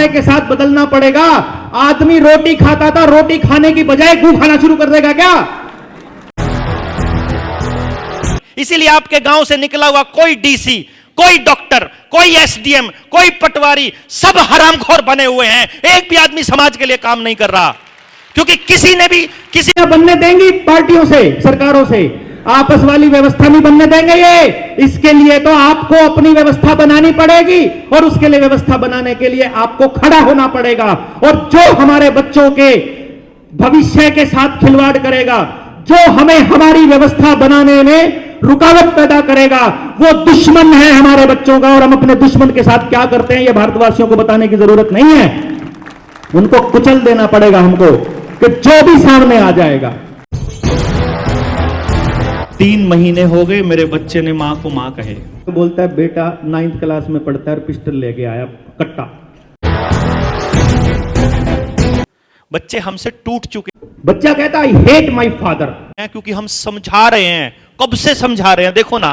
समय के साथ बदलना पड़ेगा। आदमी रोटी खाता था, रोटी खाने की बजाय गू खाना शुरू कर देगा क्या? इसीलिए आपके गांव से निकला हुआ कोई डीसी, कोई डॉक्टर, कोई एसडीएम, कोई पटवारी, सब हरामखोर बने हुए हैं। एक भी आदमी समाज के लिए काम नहीं कर रहा, क्योंकि किसी ने भी किसी बनने देंगी पार्टियों से, सरकारों से आपस वाली व्यवस्था नहीं बनने देंगे ये। इसके लिए तो आपको अपनी व्यवस्था बनानी पड़ेगी, और उसके लिए व्यवस्था बनाने के लिए आपको खड़ा होना पड़ेगा। और जो हमारे बच्चों के भविष्य के साथ खिलवाड़ करेगा, जो हमें हमारी व्यवस्था बनाने में रुकावट पैदा करेगा, वो दुश्मन है हमारे बच्चों का। और हम अपने दुश्मन के साथ क्या करते हैं ये भारतवासियों को बताने की जरूरत नहीं है। उनको कुचल देना पड़ेगा हमको, कि जो भी सामने आ जाएगा। 3 महीने हो गए मेरे बच्चे ने मां को मां कहे। तो बोलता है बेटा 9th क्लास में पढ़ता है और पिस्टल लेके आया कट्टा। बच्चे हमसे टूट चुके। बच्चा कहता आई हेट माई फादर, क्योंकि हम समझा रहे हैं, कब से समझा रहे हैं। देखो ना,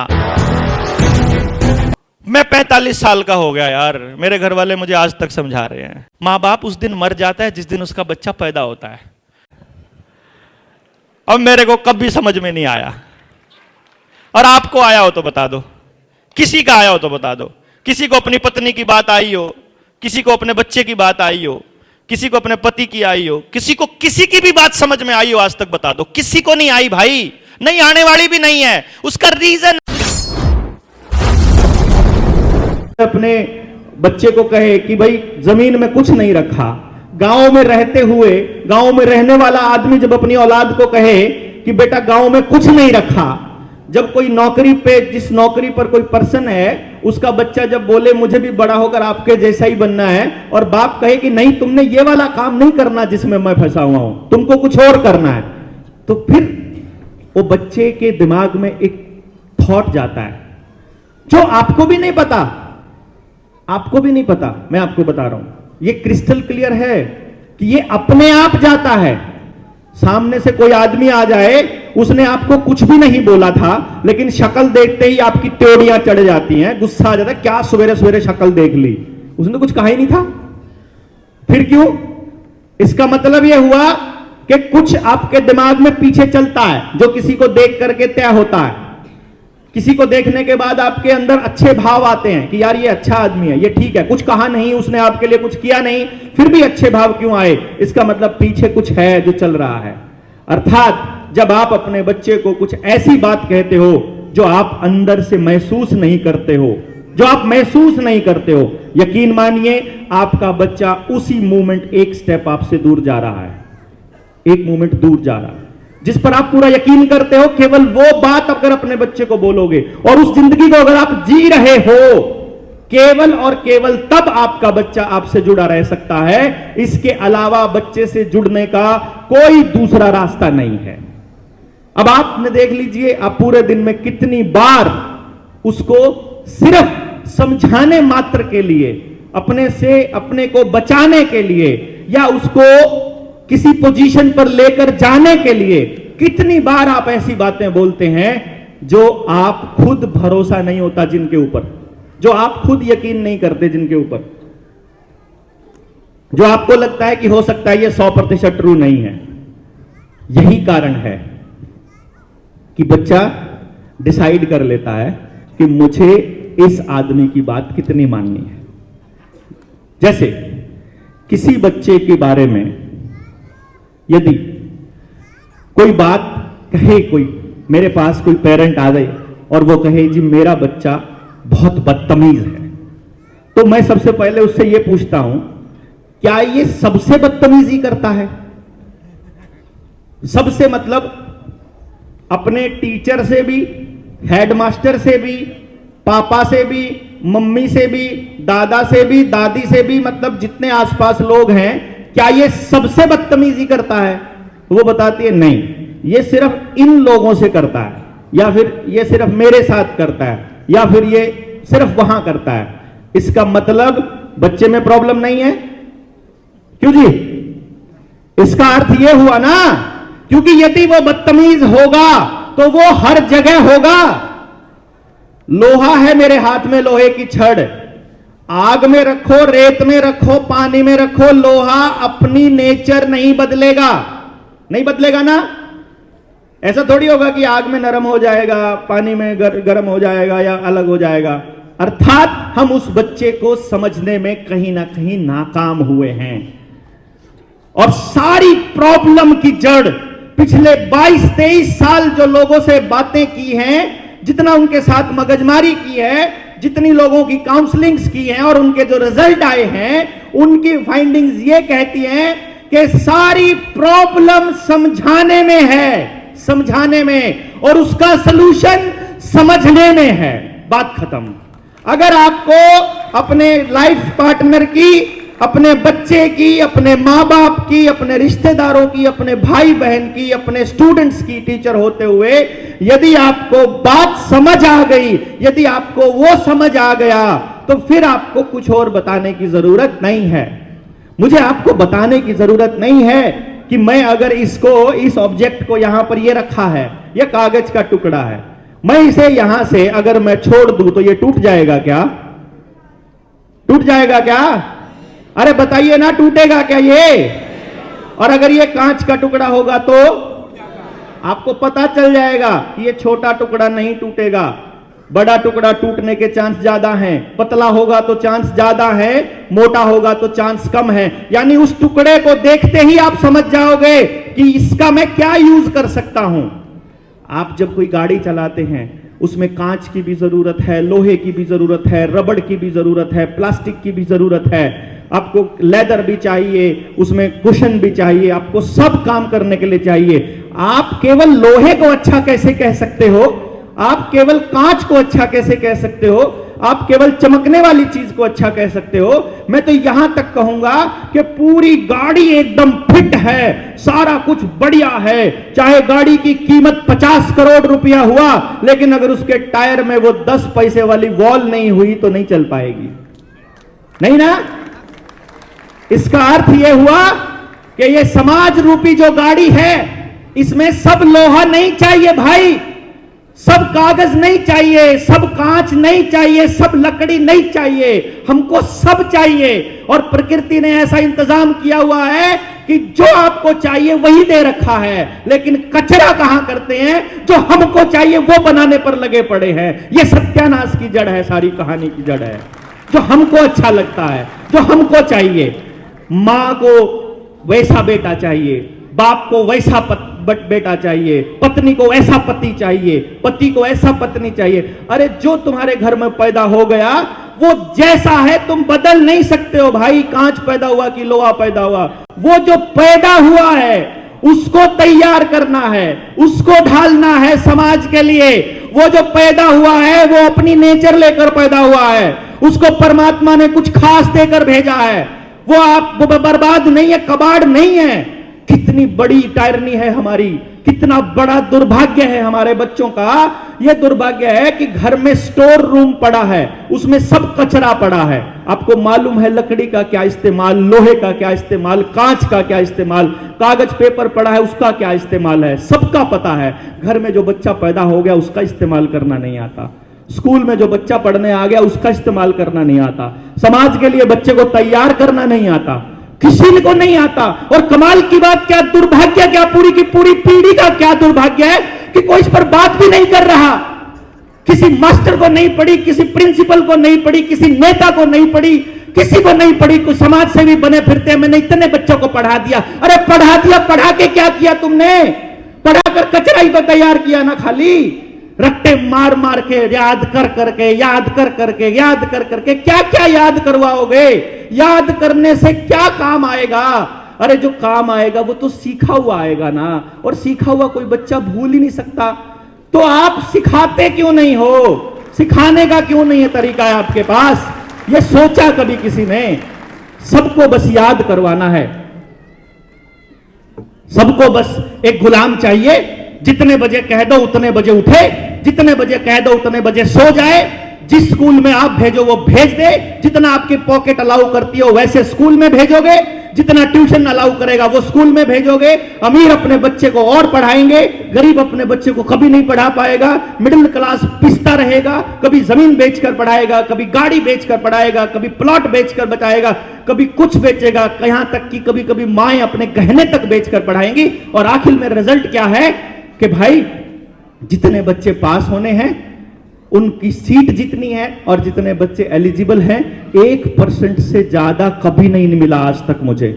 मैं 45 साल का हो गया यार, मेरे घर वाले मुझे आज तक समझा रहे हैं। मां बाप उस दिन मर जाता है जिस दिन उसका बच्चा पैदा होता है। अब मेरे को कभी समझ में नहीं आया, और आपको आया हो तो बता दो, किसी का आया हो तो बता दो। किसी को अपनी पत्नी की बात आई हो, किसी को अपने बच्चे की बात आई हो, किसी को अपने पति की आई हो, किसी को किसी की भी बात समझ में आई हो, आज तक बता दो। किसी को नहीं आई भाई, नहीं आने वाली भी नहीं है। उसका रीजन अपने बच्चे को कहे कि भाई जमीन में कुछ नहीं रखा। गांव में रहते हुए, गांव में रहने वाला आदमी जब अपनी औलाद को कहे कि बेटा गांव में कुछ नहीं रखा, जब कोई नौकरी पे, जिस नौकरी पर कोई पर्सन है, उसका बच्चा जब बोले मुझे भी बड़ा होकर आपके जैसा ही बनना है, और बाप कहे कि नहीं तुमने ये वाला काम नहीं करना जिसमें मैं फंसा हुआ हूं, तुमको कुछ और करना है, तो फिर वो बच्चे के दिमाग में एक थॉट जाता है जो आपको भी नहीं पता, आपको भी नहीं पता। मैं आपको बता रहा हूं, ये क्रिस्टल क्लियर है कि ये अपने आप जाता है। सामने से कोई आदमी आ जाए, उसने आपको कुछ भी नहीं बोला था, लेकिन शक्ल देखते ही आपकी त्योड़ियां चढ़ जाती हैं, गुस्सा आ जाता है, क्या सवेरे सवेरे शक्ल देख ली, उसने कुछ कहा ही नहीं था। फिर क्यों? इसका मतलब यह हुआ कि कुछ आपके दिमाग में पीछे चलता है, जो किसी को देख करके तय होता है। किसी को देखने के बाद आपके अंदर अच्छे भाव आते हैं कि यार ये अच्छा आदमी है, ये ठीक है, कुछ कहा नहीं, उसने आपके लिए कुछ किया नहीं, फिर भी अच्छे भाव क्यों आए? इसका मतलब पीछे कुछ है जो चल रहा है। अर्थात जब आप अपने बच्चे को कुछ ऐसी बात कहते हो जो आप अंदर से महसूस नहीं करते हो, जो आप महसूस नहीं करते हो, यकीन मानिए आपका बच्चा उसी मोमेंट एक स्टेप आपसे दूर जा रहा है, एक मोमेंट दूर जा रहा है। जिस पर आप पूरा यकीन करते हो, केवल वो बात अगर अपने बच्चे को बोलोगे, और उस जिंदगी को अगर आप जी रहे हो, केवल और केवल तब आपका बच्चा आपसे जुड़ा रह सकता है। इसके अलावा बच्चे से जुड़ने का कोई दूसरा रास्ता नहीं है। अब आपने देख लीजिए, आप पूरे दिन में कितनी बार उसको सिर्फ समझाने मात्र के लिए, अपने से अपने को बचाने के लिए, या उसको किसी पोजीशन पर लेकर जाने के लिए, कितनी बार आप ऐसी बातें बोलते हैं जो आप खुद भरोसा नहीं होता जिनके ऊपर, जो आप खुद यकीन नहीं करते जिनके ऊपर, जो आपको लगता है कि हो सकता है ये 100% ट्रू नहीं है। यही कारण है कि बच्चा डिसाइड कर लेता है कि मुझे इस आदमी की बात कितनी माननी है। जैसे किसी बच्चे के बारे में यदि कोई बात कहे, कोई मेरे पास कोई पेरेंट आ गए और वो कहे जी मेरा बच्चा बहुत बदतमीज है, तो मैं सबसे पहले उससे ये पूछता हूं क्या ये सबसे बदतमीजी करता है? सबसे मतलब अपने टीचर से भी, हेडमास्टर से भी, पापा से भी, मम्मी से भी, दादा से भी, दादी से भी, मतलब जितने आसपास लोग हैं, क्या ये सबसे बदतमीजी करता है? वो बताती है नहीं, ये सिर्फ इन लोगों से करता है, या फिर ये सिर्फ मेरे साथ करता है, या फिर ये सिर्फ वहां करता है। इसका मतलब बच्चे में प्रॉब्लम नहीं है। क्यों जी? इसका अर्थ ये हुआ ना, क्योंकि यदि वो बदतमीज होगा तो वो हर जगह होगा। लोहा है मेरे हाथ में, लोहे की छड़, आग में रखो, रेत में रखो, पानी में रखो, लोहा अपनी नेचर नहीं बदलेगा। नहीं बदलेगा ना। ऐसा थोड़ी होगा कि आग में नरम हो जाएगा, पानी में गर्म हो जाएगा या अलग हो जाएगा। अर्थात हम उस बच्चे को समझने में कहीं ना कहीं नाकाम हुए हैं। और सारी प्रॉब्लम की जड़ पिछले 22-23 साल जो लोगों से बातें की हैं, जितना उनके साथ मगजमारी की है, जितनी लोगों की काउंसलिंग्स की हैं और उनके जो रिजल्ट आए हैं, उनकी फाइंडिंग्स ये कहती हैं कि सारी प्रॉब्लम समझाने में है, समझाने में, और उसका सलूशन समझने में है। बात खत्म। अगर आपको अपने लाइफ पार्टनर की, अपने बच्चे की, अपने मां बाप की, अपने रिश्तेदारों की, अपने भाई बहन की, अपने स्टूडेंट्स की टीचर होते हुए यदि आपको बात समझ आ गई, यदि आपको वो समझ आ गया, तो फिर आपको कुछ और बताने की जरूरत नहीं है। मुझे आपको बताने की जरूरत नहीं है कि मैं अगर इसको, इस ऑब्जेक्ट को यहां पर ये रखा है, ये कागज का टुकड़ा है, मैं इसे यहां से अगर मैं छोड़ दूं तो ये टूट जाएगा क्या? टूट जाएगा क्या? अरे बताइए ना, टूटेगा क्या ये? और अगर ये कांच का टुकड़ा होगा तो आपको पता चल जाएगा कि ये छोटा टुकड़ा नहीं टूटेगा, बड़ा टुकड़ा टूटने के चांस ज्यादा हैं। पतला होगा तो चांस ज्यादा है, मोटा होगा तो चांस कम है। यानी उस टुकड़े को देखते ही आप समझ जाओगे कि इसका मैं क्या यूज कर सकता हूं। आप जब कोई गाड़ी चलाते हैं, उसमें कांच की भी जरूरत है, लोहे की भी जरूरत है, रबड़ की भी जरूरत है, प्लास्टिक की भी जरूरत है, आपको लेदर भी चाहिए, उसमें कुशन भी चाहिए, आपको सब काम करने के लिए चाहिए। आप केवल लोहे को अच्छा कैसे कह सकते हो? आप केवल कांच को अच्छा कैसे कह सकते हो? आप केवल चमकने वाली चीज को अच्छा कह सकते हो? मैं तो यहां तक कहूंगा कि पूरी गाड़ी एकदम फिट है, सारा कुछ बढ़िया है, चाहे गाड़ी की कीमत 50 करोड़ रुपया हुआ, लेकिन अगर उसके टायर में वो 10 पैसे वाली वॉल नहीं हुई तो नहीं चल पाएगी। नहीं ना? इसका अर्थ यह हुआ कि ये समाज रूपी जो गाड़ी है, इसमें सब लोहा नहीं चाहिए भाई, सब कागज नहीं चाहिए, सब कांच नहीं चाहिए, सब लकड़ी नहीं चाहिए, हमको सब चाहिए। और प्रकृति ने ऐसा इंतजाम किया हुआ है कि जो आपको चाहिए वही दे रखा है, लेकिन कचरा कहां करते हैं? जो हमको चाहिए वो बनाने पर लगे पड़े हैं। ये सत्यानाश की जड़ है, सारी कहानी की जड़ है। जो हमको अच्छा लगता है, जो हमको चाहिए, मां को वैसा बेटा चाहिए, बाप को वैसा बेटा चाहिए, पत्नी को ऐसा पति चाहिए, पति को ऐसा पत्नी चाहिए। अरे जो तुम्हारे घर में पैदा हो गया वो जैसा है तुम बदल नहीं सकते हो भाई। कांच पैदा हुआ कि लोहा पैदा हुआ, वो जो पैदा हुआ है उसको तैयार करना है, उसको ढालना है समाज के लिए। वो जो पैदा हुआ है वो अपनी नेचर लेकर पैदा हुआ है, उसको परमात्मा ने कुछ खास देकर भेजा है। वो आप बर्बाद नहीं है, कबाड़ नहीं है। कितनी बड़ी टायरनी है हमारी, कितना बड़ा दुर्भाग्य है हमारे बच्चों का। यह दुर्भाग्य है कि घर में स्टोर रूम पड़ा है, उसमें सब कचरा पड़ा है। आपको मालूम है लकड़ी का क्या इस्तेमाल, लोहे का क्या इस्तेमाल, कांच का क्या इस्तेमाल, कागज पेपर पड़ा है उसका क्या इस्तेमाल है, सबका पता है। घर में जो बच्चा पैदा हो गया उसका इस्तेमाल करना नहीं आता, स्कूल में जो बच्चा पढ़ने आ गया उसका इस्तेमाल करना नहीं आता, समाज के लिए बच्चे को तैयार करना नहीं आता, किसी को नहीं आता। और कमाल की बात क्या, दुर्भाग्य क्या, पूरी की पूरी पीढ़ी का क्या दुर्भाग्य है कि कोई इस पर बात भी नहीं कर रहा। किसी मास्टर को नहीं पढ़ी, किसी प्रिंसिपल को नहीं पढ़ी, किसी नेता को नहीं पढ़ी, किसी को नहीं पढ़ी। कुछ समाज से भी बने फिरते हैं, मैंने इतने बच्चों को पढ़ा दिया। अरे पढ़ा दिया, पढ़ा के क्या किया तुमने? पढ़ाकर कचरा ही तो तैयार किया ना, खाली रट्टे मार मार के, याद कर करके, याद कर करके, याद कर करके क्या क्या याद करवाओगे? याद करने से क्या काम आएगा? अरे जो काम आएगा वो तो सीखा हुआ आएगा ना, और सीखा हुआ कोई बच्चा भूल ही नहीं सकता। तो आप सिखाते क्यों नहीं हो? सिखाने का क्यों नहीं है तरीका है आपके पास? ये सोचा कभी किसी ने? सबको बस याद करवाना है, सबको बस एक गुलाम चाहिए। जितने बजे कह दो उतने बजे उठे, जितने बजे कह दो उतने बजे सो जाए, जिस स्कूल में आप भेजो वो भेज दे, जितना आपकी पॉकेट अलाउ करती हो वैसे स्कूल में भेजोगे, जितना ट्यूशन अलाउ करेगा वो स्कूल में भेजोगे। अमीर अपने बच्चे को और पढ़ाएंगे, गरीब अपने बच्चे को कभी नहीं पढ़ा पाएगा। मिडिल क्लास पिसता रहेगा, कभी जमीन बेचकर पढ़ाएगा, कभी गाड़ी बेचकर पढ़ाएगा, कभी प्लॉट बेचकर बचाएगा, कभी कुछ बेचेगा, यहां तक कि कभी कभी माएं अपने गहने तक बेचकर पढ़ाएंगी। और आखिर में रिजल्ट क्या है कि भाई जितने बच्चे पास होने हैं उनकी सीट जितनी है और जितने बच्चे एलिजिबल हैं 1% से ज्यादा कभी नहीं मिला आज तक मुझे।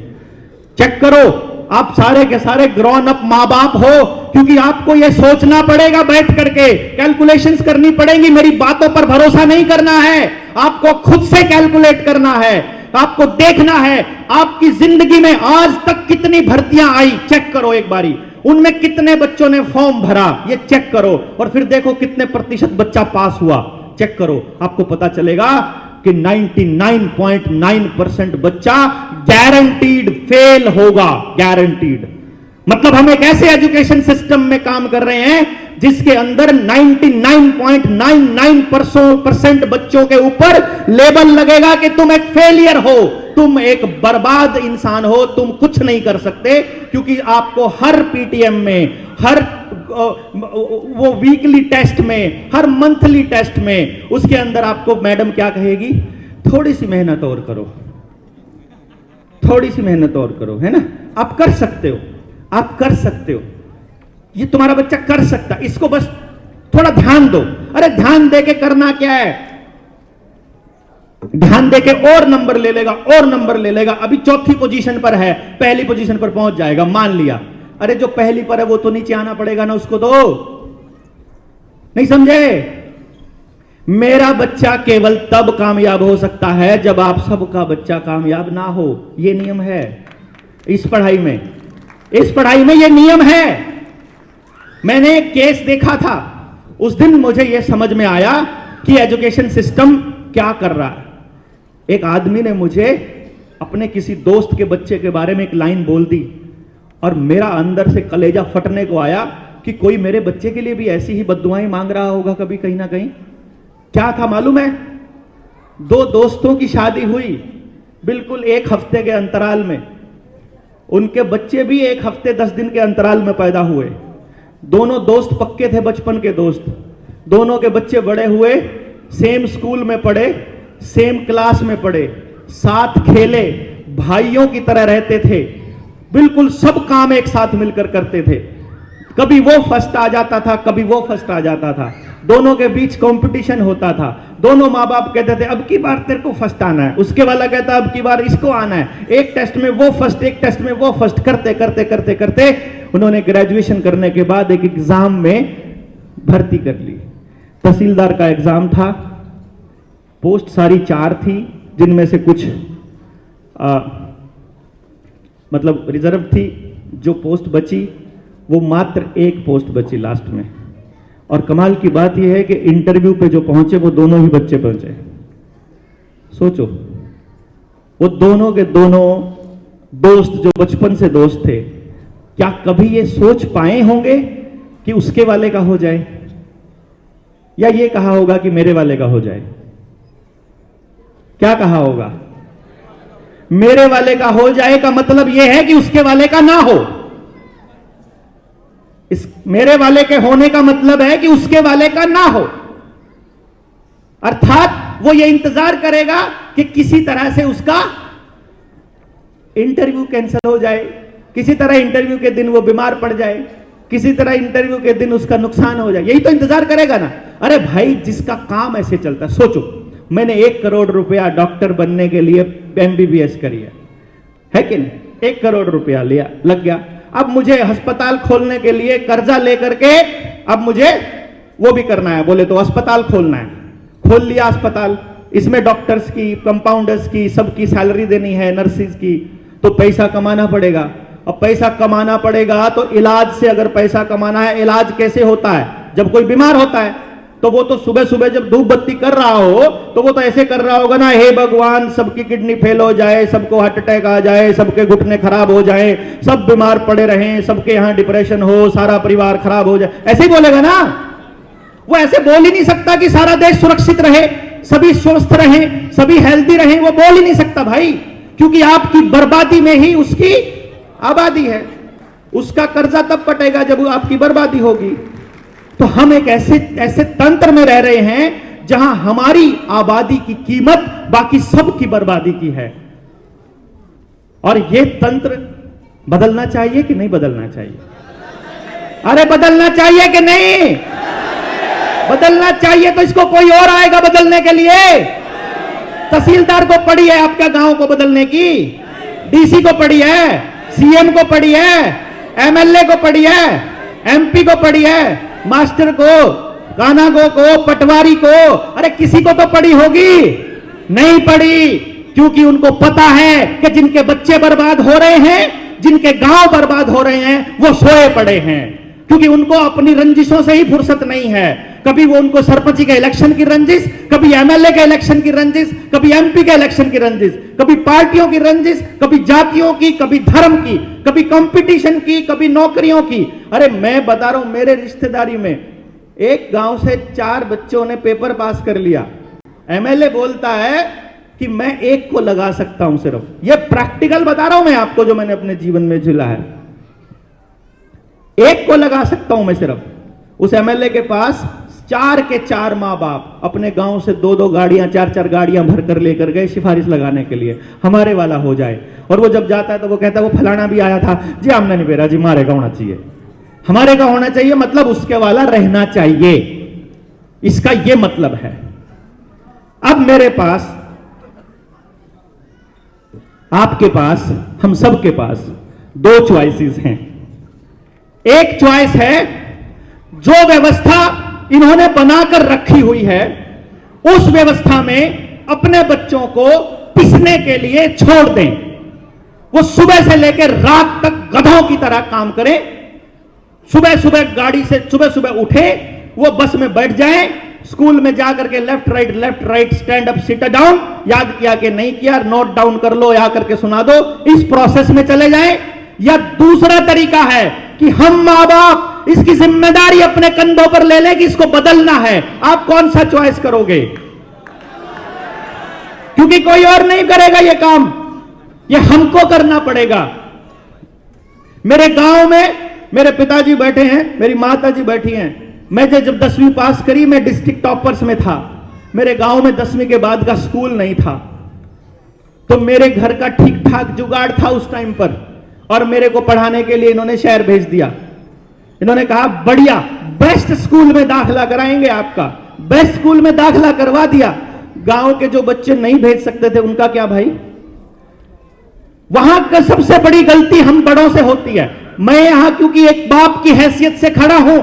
चेक करो, आप सारे के सारे ग्रोन अप मां बाप हो, क्योंकि आपको यह सोचना पड़ेगा, बैठ करके कैलकुलेशंस करनी पड़ेंगी। मेरी बातों पर भरोसा नहीं करना है, आपको खुद से कैलकुलेट करना है, आपको देखना है आपकी जिंदगी में आज तक कितनी भर्तियां आई। चेक करो एक बारी, उनमें कितने बच्चों ने फॉर्म भरा ये चेक करो, और फिर देखो कितने प्रतिशत बच्चा पास हुआ। चेक करो, आपको पता चलेगा कि 99.9% बच्चा गारंटीड फेल होगा। गारंटीड मतलब हम एक ऐसे एजुकेशन सिस्टम में काम कर रहे हैं जिसके अंदर 99.99% बच्चों के ऊपर लेबल लगेगा कि तुम एक फेलियर हो, तुम एक बर्बाद इंसान हो, तुम कुछ नहीं कर सकते। क्योंकि आपको हर पीटीएम में, हर वो वीकली टेस्ट में, हर मंथली टेस्ट में, उसके अंदर आपको मैडम क्या कहेगी, थोड़ी सी मेहनत और करो, थोड़ी सी मेहनत और करो, है ना, आप कर सकते हो, आप कर सकते हो, ये तुम्हारा बच्चा कर सकता, इसको बस थोड़ा ध्यान दो। अरे ध्यान देके करना क्या है, ध्यान देके और नंबर ले लेगा, और नंबर ले लेगा। अभी चौथी पोजीशन पर है, पहली पोजीशन पर पहुंच जाएगा, मान लिया। अरे जो पहली पर है वो तो नीचे आना पड़ेगा ना उसको, तो नहीं समझे? मेरा बच्चा केवल तब कामयाब हो सकता है जब आप सबका बच्चा कामयाब ना हो। ये नियम है इस पढ़ाई में, इस पढ़ाई में ये नियम है। मैंने एक केस देखा था, उस दिन मुझे यह समझ में आया कि एजुकेशन सिस्टम क्या कर रहा है। एक आदमी ने मुझे अपने किसी दोस्त के बच्चे के बारे में एक लाइन बोल दी और मेरा अंदर से कलेजा फटने को आया कि कोई मेरे बच्चे के लिए भी ऐसी ही बद्दुआएं मांग रहा होगा कभी, कहीं ना कहीं। क्या था मालूम है? दो दोस्तों की शादी हुई बिल्कुल एक हफ्ते के अंतराल में, उनके बच्चे भी एक हफ्ते 10 दिन के अंतराल में पैदा हुए। दोनों दोस्त पक्के थे, बचपन के दोस्त। दोनों के बच्चे बड़े हुए, सेम स्कूल में पढ़े, सेम क्लास में पढ़े, साथ खेले, भाइयों की तरह रहते थे, बिल्कुल सब काम एक साथ मिलकर करते थे। कभी वो फर्स्ट आ जाता था, कभी वो फर्स्ट आ जाता था। दोनों के बीच कंपटीशन होता था। दोनों माँ बाप कहते थे अब की बार तेरे को फर्स्ट आना है, उसके वाला कहता अब की बार इसको आना है। एक टेस्ट में वो फर्स्ट, एक टेस्ट में वो फर्स्ट, करते करते करते करते उन्होंने ग्रेजुएशन करने के बाद एक एग्जाम में भर्ती कर ली। तहसीलदार का एग्जाम था, पोस्ट सारी 4 थी, जिनमें से कुछ मतलब रिजर्व थी। जो पोस्ट बची वो मात्र 1 पोस्ट बची लास्ट में। और कमाल की बात यह है कि इंटरव्यू पे जो पहुंचे वो दोनों ही बच्चे पहुंचे। सोचो, वो दोनों के दोनों दोस्त जो बचपन से दोस्त थे, क्या कभी ये सोच पाए होंगे कि उसके वाले का हो जाए, या ये कहा होगा कि मेरे वाले का हो जाए? क्या कहा होगा? मेरे वाले का हो जाए का मतलब यह है कि उसके वाले का ना हो। इस मेरे वाले के होने का मतलब है कि उसके वाले का ना हो। अर्थात वो ये इंतजार करेगा कि किसी तरह से उसका इंटरव्यू कैंसिल हो जाए, किसी तरह इंटरव्यू के दिन वो बीमार पड़ जाए, किसी तरह इंटरव्यू के दिन उसका नुकसान हो जाए। यही तो इंतजार करेगा ना। अरे भाई, जिसका काम ऐसे चलता है, सोचो मैंने 1 करोड़ रुपया डॉक्टर बनने के लिए MBBS करी है कि नहीं? 1 करोड़ रुपया लिया, लग गया। अब मुझे अस्पताल खोलने के लिए कर्जा लेकर के अब मुझे वो भी करना है, बोले तो अस्पताल खोलना है। खोल लिया अस्पताल, इसमें डॉक्टर्स की, कंपाउंडर्स की, सबकी सैलरी देनी है, नर्सिस की, तो पैसा कमाना पड़ेगा। अब पैसा कमाना पड़ेगा तो इलाज से अगर पैसा कमाना है, इलाज कैसे होता है? जब कोई बीमार होता है तो वो तो सुबह सुबह जब धूप बत्ती कर रहा हो तो वो तो ऐसे कर रहा होगा ना, हे भगवान सबकी किडनी फेल हो जाए, सबको हार्ट अटैक आ जाए, सबके घुटने खराब हो जाए, सब बीमार पड़े रहें, सबके यहां डिप्रेशन हो, सारा परिवार खराब हो जाए, ऐसे ही बोलेगा ना। वो ऐसे बोल ही नहीं सकता कि सारा देश सुरक्षित रहे, सभी स्वस्थ रहें, सभी हेल्दी रहें, वो बोल ही नहीं सकता भाई। क्योंकि आपकी बर्बादी में ही उसकी आबादी है। उसका कर्जा तब कटेगा जब आपकी बर्बादी होगी। तो हम एक ऐसे तंत्र में रह रहे हैं जहां हमारी आबादी की कीमत बाकी सब की बर्बादी की है। और यह तंत्र बदलना चाहिए कि नहीं बदलना चाहिए? अरे बदलना चाहिए कि नहीं? बदलना चाहिए। तो इसको कोई और आएगा बदलने के लिए। तहसीलदार को पड़ी है आपका गांव को बदलने की, डीसी को पड़ी है, सीएम को पड़ी है, एमएलए को पड़ी है, एमपी को पड़ी है, मास्टर को, कानागो को, पटवारी को, अरे किसी को तो पड़ी होगी। नहीं पड़ी, क्योंकि उनको पता है कि जिनके बच्चे बर्बाद हो रहे हैं, जिनके गांव बर्बाद हो रहे हैं, वो सोए पड़े हैं। क्योंकि उनको अपनी रंजिशों से ही फुर्सत नहीं है। कभी वो उनको सरपंच के इलेक्शन की रंजिश, कभी एमएलए के इलेक्शन की रंजिश, कभी एमपी के इलेक्शन की रंजिश, कभी पार्टियों की रंजिश, कभी जातियों की, कभी धर्म की, कभी कंपटीशन की, कभी नौकरियों की। अरे मैं बता रहा हूं, मेरे रिश्तेदारी में एक गांव से 4 बच्चों ने पेपर पास कर लिया। एमएलए बोलता है कि मैं एक को लगा सकता हूं सिर्फ। ये प्रैक्टिकल बता रहा हूं मैं आपको, जो मैंने अपने जीवन में झेला है। एक को लगा सकता हूं मैं सिर्फ। उस एमएलए के पास 4 के 4 मां बाप अपने गांव से 2-2 गाड़ियां, 4-4 गाड़ियां भरकर लेकर गए सिफारिश लगाने के लिए, हमारे वाला हो जाए। और वो जब जाता है तो वो कहता है वो फलाना भी आया था जी, आमना नहीं बेरा जी, हमारे का होना चाहिए, हमारे का होना चाहिए, मतलब उसके वाला रहना चाहिए। इसका ये मतलब है। अब मेरे पास, आपके पास, हम सब के पास 2 चॉइसेस हैं। एक चॉइस है, जो व्यवस्था इन्होंने बनाकर रखी हुई है उस व्यवस्था में अपने बच्चों को पिसने के लिए छोड़ दें। वो सुबह से लेकर रात तक गधों की तरह काम करें। सुबह सुबह गाड़ी से सुबह सुबह उठे, वो बस में बैठ जाएं, स्कूल में जाकर के left right stand up sit down, याद किया कि नहीं किया, नोट डाउन कर लो या करके सुना दो, इस प्रोसेस में चले जाएं। या दूसरा तरीका है कि हम मां बाप इसकी जिम्मेदारी अपने कंधों पर ले लें कि इसको बदलना है। आप कौन सा चॉइस करोगे? क्योंकि कोई और नहीं करेगा ये काम, ये हमको करना पड़ेगा। मेरे गांव में मेरे पिताजी बैठे हैं, मेरी माताजी बैठी हैं। मैं जब 10वीं पास करी, मैं डिस्ट्रिक्ट टॉपर्स में था। मेरे गांव में 10वीं के बाद का स्कूल नहीं था, तो मेरे घर का ठीक ठाक जुगाड़ था उस टाइम पर, और मेरे को पढ़ाने के लिए इन्होंने शहर भेज दिया। इन्होंने कहा बढ़िया, बेस्ट स्कूल में दाखिला कराएंगे आपका। बेस्ट स्कूल में दाखिला करवा दिया। गांव के जो बच्चे नहीं भेज सकते थे उनका क्या भाई? वहां का सबसे बड़ी गलती हम बड़ों से होती है। मैं यहां क्योंकि एक बाप की हैसियत से खड़ा हूं,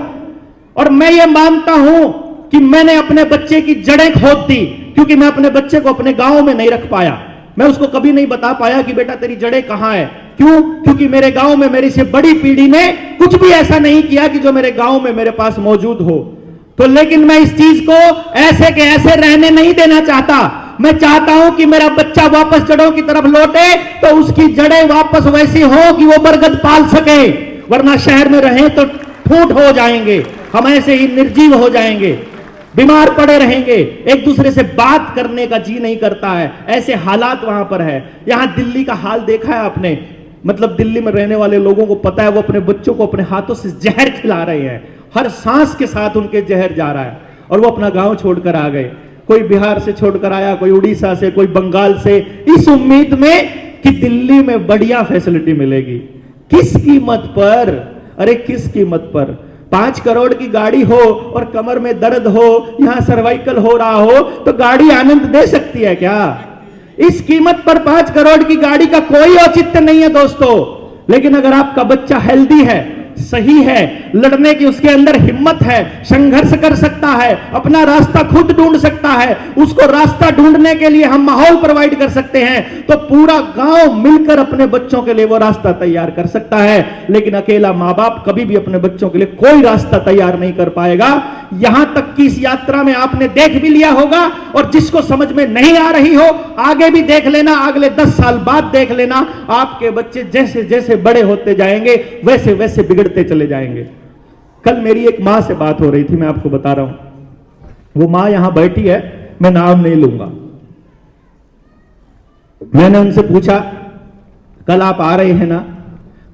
और मैं ये मानता हूं कि मैंने अपने बच्चे की जड़ें खोद दी, क्योंकि मैं अपने बच्चे को अपने गांव में नहीं रख पाया। मैं उसको कभी नहीं बता पाया कि बेटा तेरी जड़ें कहां है। क्यों? क्योंकि मेरे गांव में मेरी से बड़ी पीढ़ी ने कुछ भी ऐसा नहीं किया कि जो मेरे गांव में मेरे पास मौजूद हो। तो लेकिन मैं इस चीज को ऐसे के ऐसे रहने नहीं देना चाहता। मैं चाहता हूं कि मेरा बच्चा वापस जड़ों की तरफ लौटे, तो उसकी जड़ें वापस वैसी हो कि वो बरगद पाल सके। वरना शहर में रहें तो ठूंठ हो जाएंगे, हम ऐसे ही निर्जीव हो जाएंगे, बीमार पड़े रहेंगे, एक दूसरे से बात करने का जी नहीं करता है। ऐसे हालात वहां पर है। यहां दिल्ली का हाल देखा है आपने? मतलब दिल्ली में रहने वाले लोगों को पता है, वो अपने बच्चों को अपने हाथों से जहर खिला रहे हैं। हर सांस के साथ उनके जहर जा रहा है, और वो अपना गांव छोड़कर आ गए। कोई बिहार से छोड़कर आया, कोई उड़ीसा से, कोई बंगाल से, इस उम्मीद में कि दिल्ली में बढ़िया फैसिलिटी मिलेगी। किस कीमत पर? अरे किस कीमत पर? 5 करोड़ की गाड़ी हो और कमर में दर्द हो, यहां सर्वाइकल हो रहा हो, तो गाड़ी आनंद दे सकती है क्या? इस कीमत पर 5 करोड़ की गाड़ी का कोई औचित्य नहीं है दोस्तों। लेकिन अगर आपका बच्चा हेल्दी है, सही है, लड़ने की उसके अंदर हिम्मत है, संघर्ष कर सकता है, अपना रास्ता खुद ढूंढ सकता है, उसको रास्ता ढूंढने के लिए हम माहौल प्रोवाइड कर सकते हैं, तो पूरा गांव मिलकर अपने बच्चों के लिए वो रास्ता तैयार कर सकता है। लेकिन अकेला मां बाप कभी भी अपने बच्चों के लिए कोई रास्ता तैयार नहीं कर पाएगा। यहां तक कि इस यात्रा में आपने देख भी लिया होगा, और जिसको समझ में नहीं आ रही हो आगे भी देख लेना, अगले 10 साल बाद देख लेना, आपके बच्चे जैसे जैसे बड़े होते जाएंगे वैसे वैसे बिगड़ते चले जाएंगे। कल मेरी एक मां से बात हो रही थी, मैं आपको बता रहा हूं। वो मां यहां बैठी है, मैं नाम नहीं लूंगा। मैंने उनसे पूछा कल आप आ रहे हैं ना?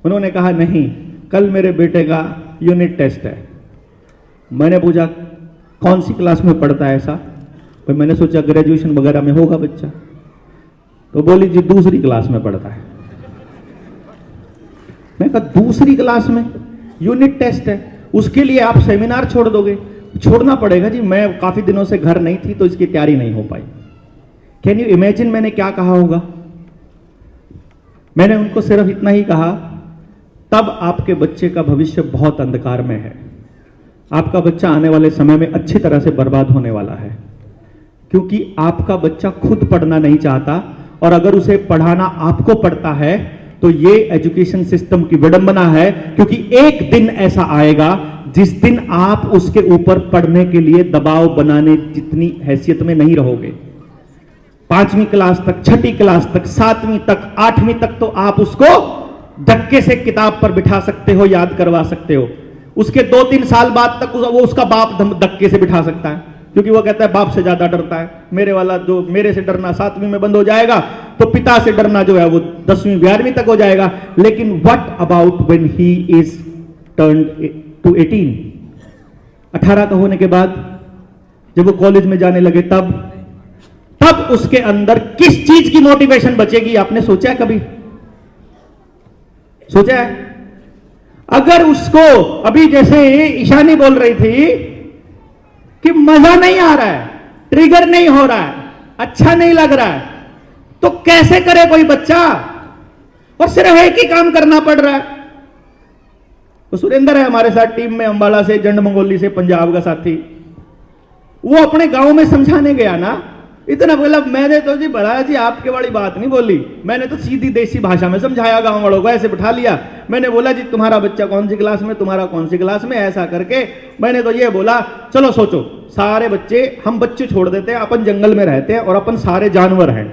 उन्होंने कहा नहीं, कल मेरे बेटे का यूनिट टेस्ट है। मैंने पूछा कौन सी क्लास में पढ़ता है ऐसा? भाई मैंने सोचा ग्रेजुएशन वगैरह में होगा बच्चा। तो बोली जी दूसरी क्लास में पढ़ता है। मैं कहा दूसरी क्लास में यूनिट टेस्ट है, उसके लिए आप सेमिनार छोड़ दोगे? छोड़ना पड़ेगा जी, मैं काफी दिनों से घर नहीं थी तो इसकी तैयारी नहीं हो पाई। कैन यू इमेजिन मैंने क्या कहा होगा? मैंने उनको सिर्फ इतना ही कहा, तब आपके बच्चे का भविष्य बहुत अंधकार में है। आपका बच्चा आने वाले समय में अच्छी तरह से बर्बाद होने वाला है, क्योंकि आपका बच्चा खुद पढ़ना नहीं चाहता, और अगर उसे पढ़ाना आपको पड़ता है तो ये एजुकेशन सिस्टम की विडंबना है। क्योंकि एक दिन ऐसा आएगा जिस दिन आप उसके ऊपर पढ़ने के लिए दबाव बनाने जितनी हैसियत में नहीं रहोगे। 5वीं क्लास तक, 6ठी क्लास तक, 7वीं तक, 8वीं तक तो आप उसको धक्के से किताब पर बिठा सकते हो, याद करवा सकते हो। उसके 2-3 साल बाद तक वो उसका बाप धक्के से बिठा सकता है, क्योंकि वो कहता है बाप से ज्यादा डरता है। मेरे वाला जो मेरे से डरना 7वीं में बंद हो जाएगा, तो पिता से डरना जो है वो 10वीं 11वीं तक हो जाएगा। लेकिन what about when he is turned to 18? 18 का होने के बाद जब वो कॉलेज में जाने लगे, तब उसके अंदर किस चीज की मोटिवेशन बचेगी? आपने सोचा है कभी? सोचा है? अगर उसको अभी जैसे ईशानी बोल रही थी कि मजा नहीं आ रहा है, ट्रिगर नहीं हो रहा है, अच्छा नहीं लग रहा है, तो कैसे करे कोई बच्चा? और सिर्फ एक ही काम करना पड़ रहा है। तो सुरेंद्र है हमारे साथ टीम में, अंबाला से, जंड मंगोली से, पंजाब का साथी। वो अपने गांव में समझाने गया ना, इतना बोला, मैंने तो जी बड़ा जी आपके वाली बात नहीं बोली, मैंने तो सीधी देसी भाषा में समझाया, गांव वालों को ऐसे बिठा लिया। मैंने बोला जी तुम्हारा बच्चा कौन सी क्लास में, तुम्हारा कौन सी क्लास में, ऐसा करके मैंने तो ये बोला चलो सोचो, सारे बच्चे, हम बच्चे छोड़ देते हैं, अपन जंगल में रहते हैं और अपन सारे जानवर हैं।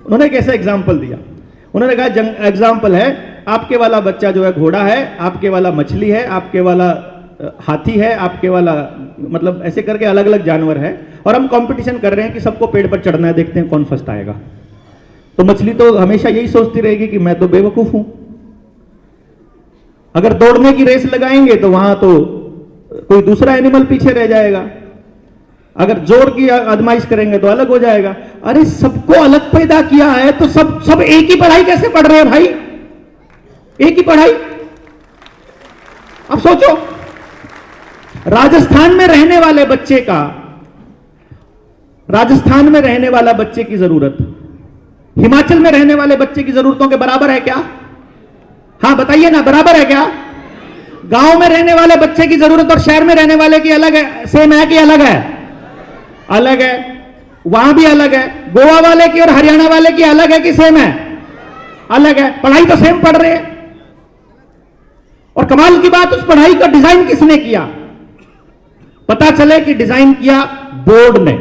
उन्होंने कैसे एग्जाम्पल दिया? उन्होंने कहा एग्जाम्पल है, आपके वाला बच्चा जो है घोड़ा है, आपके वाला मछली है, आपके वाला हाथी है, आपके वाला, मतलब ऐसे करके अलग अलग जानवर है, और हम कंपटीशन कर रहे हैं कि सबको पेड़ पर चढ़ना है, देखते हैं कौन फर्स्ट आएगा। तो मछली तो हमेशा यही सोचती रहेगी कि मैं तो बेवकूफ हूं। अगर दौड़ने की रेस लगाएंगे तो वहां तो कोई दूसरा एनिमल पीछे रह जाएगा, अगर जोर की आजमाइश करेंगे तो अलग हो जाएगा। अरे सबको अलग पैदा किया है तो सब एक ही पढ़ाई कैसे पढ़ रहे हैं भाई? एक ही पढ़ाई। अब सोचो, राजस्थान में रहने वाले बच्चे का, राजस्थान में रहने वाला बच्चे की जरूरत हिमाचल में रहने वाले बच्चे की जरूरतों के बराबर है क्या? हां बताइए ना, बराबर है क्या? गांव में रहने वाले बच्चे की जरूरत और शहर में रहने वाले की अलग है, सेम है कि अलग है? अलग है। वहां भी अलग है। गोवा वाले की और हरियाणा वाले की अलग है कि सेम है? अलग है। पढ़ाई तो सेम पढ़ रहे हैं। और कमाल की बात, उस पढ़ाई का डिजाइन किसने किया? पता चले कि डिजाइन किया बोर्ड ने।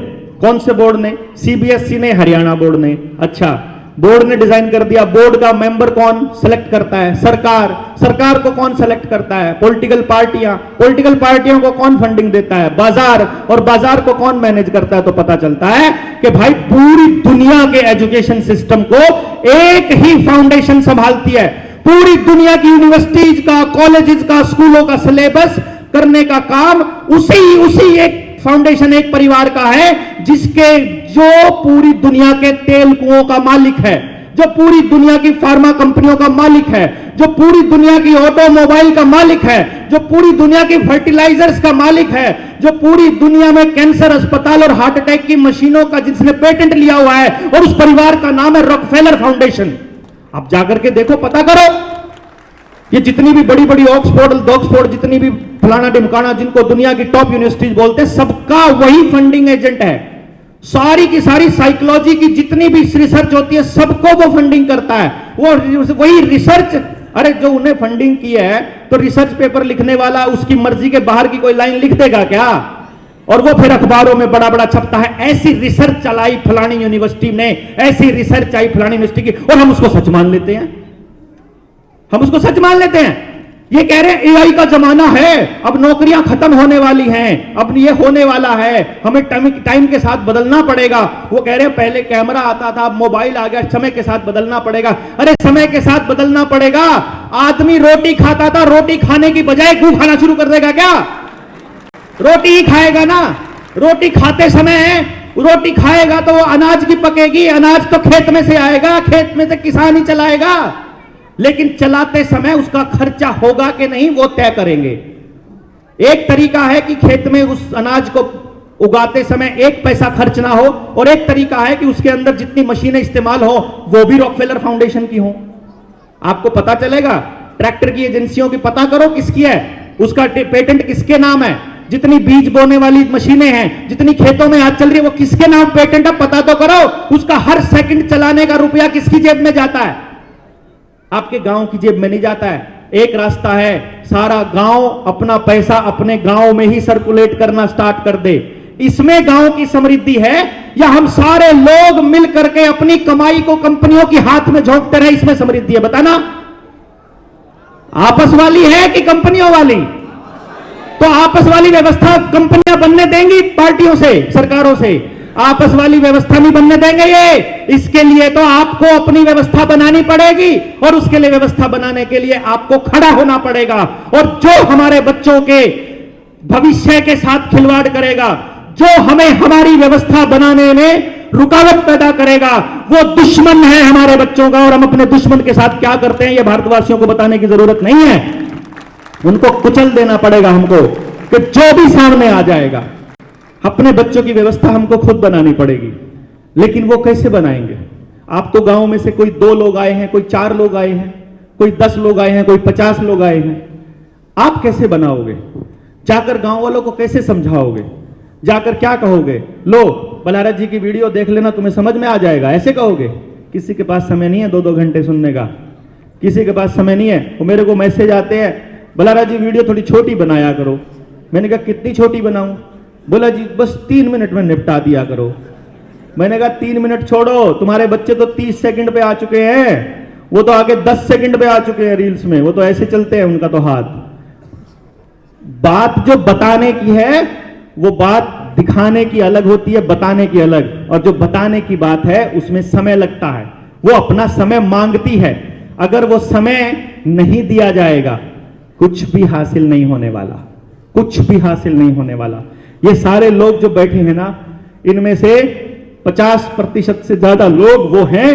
कौन से बोर्ड ने? सीबीएसई ने, हरियाणा बोर्ड ने। अच्छा, बोर्ड ने डिजाइन कर दिया। बोर्ड का मेंबर कौन सेलेक्ट करता है? सरकार। सरकार को कौन सेलेक्ट करता है? पॉलिटिकल पार्टियां। पॉलिटिकल पार्टियों को कौन फंडिंग देता है? बाजार। और बाजार को कौन मैनेज करता है? तो पता चलता है कि भाई पूरी दुनिया के एजुकेशन सिस्टम को एक ही फाउंडेशन संभालती है। पूरी दुनिया की यूनिवर्सिटीज का, कॉलेजेस का, स्कूलों का सिलेबस करने का काम उसी एक फाउंडेशन, एक परिवार का है, जिसके जो पूरी दुनिया के तेल कुओं का मालिक है, जो पूरी दुनिया की फार्मा कंपनियों का मालिक है, जो पूरी दुनिया की ऑटोमोबाइल का मालिक है, जो पूरी दुनिया की फर्टिलाइजर्स का मालिक है, जो पूरी दुनिया में कैंसर अस्पताल और हार्ट अटैक की मशीनों का जिसने पेटेंट लिया हुआ है, और उस परिवार का नाम है रॉकफेलर फाउंडेशन। आप जाकर के देखो, पता करो, ये जितनी भी बड़ी बड़ी ऑक्सफोर्ड, जितनी भी फलाना ढिमकाना, जिनको दुनिया की टॉप यूनिवर्सिटीज बोलते हैं, सबका वही फंडिंग एजेंट है। सारी की सारी साइकोलॉजी की जितनी भी रिसर्च होती है, सबको वो फंडिंग करता है। वो वही रिसर्च, अरे जो उन्हें फंडिंग की है, तो रिसर्च पेपर लिखने वाला उसकी मर्जी के बाहर की कोई लाइन लिख देगा क्या? और वो फिर अखबारों में बड़ा बड़ा छपता है, ऐसी रिसर्च चलाई फलानी यूनिवर्सिटी ने, ऐसी रिसर्च आई फलानी यूनिवर्सिटी की, और हम उसको सच मान लेते हैं। हम उसको सच मान लेते हैं। ये कह रहे हैं एआई का जमाना है, अब नौकरियां खत्म होने वाली हैं, अब ये होने वाला है, हमें टाइम के साथ बदलना पड़ेगा। वो कह रहे हैं पहले कैमरा आता था, अब मोबाइल आ गया, समय के साथ बदलना पड़ेगा। अरे समय के साथ बदलना पड़ेगा। आदमी रोटी खाता था, रोटी खाने की बजाय गू खाना शुरू कर देगा क्या? रोटी ही खाएगा ना। रोटी खाते समय रोटी खाएगा तो वो अनाज की पकेगी, अनाज तो खेत में से आएगा, खेत में से किसान ही चलाएगा, लेकिन चलाते समय उसका खर्चा होगा कि नहीं वो तय करेंगे। एक तरीका है कि खेत में उस अनाज को उगाते समय 1 पैसा खर्च ना हो, और एक तरीका है कि उसके अंदर जितनी मशीनें इस्तेमाल हो वो भी रॉकफेलर फाउंडेशन की हो। आपको पता चलेगा। ट्रैक्टर की एजेंसियों की पता करो किसकी है, उसका पेटेंट किसके नाम है। जितनी बीज बोने वाली मशीनें हैं, जितनी खेतों में आज चल रही है, वो किसके नाम पेटेंट है पता तो करो। उसका हर सेकंड चलाने का रुपया किसकी जेब में जाता है? आपके गांव की जेब में नहीं जाता है। एक रास्ता है, सारा गांव अपना पैसा अपने गांव में ही सर्कुलेट करना स्टार्ट कर दे। इसमें गांव की समृद्धि है, या हम सारे लोग मिल करके अपनी कमाई को कंपनियों के हाथ में झोंकते रहे, इसमें समृद्धि है? बताना। आपस वाली है कि कंपनियों वाली? तो आपस वाली व्यवस्था कंपनियां बनने देंगी पार्टियों से, सरकारों से? आपस वाली व्यवस्था नहीं बनने देंगे ये। इसके लिए तो आपको अपनी व्यवस्था बनानी पड़ेगी, और उसके लिए व्यवस्था बनाने के लिए आपको खड़ा होना पड़ेगा। और जो हमारे बच्चों के भविष्य के साथ खिलवाड़ करेगा, जो हमें हमारी व्यवस्था बनाने में रुकावट पैदा करेगा, वो दुश्मन है हमारे बच्चों का। और हम अपने दुश्मन के साथ क्या करते हैं ये भारतवासियों को बताने की जरूरत नहीं है। उनको कुचल देना पड़ेगा हमको, कि जो भी सामने आ जाएगा। अपने बच्चों की व्यवस्था हमको खुद बनानी पड़ेगी, लेकिन वो कैसे बनाएंगे? आप तो गांव में से कोई 2 लोग आए हैं, कोई 4 लोग आए हैं, कोई 10 लोग आए हैं, कोई 50 लोग आए हैं। आप कैसे बनाओगे? जाकर गांव वालों को कैसे समझाओगे? जाकर क्या कहोगे? लो बलारा जी की वीडियो देख लेना, तुम्हें समझ में आ जाएगा, ऐसे कहोगे? किसी के पास समय नहीं है 2-2 घंटे सुनने का, किसी के पास समय नहीं है। वो मेरे को मैसेज आते हैं, बलारा जी वीडियो थोड़ी छोटी बनाया करो। मैंने कहा कितनी छोटी बनाऊं? बोला जी बस 3 मिनट में निपटा दिया करो। मैंने कहा 3 मिनट छोड़ो, तुम्हारे बच्चे तो 30 सेकंड पे आ चुके हैं, वो तो आगे 10 सेकंड पे आ चुके हैं रील्स में, वो तो ऐसे चलते हैं उनका तो हाथ। बात जो बताने की है वो बात दिखाने की अलग होती है, बताने की अलग। और जो बताने की बात है उसमें समय लगता है, वो अपना समय मांगती है। अगर वो समय नहीं दिया जाएगा कुछ भी हासिल नहीं होने वाला, कुछ भी हासिल नहीं होने वाला। ये सारे लोग जो बैठे हैं ना, इनमें से 50% से ज्यादा लोग वो हैं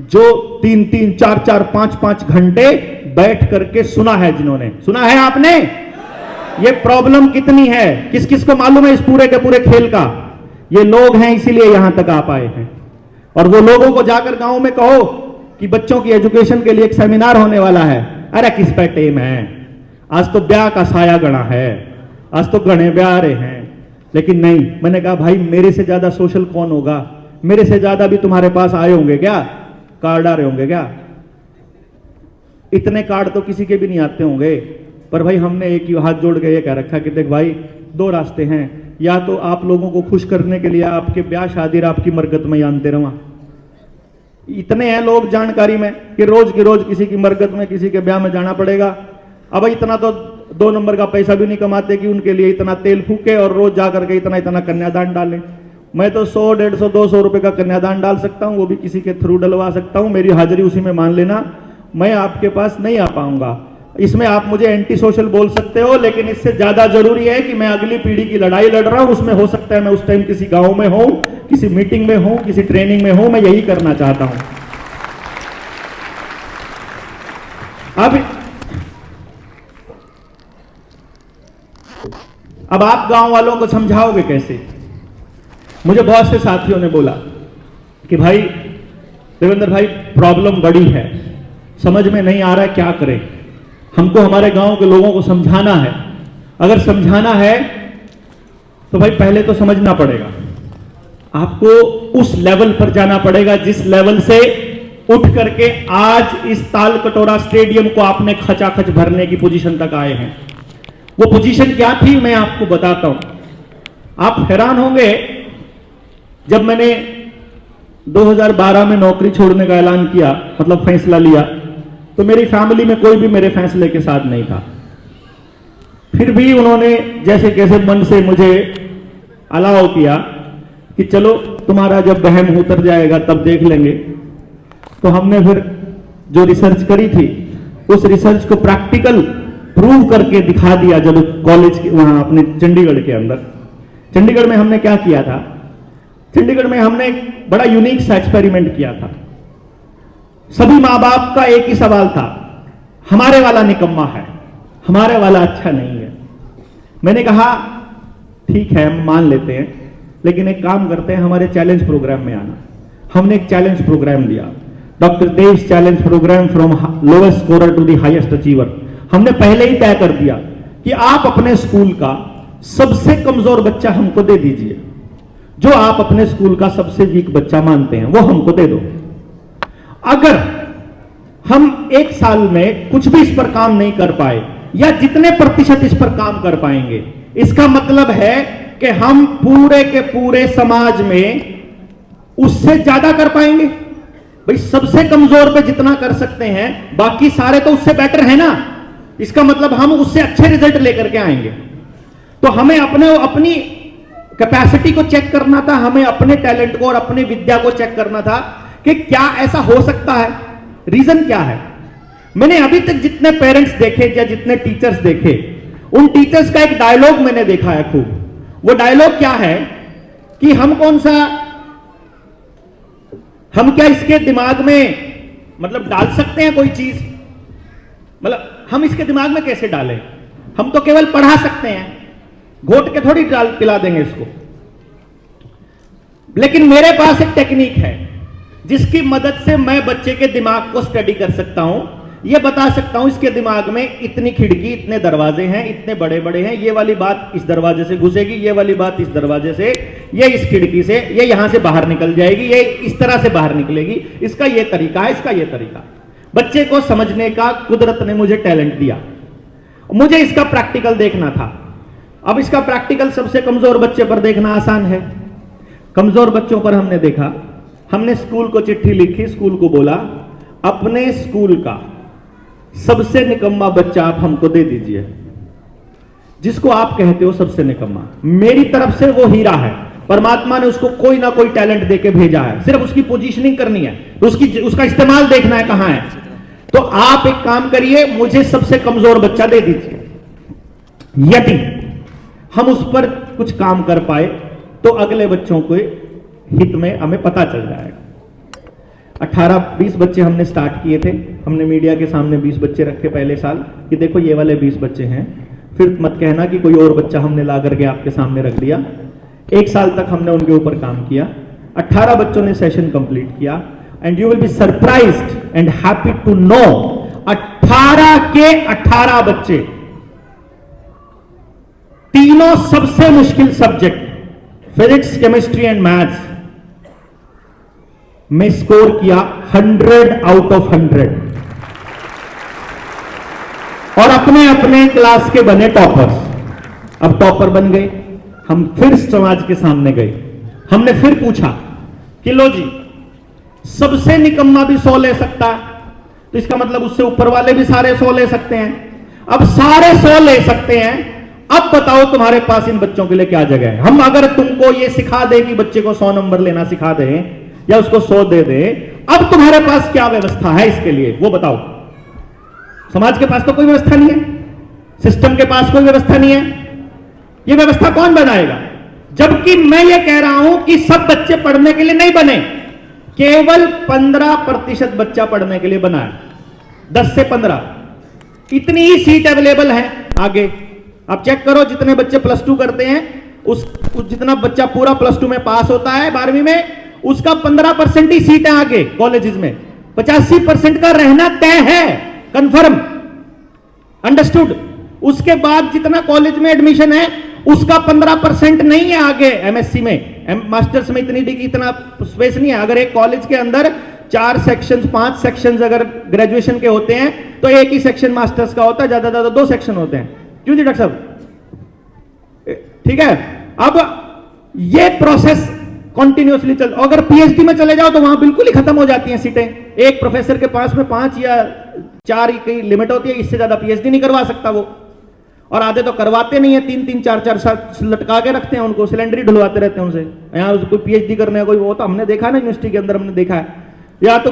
जो 3-3, 4-4, 5-5 घंटे बैठ करके सुना है। जिन्होंने सुना है, आपने ये प्रॉब्लम कितनी है, किस किस को मालूम है इस पूरे के पूरे खेल का? ये लोग हैं, इसीलिए यहां तक आ पाए हैं। और वो लोगों को जाकर गांव में कहो कि बच्चों की एजुकेशन के लिए एक सेमिनार होने वाला है, अरे किस पे टेम है, आज तो ब्याह का साया गणा है, आज तो गणे ब्याह रहे हैं। लेकिन नहीं, मैंने कहा भाई मेरे से ज्यादा सोशल कौन होगा? मेरे से ज्यादा भी तुम्हारे पास आए होंगे क्या? कार्ड आ रहे होंगे क्या? इतने कार्ड तो किसी के भी नहीं आते होंगे। पर भाई हमने एक ही हाथ जोड़ के ये कह रखा कि देख भाई 2 रास्ते हैं, या तो आप लोगों को खुश करने के लिए आपके ब्याह शादी आपकी मरगत में आनते रहा। इतने हैं लोग जानकारी में कि रोज की रोज किसी की मरगत में, किसी के ब्याह में जाना पड़ेगा। अब इतना तो 2 नंबर का पैसा भी नहीं कमाते कि उनके लिए इतना तेल फूके और रोज जाकर के इतना इतना कन्यादान डालें। मैं तो 100, 150, 200 रुपए का कन्यादान डाल सकता हूं, वो भी किसी के थ्रू डलवा सकता हूं। मेरी हाजिरी उसी में मान लेना। मैं आपके पास नहीं आ पाऊंगा। इसमें आप मुझे एंटी सोशल बोल सकते हो, लेकिन इससे ज्यादा जरूरी है कि मैं अगली पीढ़ी की लड़ाई लड़ रहा हूं। उसमें हो सकता है मैं उस टाइम किसी गांव में हूं, किसी मीटिंग में हूं, किसी ट्रेनिंग में हूं। मैं यही करना चाहता हूं। अब आप गांव वालों को समझाओगे कैसे? मुझे बहुत से साथियों ने बोला कि भाई देवेंद्र भाई प्रॉब्लम बड़ी है, समझ में नहीं आ रहा है क्या करें। हमको हमारे गांव के लोगों को समझाना है। अगर समझाना है तो भाई पहले तो समझना पड़ेगा, आपको उस लेवल पर जाना पड़ेगा जिस लेवल से उठ करके आज इस ताल कटोरा स्टेडियम को आपने खचाखच भरने की पोजीशन तक आए हैं। वो पोजीशन क्या थी मैं आपको बताता हूं। आप हैरान होंगे, जब मैंने 2012 में नौकरी छोड़ने का ऐलान किया, मतलब फैसला लिया, तो मेरी फैमिली में कोई भी मेरे फैसले के साथ नहीं था। फिर भी उन्होंने जैसे कैसे मन से मुझे अलाउ किया कि चलो तुम्हारा जब बहम उतर जाएगा तब देख लेंगे। तो हमने फिर जो रिसर्च करी थी उस रिसर्च को प्रैक्टिकल प्रूव करके दिखा दिया। जब कॉलेज के वहां अपने चंडीगढ़ के अंदर, चंडीगढ़ में हमने क्या किया था, चंडीगढ़ में हमने एक बड़ा यूनिक सा एक्सपेरिमेंट किया था। सभी मां बाप का एक ही सवाल था, हमारे वाला निकम्मा है, हमारे वाला अच्छा नहीं है। मैंने कहा ठीक है हम मान लेते हैं, लेकिन एक काम करते हैं, हमारे चैलेंज प्रोग्राम में आना। हमने एक चैलेंज प्रोग्राम दिया, doctor Dev's challenge programme from lowest scorer to the highest achiever. हमने पहले ही तय कर दिया कि आप अपने स्कूल का सबसे कमजोर बच्चा हमको दे दीजिए, जो आप अपने स्कूल का सबसे वीक बच्चा मानते हैं वो हमको दे दो। अगर हम एक साल में कुछ भी इस पर काम नहीं कर पाए या जितने प्रतिशत इस पर काम कर पाएंगे, इसका मतलब है कि हम पूरे के पूरे समाज में उससे ज्यादा कर पाएंगे। भाई सबसे कमजोर पे जितना कर सकते हैं, बाकी सारे तो उससे बेटर है ना, इसका मतलब हम उससे अच्छे रिजल्ट लेकर के आएंगे। तो हमें अपनी कैपेसिटी को चेक करना था, हमें अपने टैलेंट को और अपनी विद्या को चेक करना था कि क्या ऐसा हो सकता है, रीजन क्या है। मैंने अभी तक जितने पेरेंट्स देखे या जितने टीचर्स देखे, उन टीचर्स का एक डायलॉग मैंने देखा है खूब। वो डायलॉग क्या है कि हम क्या इसके दिमाग में मतलब डाल सकते हैं कोई चीज, मतलब हम इसके दिमाग में कैसे डालें, हम तो केवल पढ़ा सकते हैं, घोट के थोड़ी पिला देंगे इसको। लेकिन मेरे पास एक टेक्निक है जिसकी मदद से मैं बच्चे के दिमाग को स्टडी कर सकता हूं, ये बता सकता हूं इसके दिमाग में इतनी खिड़की, इतने दरवाजे हैं, इतने बड़े बड़े हैं, ये वाली बात इस दरवाजे से घुसेगी, ये वाली बात इस दरवाजे से, ये इस खिड़की से, ये यहां से बाहर निकल जाएगी, ये इस तरह से बाहर निकलेगी, इसका ये तरीका है, इसका ये तरीका। बच्चे को समझने का कुदरत ने मुझे टैलेंट दिया, मुझे इसका प्रैक्टिकल देखना था। अब इसका प्रैक्टिकल सबसे कमजोर बच्चे पर देखना आसान है। कमजोर बच्चों पर हमने देखा, हमने स्कूल को चिट्ठी लिखी, स्कूल को बोला अपने स्कूल का सबसे निकम्मा बच्चा आप हमको दे दीजिए, जिसको आप कहते हो सबसे निकम्मा। मेरी तरफ से वो हीरा है, परमात्मा ने उसको कोई ना कोई टैलेंट देके भेजा है, सिर्फ उसकी पोजीशनिंग करनी है, उसका इस्तेमाल देखना है कहां है। तो आप एक काम करिए, मुझे सबसे कमजोर बच्चा दे दीजिए। यदि हम उस पर कुछ काम कर पाए तो अगले बच्चों के हित में हमें पता चल जाएगा। 18-20 बच्चे हमने स्टार्ट किए थे, हमने मीडिया के सामने 20 बच्चे रखे पहले साल कि देखो ये वाले 20 बच्चे हैं, फिर मत कहना कि कोई और बच्चा हमने ला करके आपके सामने रख दिया। एक साल तक हमने उनके ऊपर काम किया, 18 बच्चों ने सेशन कंप्लीट किया, and you will be surprised and happy to know 18 के 18 बच्चे तीनों सबसे मुश्किल subject physics, chemistry and maths में स्कोर किया 100 आउट ऑफ 100 और अपने अपने क्लास के बने टॉपर्स। अब टॉपर बन गए, हम फिर समाज के सामने गए, हमने फिर पूछा कि लो जी सबसे निकम्मा भी 100 ले सकता है, तो इसका मतलब उससे ऊपर वाले भी सारे 100 ले सकते हैं। अब सारे 100 ले सकते हैं, अब बताओ तुम्हारे पास इन बच्चों के लिए क्या जगह है। हम अगर तुमको ये सिखा दे कि बच्चे को 100 नंबर लेना सिखा दें या उसको 100 दे दे, अब तुम्हारे पास क्या व्यवस्था है इसके लिए, वो बताओ। समाज के पास तो कोई व्यवस्था नहीं है, सिस्टम के पास कोई व्यवस्था नहीं है, ये व्यवस्था कौन बनाएगा। जबकि मैं ये कह रहा हूं कि सब बच्चे पढ़ने के लिए नहीं बने, केवल 15% बच्चा पढ़ने के लिए बना है, 10 से 15 इतनी ही सीट अवेलेबल है। आगे आप चेक करो, जितने बच्चे +2 करते हैं उस जितना बच्चा पूरा +2 में पास होता है 12वीं में, उसका 15% ही सीट है आगे कॉलेजेस में, 85% का रहना तय है, कंफर्म, अंडरस्टूड। उसके बाद जितना कॉलेज में एडमिशन है उसका 15% नहीं है आगे एमएससी में, मास्टर्स में इतना स्पेस नहीं है। अगर एक कॉलेज के अंदर 4 सेक्शंस 5 सेक्शंस अगर ग्रेजुएशन के होते हैं तो एक ही सेक्शन मास्टर्स का होता है, ज्यादा ज्यादा 2 सेक्शन होते हैं। क्यों जी डॉक्टर साहब, ठीक है। अब ये प्रोसेस कंटिन्यूअसली चल, अगर पीएचडी में चले जाओ तो वहां बिल्कुल ही खत्म हो जाती हैं सीटें। एक प्रोफेसर के पास में 5 या 4 की लिमिट होती है, इससे ज्यादा पीएचडी नहीं करवा सकता वो। और आधे तो करवाते नहीं है, 3-3 4-4 साल लटका के रखते हैं उनको, सिलेंडर ही ढुलवाते रहते हैं उनसे। यहाँ कोई पीएचडी करने का कोई वो तो हमने देखा ना यूनिवर्सिटी के अंदर, हमने देखा है। या तो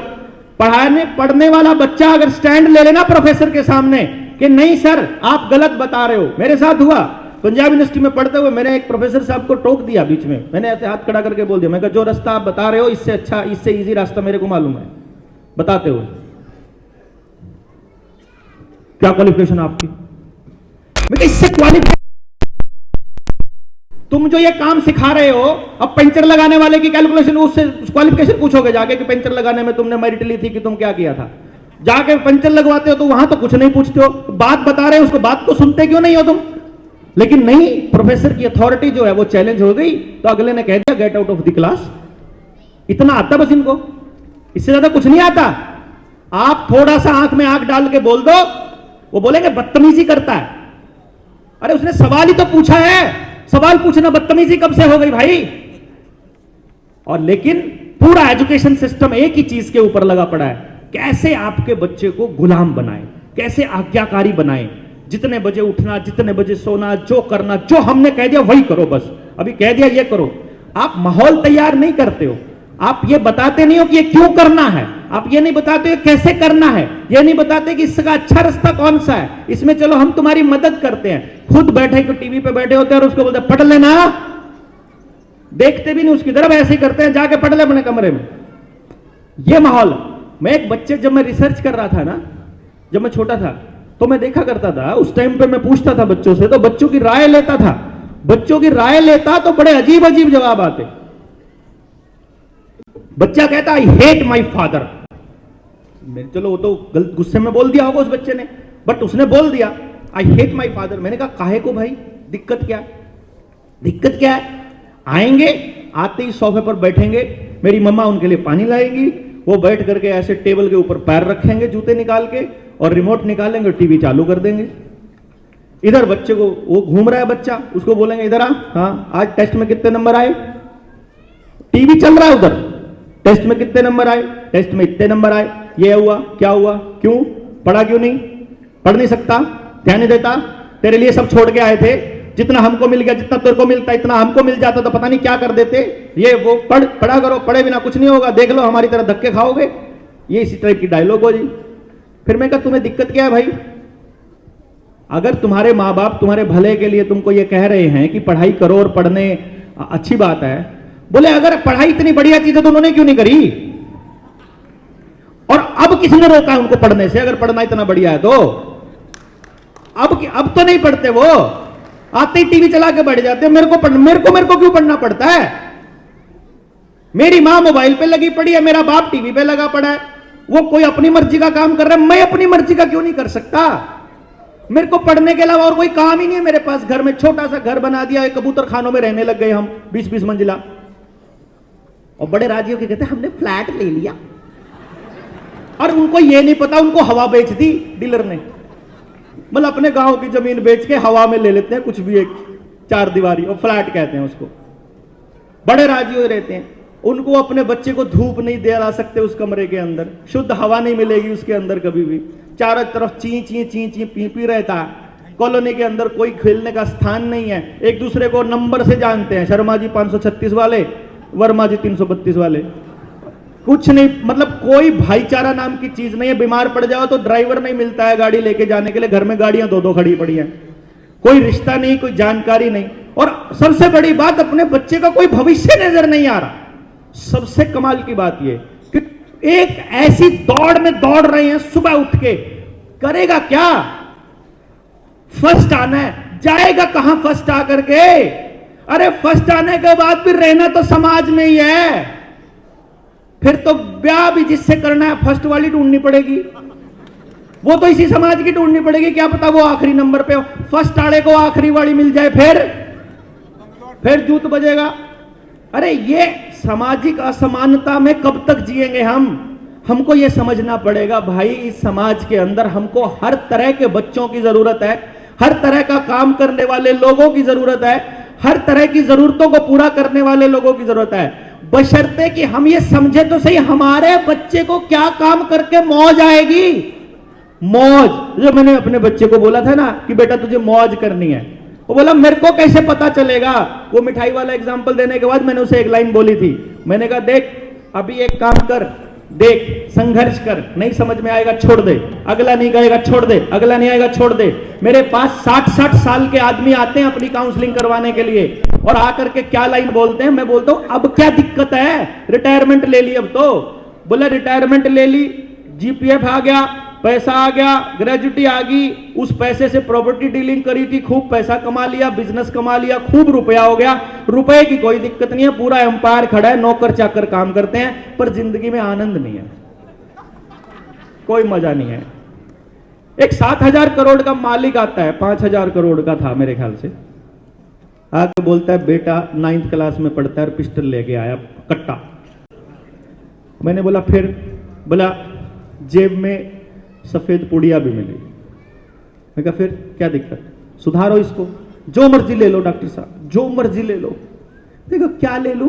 पढ़ने वाला बच्चा अगर स्टैंड ले लेना प्रोफेसर के सामने कि नहीं सर आप गलत बता रहे हो। मेरे साथ हुआ पंजाब यूनिवर्सिटी में पढ़ते हुए, मैंने एक प्रोफेसर साहब को टोक दिया बीच में, मैंने ऐसे हाथ खड़ा करके बोल दिया, मैं कहा जो रास्ता आप बता रहे हो इससे अच्छा, इससे इजी रास्ता मेरे को मालूम है, बताते हुए। क्या क्वालिफिकेशन आपकी? मैं इससे क्वालिफाई, तुम जो ये काम सिखा रहे हो, अब पेंचर लगाने वाले की कैलकुलेशन, उससे क्वालिफिकेशन पूछोगे जाके कि पेंचर लगाने में तुमने मेरिट ली थी कि तुम क्या किया था। जाके पंचर लगवाते हो तो वहां तो कुछ नहीं पूछते हो, बात बता रहे हो उसको, बात को सुनते क्यों नहीं हो तुम? लेकिन नहीं, प्रोफेसर की अथॉरिटी जो है वो चैलेंज हो गई तो अगले ने कह दिया get out of the class. इतना आता बस इनको, इससे ज्यादा कुछ नहीं आता। आप थोड़ा सा आंख में आंख डाल के बोल दो, वो बोलेंगे बदतमीजी करता है। अरे उसने सवाल ही तो पूछा है, सवाल पूछना बदतमीजी कब से हो गई भाई? और लेकिन पूरा एजुकेशन सिस्टम एक ही चीज के ऊपर लगा पड़ा है, कैसे आपके बच्चे को गुलाम बनाए, कैसे आज्ञाकारी बनाए, जितने बजे उठना, जितने बजे सोना, जो करना, जो हमने कह दिया वही करो, बस अभी कह दिया ये करो। आप माहौल तैयार नहीं करते हो, आप ये बताते नहीं हो कि ये क्यों करना है, आप ये नहीं बताते हो कैसे करना है, ये नहीं बताते कि इसका अच्छा रास्ता कौन सा है, इसमें चलो हम तुम्हारी मदद करते हैं। खुद बैठे को टीवी पे बैठे होते हैं और उसको बोलते पढ़ लेना, देखते भी नहीं उसकी तरफ, ऐसे ही करते हैं, जाके पढ़ ले अपने कमरे में। ये माहौल। मैं एक बच्चे, जब मैं रिसर्च कर रहा था ना, जब मैं छोटा था तो मैं देखा करता था, उस टाइम पे मैं पूछता था बच्चों से, तो बच्चों की राय लेता था, बच्चों की राय लेता तो बड़े अजीब अजीब जवाब आते। बच्चा कहता आई हेट माई फादर। चलो वो तो गलत गुस्से में बोल दिया होगा उस बच्चे ने, बट उसने बोल दिया आई हेट माई फादर। मैंने कहा काहे को भाई, दिक्कत क्या है? दिक्कत क्या है? आएंगे, आते ही सोफे पर बैठेंगे, मेरी मम्मा उनके लिए पानी लाएगी, वो बैठ करके ऐसे टेबल के ऊपर पैर रखेंगे जूते निकाल के, और रिमोट निकालेंगे, टीवी चालू कर देंगे। इधर बच्चे को, वो घूम रहा है बच्चा, उसको बोलेंगे इधर आ, हाँ आज टेस्ट में कितने नंबर आए? टीवी चल रहा है उधर, टेस्ट में कितने नंबर आए? टेस्ट में इतने नंबर आए। ये हुआ, क्या हुआ, क्यों पढ़ा, क्यों नहीं पढ़ नहीं सकता, ध्यान नहीं देता, तेरे लिए सब छोड़ के आए थे, जितना हमको मिल गया, जितना तेरे को मिलता इतना हमको मिल जाता तो पता नहीं क्या कर देते। ये वो पढ़ा करो, पढ़े बिना कुछ नहीं होगा, देख लो हमारी तरह धक्के खाओगे। ये इसी टाइप की डायलॉग हो जी। फिर मैं कहा तुम्हें दिक्कत क्या है भाई? अगर तुम्हारे माँ बाप तुम्हारे भले के लिए तुमको ये कह रहे हैं कि पढ़ाई करो और पढ़ने अच्छी बात है, बोले अगर पढ़ाई इतनी बढ़िया चीज है तो उन्होंने क्यों नहीं करी? और अब किसने रोका है उनको पढ़ने से? अगर पढ़ना इतना बढ़िया है तो अब तो नहीं पढ़ते, वो आते ही टीवी चला के बैठ जाते हैं। मेरे को क्यों पढ़ना पड़ता है? मेरी मां मोबाइल पे लगी पड़ी है, मेरा बाप टीवी पे लगा पड़ा है, वो कोई अपनी मर्जी का काम कर रहा है, मैं अपनी मर्जी का क्यों नहीं कर सकता? मेरे को पढ़ने के अलावा और कोई काम ही नहीं है मेरे पास। घर में छोटा सा घर बना दिया, कबूतर खानों में रहने लग गए हम, 20-20 मंजिला, और बड़े राजी होकर कहते हमने फ्लैट ले लिया। और उनको ये नहीं पता, उनको हवा बेच दी डीलर ने, मतलब अपने गांव की जमीन बेच के हवा में ले लेते हैं कुछ भी, एक 4 दीवारी, और फ्लैट कहते हैं उसको। बड़े राजी हो रहते हैं। उनको अपने बच्चे को धूप नहीं दिला सकते उस कमरे के अंदर, शुद्ध हवा नहीं मिलेगी उसके अंदर कभी भी, चारों तरफ ची ची ची ची पी पी रहता है। कॉलोनी के अंदर कोई खेलने का स्थान नहीं है, एक दूसरे को नंबर से जानते हैं, शर्मा जी 536 वाले, वर्मा जी 332 वाले, कुछ नहीं, मतलब कोई भाईचारा नाम की चीज नहीं है। बीमार पड़ जाओ तो ड्राइवर नहीं मिलता है गाड़ी लेके जाने के लिए, घर में गाड़ियां 2-2 खड़ी पड़ी हैं, कोई रिश्ता नहीं, कोई जानकारी नहीं, और सबसे बड़ी बात अपने बच्चे का कोई भविष्य नजर नहीं आ रहा। सबसे कमाल की बात यह कि एक ऐसी दौड़ में दौड़ रहे हैं, सुबह उठ के करेगा क्या? फर्स्ट आना है, जाएगा कहां फर्स्ट आकर के? अरे फर्स्ट आने के बाद भी रहना तो समाज में ही है, फिर तो ब्याह भी जिससे करना है फर्स्ट वाली ढूंढनी पड़ेगी, वो तो इसी समाज की ढूंढनी पड़ेगी, क्या पता वो आखिरी नंबर पे हो, फर्स्ट आड़े को आखिरी वाली मिल जाए, फिर जूत बजेगा। अरे ये सामाजिक असमानता में कब तक जिएंगे हम? हमको ये समझना पड़ेगा भाई, इस समाज के अंदर हमको हर तरह के बच्चों की जरूरत है, हर तरह का काम करने वाले लोगों की जरूरत है, हर तरह की जरूरतों को पूरा करने वाले लोगों की जरूरत है, बशर्ते कि हम ये समझे तो सही हमारे बच्चे को क्या काम करके मौज आएगी। मौज, जो मैंने अपने बच्चे को बोला था ना कि बेटा तुझे मौज करनी है, वो बोला मेरे को कैसे पता चलेगा। वो मिठाई वाला एग्जाम्पल देने के बाद मैंने उसे एक लाइन बोली थी, मैंने कहा देख अभी एक काम कर, देख संघर्ष कर, नहीं समझ में आएगा छोड़ दे, अगला नहीं कहेगा छोड़ दे, अगला नहीं आएगा छोड़ दे। मेरे पास 60-60 साल के आदमी आते हैं अपनी काउंसलिंग करवाने के लिए, और आकर के क्या लाइन बोलते हैं, मैं बोलता हूं अब क्या दिक्कत है, रिटायरमेंट ले ली, अब तो बोला रिटायरमेंट ले ली, जीपीएफ आ गया, पैसा आ गया, ग्रेजुटी आ गई, उस पैसे से प्रॉपर्टी डीलिंग करी थी, खूब पैसा कमा लिया, बिजनेस कमा लिया, खूब रुपया हो गया, रुपए की कोई दिक्कत नहीं है, पूरा एम्पायर खड़ा है, नौकर चाकर काम करते हैं, पर जिंदगी में आनंद नहीं है, कोई मजा नहीं है। एक 7,000 करोड़ का मालिक आता है, 5,000 करोड़ का था मेरे ख्याल से, आके बोलता है बेटा 9th क्लास में पढ़ता है, पिस्टल लेके आया कट्टा। मैंने बोला फिर, बोला जेब में सफेद पुड़िया भी मिली। मैं कहा फिर क्या दिक्कत, सुधारो इसको, जो मर्जी ले लो डॉक्टर साहब, जो मर्जी ले लो। देखो क्या ले लूं,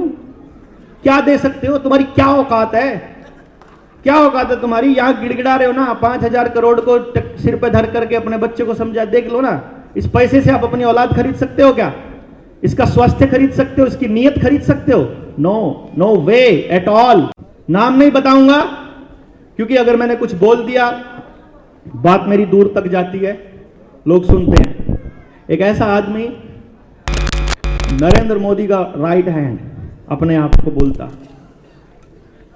क्या दे सकते हो, तुम्हारी क्या औकात है, क्या औकात है तुम्हारी, यहां गिड़गिड़ा रहे हो ना, 5,000 करोड़ को सिर पे धर करके अपने बच्चे को समझा, देख लो ना, इस पैसे से आप अपनी औलाद खरीद सकते हो क्या, इसका स्वास्थ्य खरीद सकते हो, इसकी नीयत खरीद सकते हो, no no way at all. नाम नहीं बताऊंगा क्योंकि अगर मैंने कुछ बोल दिया बात मेरी दूर तक जाती है, लोग सुनते हैं। एक ऐसा आदमी नरेंद्र मोदी का राइट हैंड अपने आप को बोलता,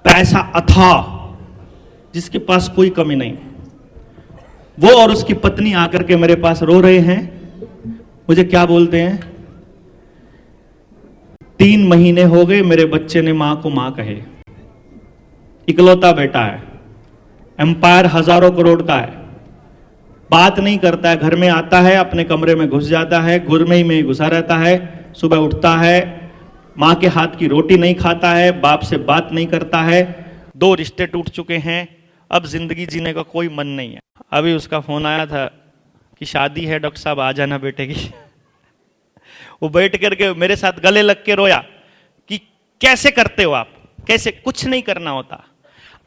पैसा अथाह, जिसके पास कोई कमी नहीं, वो और उसकी पत्नी आकर के मेरे पास रो रहे हैं, मुझे क्या बोलते हैं, 3 महीने हो गए मेरे बच्चे ने मां को मां कहे, इकलौता बेटा है, एम्पायर हजारों करोड़ का है, बात नहीं करता है, घर में आता है अपने कमरे में घुस जाता है, गुरमे में घुसा रहता है, सुबह उठता है, मां के हाथ की रोटी नहीं खाता है, बाप से बात नहीं करता है, 2 रिश्ते टूट चुके हैं, अब जिंदगी जीने का कोई मन नहीं है। अभी उसका फोन आया था कि शादी है डॉक्टर साहब आ जाना बेटे की। वो बैठ करके मेरे साथ गले लग के रोया कि कैसे करते हो आप, कैसे, कुछ नहीं करना होता,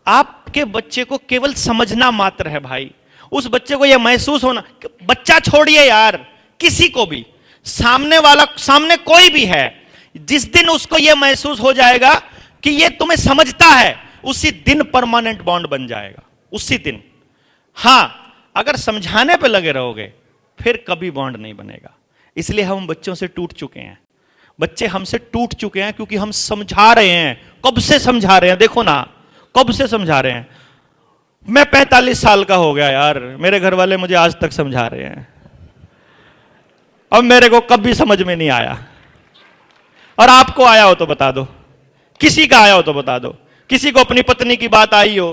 आपके बच्चे को केवल समझना मात्र है भाई, उस बच्चे को यह महसूस होना, बच्चा छोड़िए यार, किसी को भी, सामने वाला, सामने कोई भी है, जिस दिन उसको यह महसूस हो जाएगा कि यह तुम्हें समझता है, उसी दिन परमानेंट बॉन्ड बन जाएगा, उसी दिन। हां, अगर समझाने पे लगे रहोगे फिर कभी बॉन्ड नहीं बनेगा। इसलिए हम बच्चों से टूट चुके हैं, बच्चे हमसे टूट चुके हैं क्योंकि हम समझा रहे हैं, कब से समझा रहे हैं, देखो ना कब से समझा रहे हैं। मैं 45 साल का हो गया यार, मेरे घर वाले मुझे आज तक समझा रहे हैं, अब मेरे को कभी समझ में नहीं आया। और आपको आया हो तो बता दो, किसी का आया हो तो बता दो, किसी को अपनी पत्नी की बात आई हो,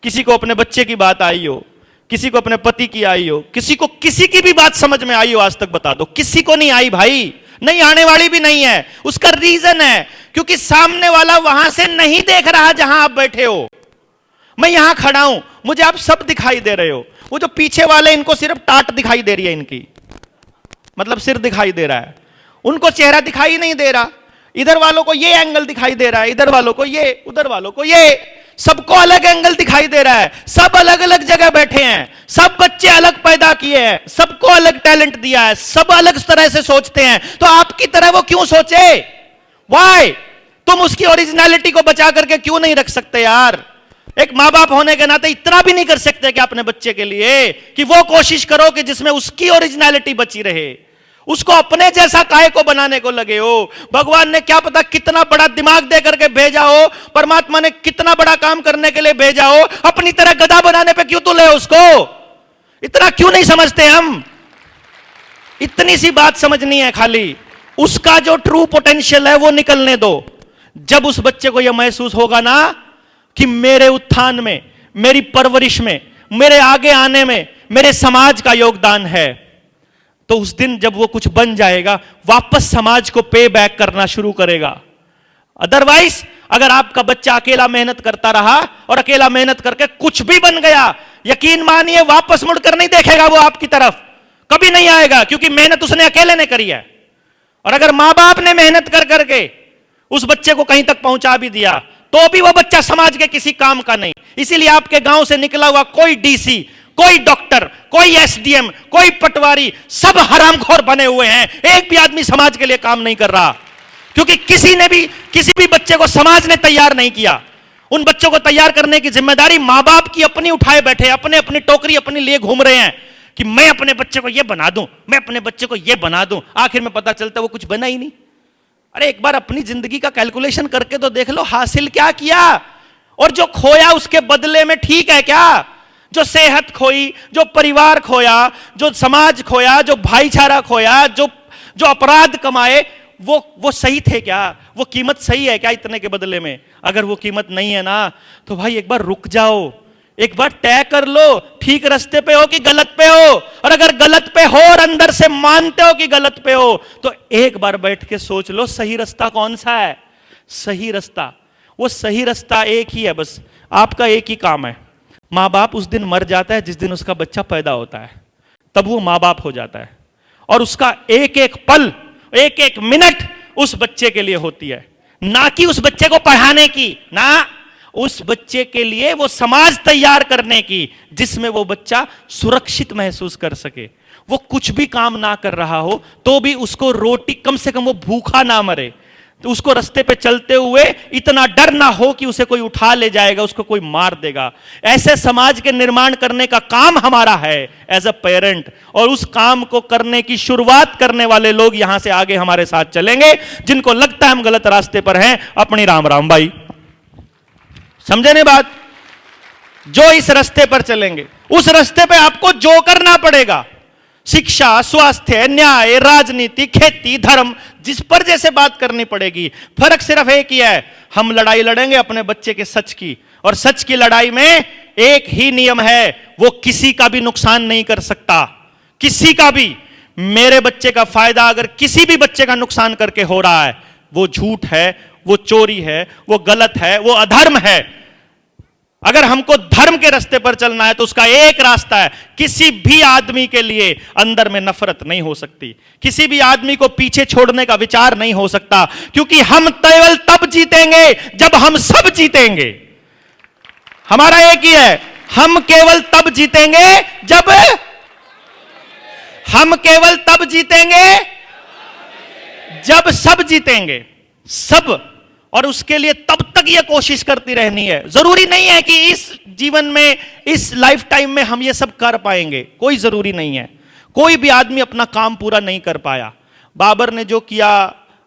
किसी को अपने बच्चे की बात आई हो, किसी को अपने पति की आई हो, किसी को किसी की भी बात समझ में आई हो, आज तक बता दो। किसी को नहीं आई भाई, नहीं आने वाली भी नहीं है। उसका रीजन है क्योंकि सामने वाला वहां से नहीं देख रहा जहां आप बैठे हो। मैं यहां खड़ा हूं, मुझे आप सब दिखाई दे रहे हो, वो जो पीछे वाले इनको सिर्फ टाट दिखाई दे रही है, इनकी मतलब सिर दिखाई दे रहा है, उनको चेहरा दिखाई नहीं दे रहा। इधर वालों को ये एंगल दिखाई दे रहा है, इधर वालों को ये, उधर वालों को ये, सबको अलग एंगल दिखाई दे रहा है। सब अलग अलग जगह बैठे हैं, सब बच्चे अलग पैदा किए हैं, सबको अलग टैलेंट दिया है, सब अलग तरह से सोचते हैं। तो आपकी तरह वो क्यों सोचे? वाई? तुम उसकी ओरिजिनलिटी को बचा करके क्यों नहीं रख सकते यार? एक मां बाप होने के नाते इतना भी नहीं कर सकते कि अपने बच्चे के लिए कि वो कोशिश करो कि जिसमें उसकी ओरिजिनलिटी बची रहे, उसको अपने जैसा काहे को बनाने को लगे हो। भगवान ने क्या पता कितना बड़ा दिमाग दे करके भेजा हो, परमात्मा ने कितना बड़ा काम करने के लिए भेजा हो, अपनी तरह गधा बनाने पे क्यों तुले उसको? इतना क्यों नहीं समझते हम? इतनी सी बात समझनी है खाली, उसका जो ट्रू पोटेंशियल है वो निकलने दो। जब उस बच्चे को यह महसूस होगा ना कि मेरे उत्थान में, मेरी परवरिश में, मेरे आगे आने में मेरे समाज का योगदान है, तो उस दिन जब वो कुछ बन जाएगा वापस समाज को पे बैक करना शुरू करेगा। अदरवाइज अगर आपका बच्चा अकेला मेहनत करता रहा और अकेला मेहनत करके कुछ भी बन गया, यकीन मानिए वापस मुड़कर नहीं देखेगा वो आपकी तरफ, कभी नहीं आएगा, क्योंकि मेहनत उसने अकेले ने करी है। और अगर मां बाप ने मेहनत कर करके उस बच्चे को कहीं तक पहुंचा भी दिया तो भी वो बच्चा समाज के किसी काम का नहीं। इसीलिए आपके गांव से निकला हुआ कोई डीसी, कोई डॉक्टर, कोई एसडीएम, कोई पटवारी, सब हरामखोर बने हुए हैं। एक भी आदमी समाज के लिए काम नहीं कर रहा, क्योंकि किसी भी बच्चे को समाज ने तैयार नहीं किया। उन बच्चों को तैयार करने की जिम्मेदारी मां बाप की अपनी उठाए बैठे, अपनी टोकरी अपनी लिए घूम रहे हैं कि मैं अपने बच्चे को यह बना दूं, मैं अपने बच्चे को यह बना दूं। आखिर में पता चलता है वो कुछ बना ही नहीं। अरे एक बार अपनी जिंदगी का कैलकुलेशन करके तो देख लो, हासिल क्या किया और जो खोया उसके बदले में ठीक है क्या? जो सेहत खोई, जो परिवार खोया, जो समाज खोया, जो भाईचारा खोया, जो अपराध कमाए, वो सही थे क्या? वो कीमत सही है क्या इतने के बदले में? अगर वो कीमत नहीं है ना, तो भाई एक बार रुक जाओ, एक बार तय कर लो ठीक रास्ते पे हो कि गलत पे हो। और अगर गलत पे हो और अंदर से मानते हो कि गलत पे हो, तो एक बार बैठ के सोच लो सही रास्ता कौन सा है। सही रास्ता, वो सही रास्ता एक ही है, बस आपका एक ही काम है। मां बाप उस दिन मर जाता है जिस दिन उसका बच्चा पैदा होता है, तब वो मां बाप हो जाता है। और उसका एक एक पल, एक एक मिनट उस बच्चे के लिए होती है, ना कि उस बच्चे को पढ़ाने की, ना उस बच्चे के लिए वो समाज तैयार करने की जिसमें वो बच्चा सुरक्षित महसूस कर सके। वो कुछ भी काम ना कर रहा हो तो भी उसको रोटी, कम से कम वो भूखा ना मरे, तो उसको रास्ते पे चलते हुए इतना डर ना हो कि उसे कोई उठा ले जाएगा, उसको कोई मार देगा। ऐसे समाज के निर्माण करने का काम हमारा है एज अ पेरेंट, और उस काम को करने की शुरुआत करने वाले लोग यहां से आगे हमारे साथ चलेंगे। जिनको लगता है हम गलत रास्ते पर हैं, अपनी राम राम भाई, समझे नहीं बात? जो इस रास्ते पर चलेंगे, उस रास्ते पे आपको जो करना पड़ेगा, शिक्षा, स्वास्थ्य, न्याय, राजनीति, खेती, धर्म, जिस पर जैसे बात करनी पड़ेगी। फर्क सिर्फ एक ही है, हम लड़ाई लड़ेंगे अपने बच्चे के सच की, और सच की लड़ाई में एक ही नियम है, वो किसी का भी नुकसान नहीं कर सकता, किसी का भी। मेरे बच्चे का फायदा अगर किसी भी बच्चे का नुकसान करके हो रहा है, वो झूठ है, वो चोरी है, वो गलत है, वो अधर्म है। अगर हमको धर्म के रास्ते पर चलना है तो उसका एक रास्ता है, किसी भी आदमी के लिए अंदर में नफरत नहीं हो सकती, किसी भी आदमी को पीछे छोड़ने का विचार नहीं हो सकता, क्योंकि हम केवल तब जीतेंगे जब हम सब जीतेंगे। हमारा एक ही है, हम केवल तब जीतेंगे जब जब सब जीतेंगे, सब। और उसके लिए तब तक यह कोशिश करती रहनी है। जरूरी नहीं है कि इस जीवन में, इस लाइफ टाइम में हम ये सब कर पाएंगे, कोई जरूरी नहीं है। कोई भी आदमी अपना काम पूरा नहीं कर पाया। बाबर ने जो किया,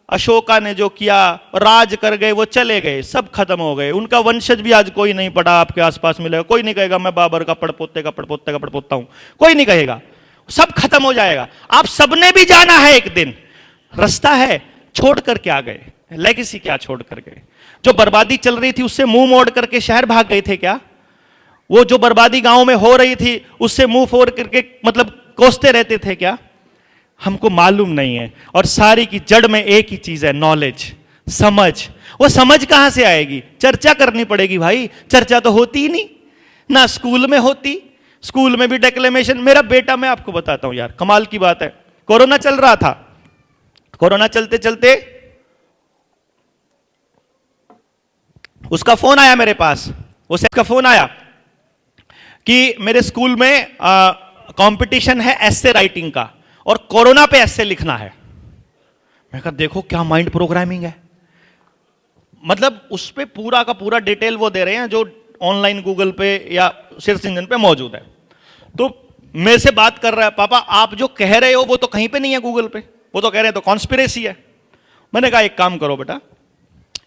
अशोका ने जो किया, राज कर गए, वो चले गए, सब खत्म हो गए। उनका वंशज भी आज कोई नहीं पड़ा आपके आसपास मिलेगा, कोई नहीं कहेगा मैं बाबर का पड़पोते का पड़पोते का पड़पोता हूं, कोई नहीं कहेगा, सब खत्म हो जाएगा। आप सबने भी जाना है एक दिन, रास्ता है, छोड़ कर क्या गए, लेगेसी क्या छोड़ कर गए? जो बर्बादी चल रही थी उससे मुंह मोड़ करके शहर भाग गए थे क्या? वो जो बर्बादी गांव में हो रही थी उससे मुंह फोड़ करके मतलब कोसते रहते थे क्या? हमको मालूम नहीं है। और सारी की जड़ में एक ही चीज है, नॉलेज, समझ। वो समझ कहां से आएगी? चर्चा करनी पड़ेगी भाई, चर्चा तो होती ही नहीं ना, स्कूल में होती, स्कूल में भी डिक्लेमेशन। मेरा बेटा, मैं आपको बताता हूं यार, कमाल की बात है, कोरोना चल रहा था, कोरोना चलते चलते उसका फोन आया मेरे पास, उसे का फोन आया कि मेरे स्कूल में कंपटीशन है एस्से राइटिंग का और कोरोना पे एस्से लिखना है। मैं कहा देखो क्या माइंड प्रोग्रामिंग है, मतलब उस पे पूरा का पूरा डिटेल वो दे रहे हैं जो ऑनलाइन गूगल पे या सर्च इंजन पे मौजूद है। तो मेरे से बात कर रहा है, पापा आप जो कह रहे हो वो तो कहीं पे नहीं है गूगल पे, वो तो कह रहे हैं तो कॉन्स्पिरेसी है। मैंने कहा एक काम करो बेटा,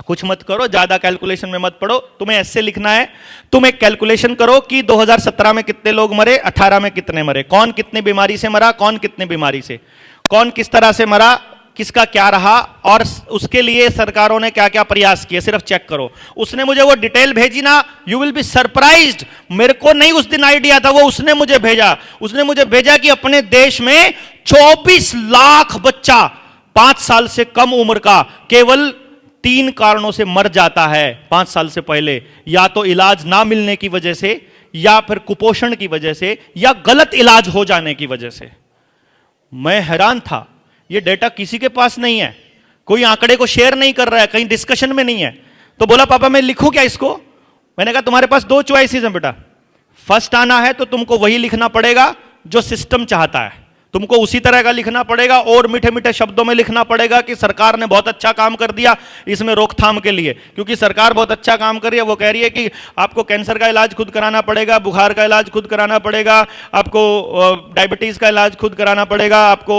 कुछ मत करो, ज्यादा कैलकुलेशन में मत पड़ो, तुम्हें ऐसे लिखना है, तुम एक कैलकुलेशन करो कि 2017 में कितने लोग मरे, 18 में कितने मरे, कौन कितनी बीमारी से मरा, कौन कितनी बीमारी से, कौन किस तरह से मरा, किसका क्या रहा, और उसके लिए सरकारों ने क्या क्या प्रयास किए, सिर्फ चेक करो। उसने मुझे वो डिटेल भेजी ना, यू विल बी सरप्राइज्ड। मेरे को नहीं उस दिन आइडिया था, वो उसने मुझे भेजा। उसने मुझे भेजा कि अपने देश में 24 लाख बच्चा 5 साल से कम उम्र का केवल 3 कारणों से मर जाता है 5 साल से पहले, या तो इलाज ना मिलने की वजह से, या फिर कुपोषण की वजह से, या गलत इलाज हो जाने की वजह से। मैं हैरान था, ये डेटा किसी के पास नहीं है, कोई आंकड़े को शेयर नहीं कर रहा है, कहीं डिस्कशन में नहीं है। तो बोला पापा मैं लिखूं क्या इसको? मैंने कहा तुम्हारे पास 2 चॉइसेस हैं बेटा, फर्स्ट आना है तो तुमको वही लिखना पड़ेगा जो सिस्टम चाहता है, तुमको उसी तरह का लिखना पड़ेगा और मीठे मीठे शब्दों में लिखना पड़ेगा कि सरकार ने बहुत अच्छा काम कर दिया इसमें रोकथाम के लिए, क्योंकि सरकार बहुत अच्छा काम कर रही है। वो कह रही है कि आपको कैंसर का इलाज खुद कराना पड़ेगा, बुखार का इलाज खुद कराना पड़ेगा, आपको डायबिटीज का इलाज खुद कराना पड़ेगा, आपको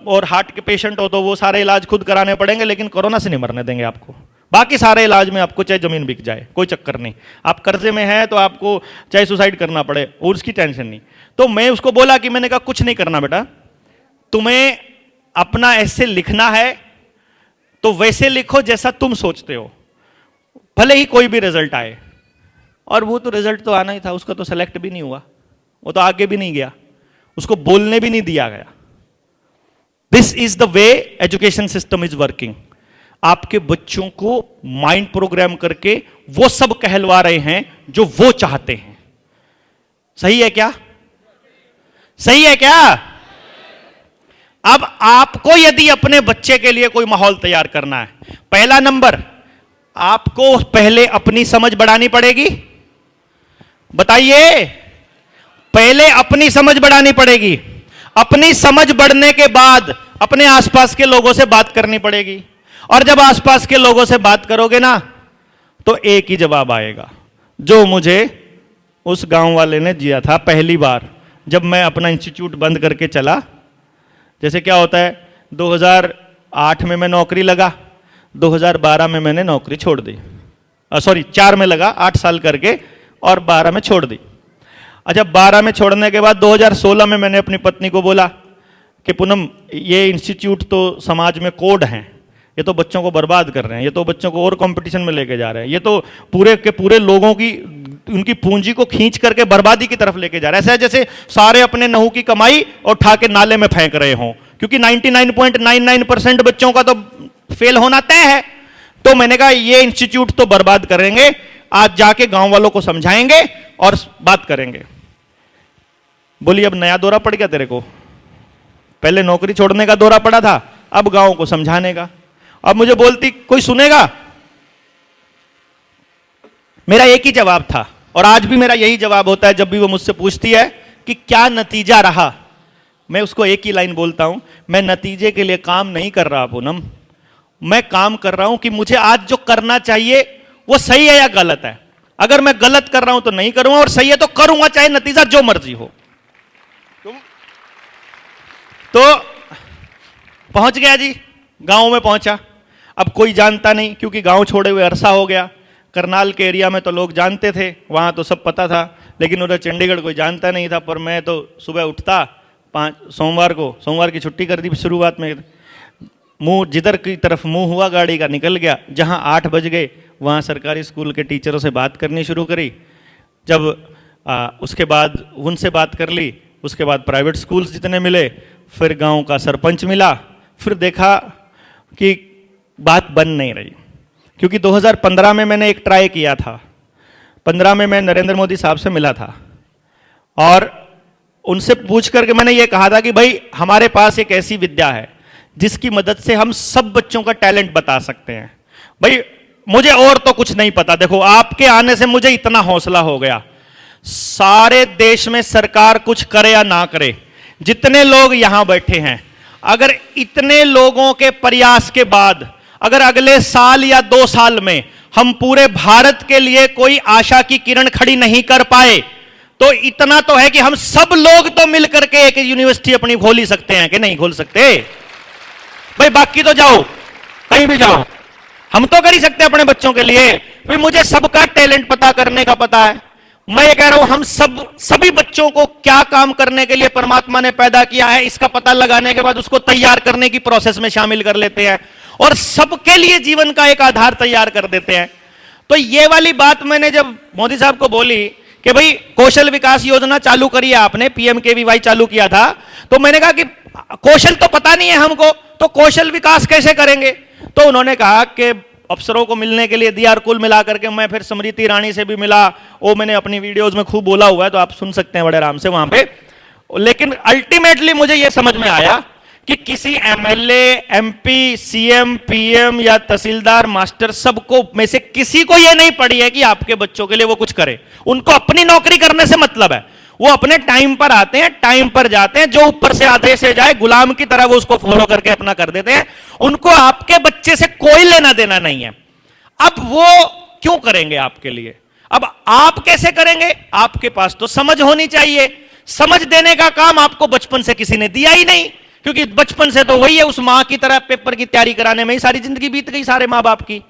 और हार्ट के पेशेंट हो तो वो सारे इलाज खुद कराने पड़ेंगे, लेकिन कोरोना से नहीं मरने देंगे आपको। बाकी सारे इलाज में आपको चाहे जमीन बिक जाए कोई चक्कर नहीं, आप कर्जे में हैं तो आपको चाहे सुसाइड करना पड़े और उसकी टेंशन नहीं। तो मैं उसको बोला कि मैंने कहा कुछ नहीं करना बेटा, तुम्हें अपना ऐसे लिखना है तो वैसे लिखो जैसा तुम सोचते हो, भले ही कोई भी रिजल्ट आए। और वो तो रिजल्ट तो आना ही था, उसका तो सेलेक्ट भी नहीं हुआ, वो तो आगे भी नहीं गया, उसको बोलने भी नहीं दिया गया। This is the way education system is working. आपके बच्चों को माइंड प्रोग्राम करके वो सब कहलवा रहे हैं जो वो चाहते हैं। सही है क्या? सही है क्या? अब आपको यदि अपने बच्चे के लिए कोई माहौल तैयार करना है, पहला नंबर आपको पहले अपनी समझ बढ़ानी पड़ेगी। बताइए, पहले अपनी समझ बढ़ानी पड़ेगी। अपनी समझ बढ़ने के बाद अपने आसपास के लोगों से बात करनी पड़ेगी, और जब आसपास के लोगों से बात करोगे ना तो एक ही जवाब आएगा जो मुझे उस गांव वाले ने दिया था पहली बार जब मैं अपना इंस्टीट्यूट बंद करके चला। जैसे क्या होता है, 2008 में मैं नौकरी लगा, 2012 में मैंने नौकरी छोड़ दी, सॉरी 4 में लगा, 8 साल करके, और 12 में छोड़ दी। अच्छा, 12 में छोड़ने के बाद 2016 में मैंने अपनी पत्नी को बोला कि पूनम, ये इंस्टीट्यूट तो समाज में कोड हैं, ये तो बच्चों को बर्बाद कर रहे हैं, ये तो बच्चों को और कंपटीशन में लेके जा रहे हैं, ये तो पूरे के पूरे लोगों की उनकी पूंजी को खींच करके बर्बादी की तरफ लेके जा रहा है। ऐसा है जैसे सारे अपने नहू की कमाई और उठा के नाले में फेंक रहे हों, क्योंकि 99.99% बच्चों का तो फेल होना तय है। तो मैंने कहा ये इंस्टीट्यूट तो बर्बाद करेंगे, आज जाके गांव वालों को समझाएंगे और बात करेंगे। बोली अब नया दौरा पड़ गया तेरे को, पहले नौकरी छोड़ने का दौरा पड़ा था, अब गांव को समझाने का। अब मुझे बोलती कोई सुनेगा? मेरा एक ही जवाब था, और आज भी मेरा यही जवाब होता है जब भी वो मुझसे पूछती है कि क्या नतीजा रहा। मैं उसको एक ही लाइन बोलता हूं, मैं नतीजे के लिए काम नहीं कर रहा पूनम, मैं काम कर रहा हूं कि मुझे आज जो करना चाहिए वो सही है या गलत है। अगर मैं गलत कर रहा हूं तो नहीं करूंगा, और सही है तो करूंगा, चाहे नतीजा जो मर्जी हो। तो पहुंच गया जी, गांव में पहुंचा। अब कोई जानता नहीं, क्योंकि गांव छोड़े हुए अरसा हो गया। करनाल के एरिया में तो लोग जानते थे, वहां तो सब पता था, लेकिन उधर चंडीगढ़ कोई जानता नहीं था। पर मैं तो सुबह उठता, सोमवार की छुट्टी कर दी शुरुआत में, मुंह जिधर की तरफ मुंह हुआ गाड़ी का निकल गया। जहां 8 बज गए वहां सरकारी स्कूल के टीचरों से बात करनी शुरू करी। जब उसके बाद उनसे बात कर ली, उसके बाद प्राइवेट स्कूल्स जितने मिले, फिर गांव का सरपंच मिला, फिर देखा कि बात बन नहीं रही। क्योंकि 2015 में मैंने एक ट्राई किया था, 15 में मैं नरेंद्र मोदी साहब से मिला था और उनसे पूछ करके मैंने ये कहा था कि भाई हमारे पास एक ऐसी विद्या है जिसकी मदद से हम सब बच्चों का टैलेंट बता सकते हैं। भाई मुझे और तो कुछ नहीं पता, देखो आपके आने से मुझे इतना हौसला हो गया। सारे देश में सरकार कुछ करे या ना करे, जितने लोग यहां बैठे हैं, अगर इतने लोगों के प्रयास के बाद अगर अगले साल या 2 साल में हम पूरे भारत के लिए कोई आशा की किरण खड़ी नहीं कर पाए, तो इतना तो है कि हम सब लोग तो मिलकर के एक यूनिवर्सिटी अपनी खोल ही सकते हैं कि नहीं खोल सकते? भाई बाकी तो जाओ, कहीं भी जाओ, हम तो कर ही सकते हैं अपने बच्चों के लिए। भाई मुझे सबका टैलेंट पता करने का पता है। मैं ये कह रहा हूं, हम सभी बच्चों को क्या काम करने के लिए परमात्मा ने पैदा किया है, इसका पता लगाने के बाद उसको तैयार करने की प्रोसेस में शामिल कर लेते हैं और सबके लिए जीवन का एक आधार तैयार कर देते हैं। तो ये वाली बात मैंने जब मोदी साहब को बोली कि भाई कौशल विकास योजना चालू करी है आपने, PMKVY चालू किया था, तो मैंने कहा कि कौशल तो पता नहीं है हमको, तो कौशल विकास कैसे करेंगे? तो उन्होंने कहा कि अफसरों को मिलने के लिए दिया, और कुल मिलाकर के मैं फिर स्मृति ईरानी से भी मिला, वो मैंने अपनी वीडियोस में खूब बोला हुआ है, तो आप सुन सकते हैं बड़े आराम से वहां पे। लेकिन अल्टीमेटली मुझे यह समझ में आया कि किसी एमएलए, एमपी, सीएम, पीएम या तहसीलदार, मास्टर, सबको में से किसी को यह नहीं पड़ी है कि आपके बच्चों के लिए वो कुछ करे। उनको अपनी नौकरी करने से मतलब है। वो अपने टाइम पर आते हैं, टाइम पर जाते हैं, जो ऊपर से आदेश से जाए गुलाम की तरह वो उसको फॉलो करके अपना कर देते हैं। उनको आपके बच्चे से कोई लेना देना नहीं है। अब वो क्यों करेंगे आपके लिए? अब आप कैसे करेंगे? आपके पास तो समझ होनी चाहिए। समझ देने का काम आपको बचपन से किसी ने दिया ही नहीं, क्योंकि बचपन से तो वही है, उस मां की तरह पेपर की तैयारी कराने में ही सारी जिंदगी बीत गई, सारे मां बाप की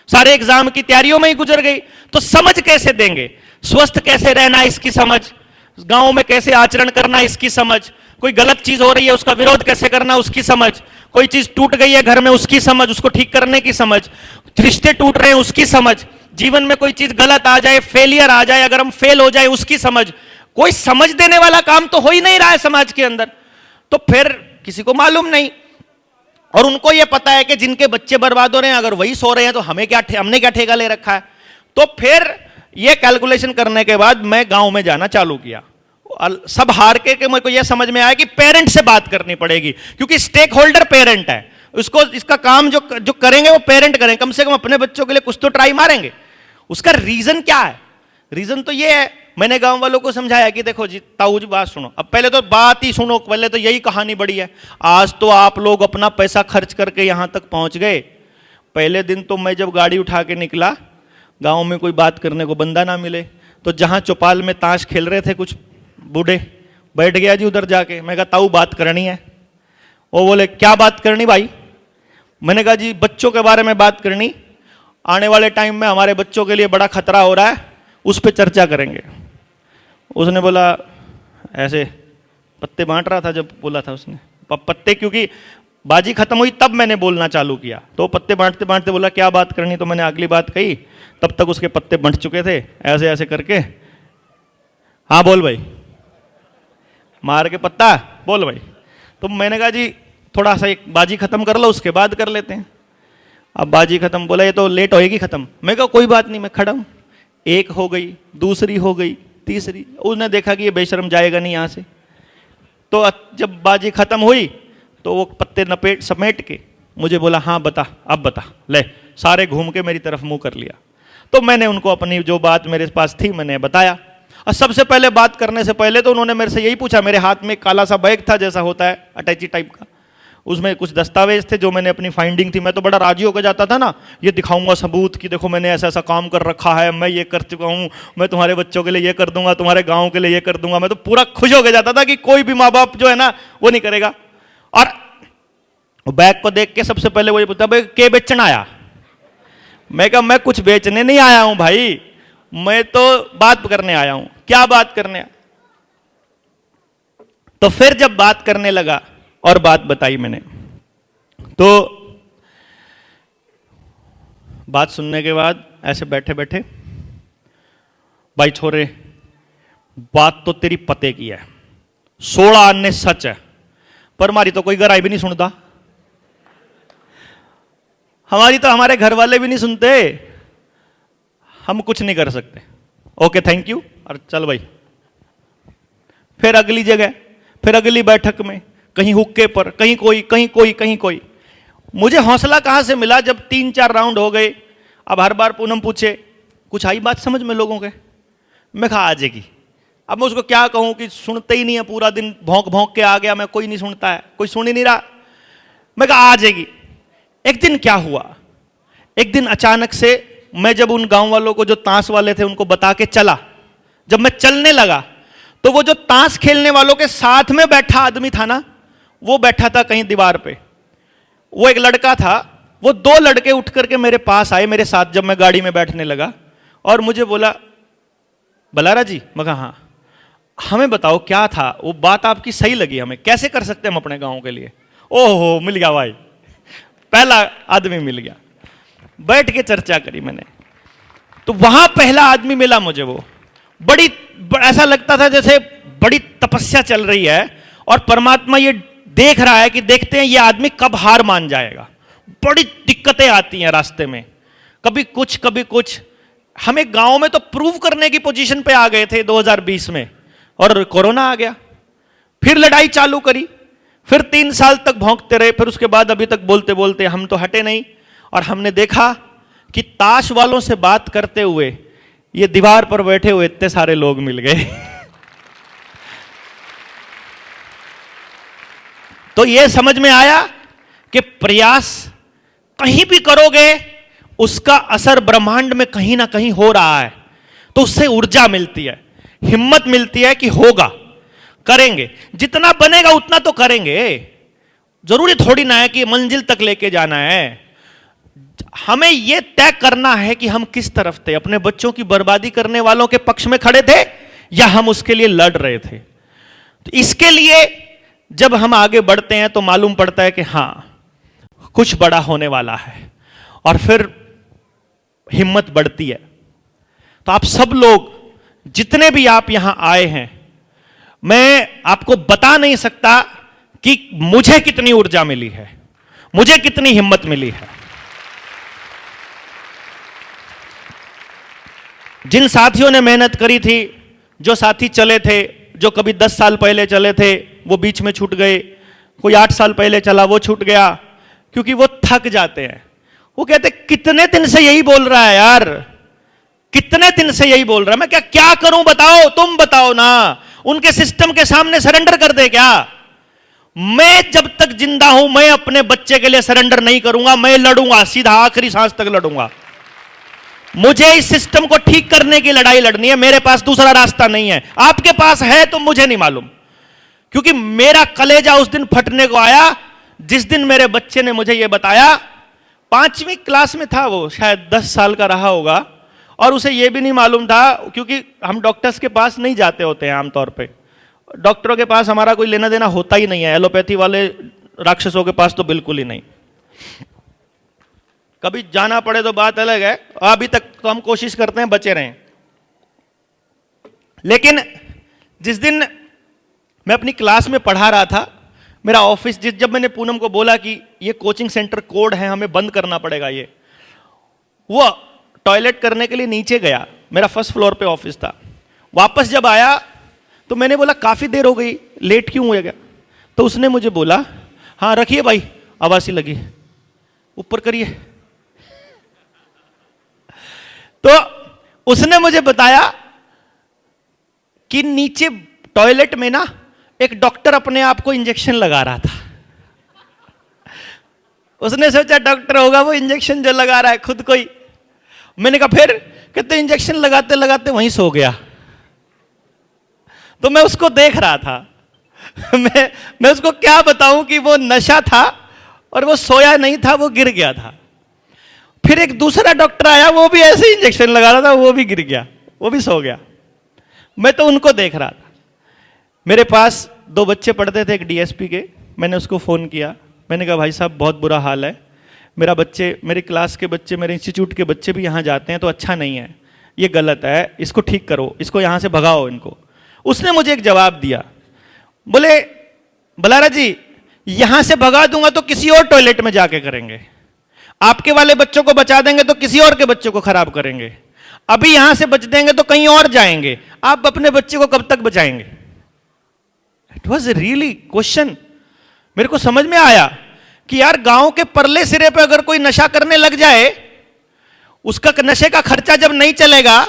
सारे एग्जाम की तैयारियों में ही गुजर गई। तो समझ कैसे देंगे? स्वस्थ कैसे रहना इसकी समझ, गांव में कैसे आचरण करना इसकी समझ, कोई गलत चीज हो रही है उसका विरोध कैसे करना उसकी समझ, कोई चीज टूट गई है घर में उसकी समझ, उसको ठीक करने की समझ, रिश्ते टूट रहे हैं उसकी समझ, जीवन में कोई चीज गलत आ जाए, फेलियर आ जाए, अगर हम फेल हो जाए उसकी समझ। कोई समझ देने वाला काम तो हो ही नहीं रहा है समाज के अंदर। तो फिर किसी को मालूम नहीं, और उनको यह पता है कि जिनके बच्चे बर्बाद हो रहे हैं अगर वही सो रहे हैं तो हमने क्या ठेका ले रखा है। तो फिर यह कैलकुलेशन करने के बाद मैं गांव में जाना चालू किया। सब हार के मेरे को यह समझ में आया कि पेरेंट से बात करनी पड़ेगी, क्योंकि स्टेक होल्डर पेरेंट है। उसको इसका काम जो करेंगे वो पेरेंट करेंगे, कम से कम अपने बच्चों के लिए कुछ तो ट्राई मारेंगे। उसका रीजन क्या है? रीजन तो ये है, मैंने गांव वालों को समझाया कि देखो जी ताऊ जी बात सुनो, अब पहले तो बात ही सुनो, पहले तो यही कहानी बड़ी है। आज तो आप लोग अपना पैसा खर्च करके यहां तक पहुंच गए। पहले दिन तो मैं जब गाड़ी उठा के निकला, गांव में कोई बात करने को बंदा ना मिले, तो जहां चौपाल में ताश खेल रहे थे कुछ बूढ़े, बैठ गया जी उधर जाके। मैं कहा ताऊ बात करनी है। वो बोले क्या बात करनी भाई? मैंने कहा जी बच्चों के बारे में बात करनी, आने वाले टाइम में हमारे बच्चों के लिए बड़ा खतरा हो रहा है, उस पर चर्चा करेंगे। उसने बोला, ऐसे पत्ते बांट रहा था जब बोला था उसने, पत्ते, क्योंकि बाजी खत्म हुई तब मैंने बोलना चालू किया, तो पत्ते बांटते बांटते बोला क्या बात करनी, तो मैंने अगली बात कही, तब तक उसके पत्ते बंट चुके थे ऐसे ऐसे करके। हाँ बोल भाई, मार के पत्ता बोल भाई। तो मैंने कहा जी थोड़ा सा एक बाजी खत्म कर लो उसके बाद कर लेते हैं। अब बाजी खत्म, बोला ये तो लेट होएगी खत्म। मैं कहा कोई बात नहीं, मैं खड़ा हूं। एक हो गई, दूसरी हो गई, तीसरी, उसने देखा कि ये बेशरम जाएगा नहीं यहां से, तो जब बाजी खत्म हुई तो वो पत्ते नपेट समेट के मुझे बोला हाँ बता, अब बता। ले, सारे घूम के मेरी तरफ मुंह कर लिया। तो मैंने उनको अपनी जो बात मेरे पास थी मैंने बताया। और सबसे पहले बात करने से पहले तो उन्होंने मेरे से यही पूछा, मेरे हाथ में एक काला सा बैग था जैसा होता है अटैची टाइप का, उसमें कुछ दस्तावेज थे जो मैंने अपनी फाइंडिंग थी। मैं तो बड़ा राजी होकर जाता था ना, ये दिखाऊंगा सबूत कि देखो मैंने ऐसा ऐसा काम कर रखा है, मैं ये कर चुका हूँ, मैं तुम्हारे बच्चों के लिए ये कर दूंगा, तुम्हारे गांव के लिए ये कर दूंगा। मैं तो पूरा खुश होकर जाता था कि कोई भी माँ बाप जो है ना वो नहीं करेगा। और बैग को देख के सबसे पहले वही पूछता, भाई क्या बेचना आया? मैं कहा मैं कुछ बेचने नहीं आया हूं भाई, मैं तो बात करने आया हूं। क्या बात करने? तो फिर जब बात करने लगा और बात बताई मैंने, तो बात सुनने के बाद ऐसे बैठे बैठे, भाई छोरे बात तो तेरी पते की है, 16 अन्य सच है, पर हमारी तो कोई गराई भी नहीं सुनता, हमारी तो हमारे घर वाले भी नहीं सुनते, हम कुछ नहीं कर सकते। ओके थैंक यू, और चल भाई। फिर अगली जगह, फिर अगली बैठक में, कहीं हुक्के पर, कहीं कोई, कहीं कोई, कहीं कोई। मुझे हौसला कहां से मिला जब 3-4 राउंड हो गए। अब हर बार पूनम पूछे कुछ आई बात समझ में लोगों के? मैं कहा आ जाएगी। अब मैं उसको क्या कहूं कि सुनते ही नहीं है, पूरा दिन भौंक भौंक के आ गया मैं, कोई नहीं सुनता है, कोई सुन ही नहीं रहा। मैं कहा आ जाएगी। एक दिन क्या हुआ, एक दिन अचानक से मैं जब उन गांव वालों को जो ताश वाले थे उनको बता के चला, जब मैं चलने लगा तो वो जो ताश खेलने वालों के साथ में बैठा आदमी था ना, वो बैठा था कहीं दीवार पे। वो एक लड़का था, वो 2 लड़के उठ करके मेरे पास आए मेरे साथ जब मैं गाड़ी में बैठने लगा, और मुझे बोला बलारा जी। मैं कहा हाँ, हमें बताओ क्या था वो बात, आपकी सही लगी हमें, कैसे कर सकते हम अपने गांव के लिए। ओहो मिल गया भाई, पहला आदमी मिल गया। बैठ के चर्चा करी मैंने, तो वहां पहला आदमी मिला मुझे। वो बड़ी ऐसा लगता था जैसे बड़ी तपस्या चल रही है और परमात्मा ये देख रहा है कि देखते हैं ये आदमी कब हार मान जाएगा। बड़ी दिक्कतें आती हैं रास्ते में, कभी कुछ कभी कुछ। हमें गांव में तो प्रूव करने की पोजीशन पे आ गए थे 2020 में, और कोरोना आ गया। फिर लड़ाई चालू करी, फिर 3 साल तक भौंकते रहे, फिर उसके बाद अभी तक बोलते बोलते हम तो हटे नहीं। और हमने देखा कि ताश वालों से बात करते हुए ये दीवार पर बैठे हुए इतने सारे लोग मिल गए। तो ये समझ में आया कि प्रयास कहीं भी करोगे उसका असर ब्रह्मांड में कहीं ना कहीं हो रहा है, तो उससे ऊर्जा मिलती है, हिम्मत मिलती है कि होगा, करेंगे, जितना बनेगा उतना तो करेंगे। जरूरी थोड़ी ना है कि मंजिल तक लेके जाना है। हमें यह तय करना है कि हम किस तरफ थे, अपने बच्चों की बर्बादी करने वालों के पक्ष में खड़े थे या हम उसके लिए लड़ रहे थे। तो इसके लिए जब हम आगे बढ़ते हैं तो मालूम पड़ता है कि हां कुछ बड़ा होने वाला है, और फिर हिम्मत बढ़ती है। तो आप सब लोग जितने भी आप यहां आए हैं, मैं आपको बता नहीं सकता कि मुझे कितनी ऊर्जा मिली है, मुझे कितनी हिम्मत मिली है। जिन साथियों ने मेहनत करी थी, जो साथी चले थे, जो कभी 10 साल पहले चले थे वो बीच में छूट गए, कोई 8 साल पहले चला वो छूट गया, क्योंकि वो थक जाते हैं। वो कहते कितने दिन से यही बोल रहा है यार, कितने दिन से यही बोल रहा है, मैं क्या करूं बताओ, तुम बताओ ना। उनके सिस्टम के सामने सरेंडर कर दे क्या? मैं जब तक जिंदा हूं मैं अपने बच्चे के लिए सरेंडर नहीं करूंगा, मैं लड़ूंगा, सीधा आखिरी सांस तक लड़ूंगा। मुझे इस सिस्टम को ठीक करने की लड़ाई लड़नी है, मेरे पास दूसरा रास्ता नहीं है। आपके पास है तो मुझे नहीं मालूम, क्योंकि मेरा कलेजा उस दिन फटने को आया जिस दिन मेरे बच्चे ने मुझे यह बताया। 5वीं क्लास में था वो, शायद 10 साल का रहा होगा, और उसे यह भी नहीं मालूम था, क्योंकि हम डॉक्टर्स के पास नहीं जाते होते हैं आमतौर पे, डॉक्टरों के पास हमारा कोई लेना देना होता ही नहीं है, एलोपैथी वाले राक्षसों के पास तो बिल्कुल ही नहीं। कभी जाना पड़े तो बात अलग है, अभी तक तो हम कोशिश करते हैं बचे रहें। लेकिन जिस दिन मैं अपनी क्लास में पढ़ा रहा था, मेरा ऑफिस, जब मैंने पूनम को बोला कि ये कोचिंग सेंटर कोड है, हमें बंद करना पड़ेगा, ये वो टॉयलेट करने के लिए नीचे गया, मेरा फर्स्ट फ्लोर पे ऑफिस था। वापस जब आया तो मैंने बोला काफी देर हो गई, लेट क्यों हो गया? तो उसने मुझे बोला हाँ रखिए भाई, आवाज ही लगी, ऊपर करिए। तो उसने मुझे बताया कि नीचे टॉयलेट में ना एक डॉक्टर अपने आप को इंजेक्शन लगा रहा था। उसने सोचा डॉक्टर होगा वो इंजेक्शन जो लगा रहा है खुद को ही। मैंने कहा फिर? कहते इंजेक्शन लगाते लगाते वहीं सो गया। तो मैं उसको देख रहा था। मैं उसको क्या बताऊं कि वो नशा था और वो सोया नहीं था, वो गिर गया था। फिर एक दूसरा डॉक्टर आया, वो भी ऐसे इंजेक्शन लगा रहा था, वो भी गिर गया, वो भी सो गया। मैं तो उनको देख रहा था। मेरे पास 2 बच्चे पढ़ते थे, एक डीएसपी के। मैंने उसको फ़ोन किया, मैंने कहा भाई साहब बहुत बुरा हाल है, मेरे क्लास के बच्चे, मेरे इंस्टीट्यूट के बच्चे भी यहाँ जाते हैं, तो अच्छा नहीं है, ये गलत है, इसको ठीक करो, इसको यहाँ से भगाओ इनको। उसने मुझे एक जवाब दिया, बोले बलारा जी यहाँ से भगा दूंगा तो किसी और टॉयलेट में जाके करेंगे, आपके वाले बच्चों को बचा देंगे तो किसी और के बच्चों को खराब करेंगे, अभी यहां से बच देंगे तो कहीं और जाएंगे, आप अपने बच्चे को कब तक बचाएंगे? It was really question. मेरे को समझ में आया कि यार गांव के परले सिरे पे अगर कोई नशा करने लग जाए, उसका नशे का खर्चा जब नहीं चलेगा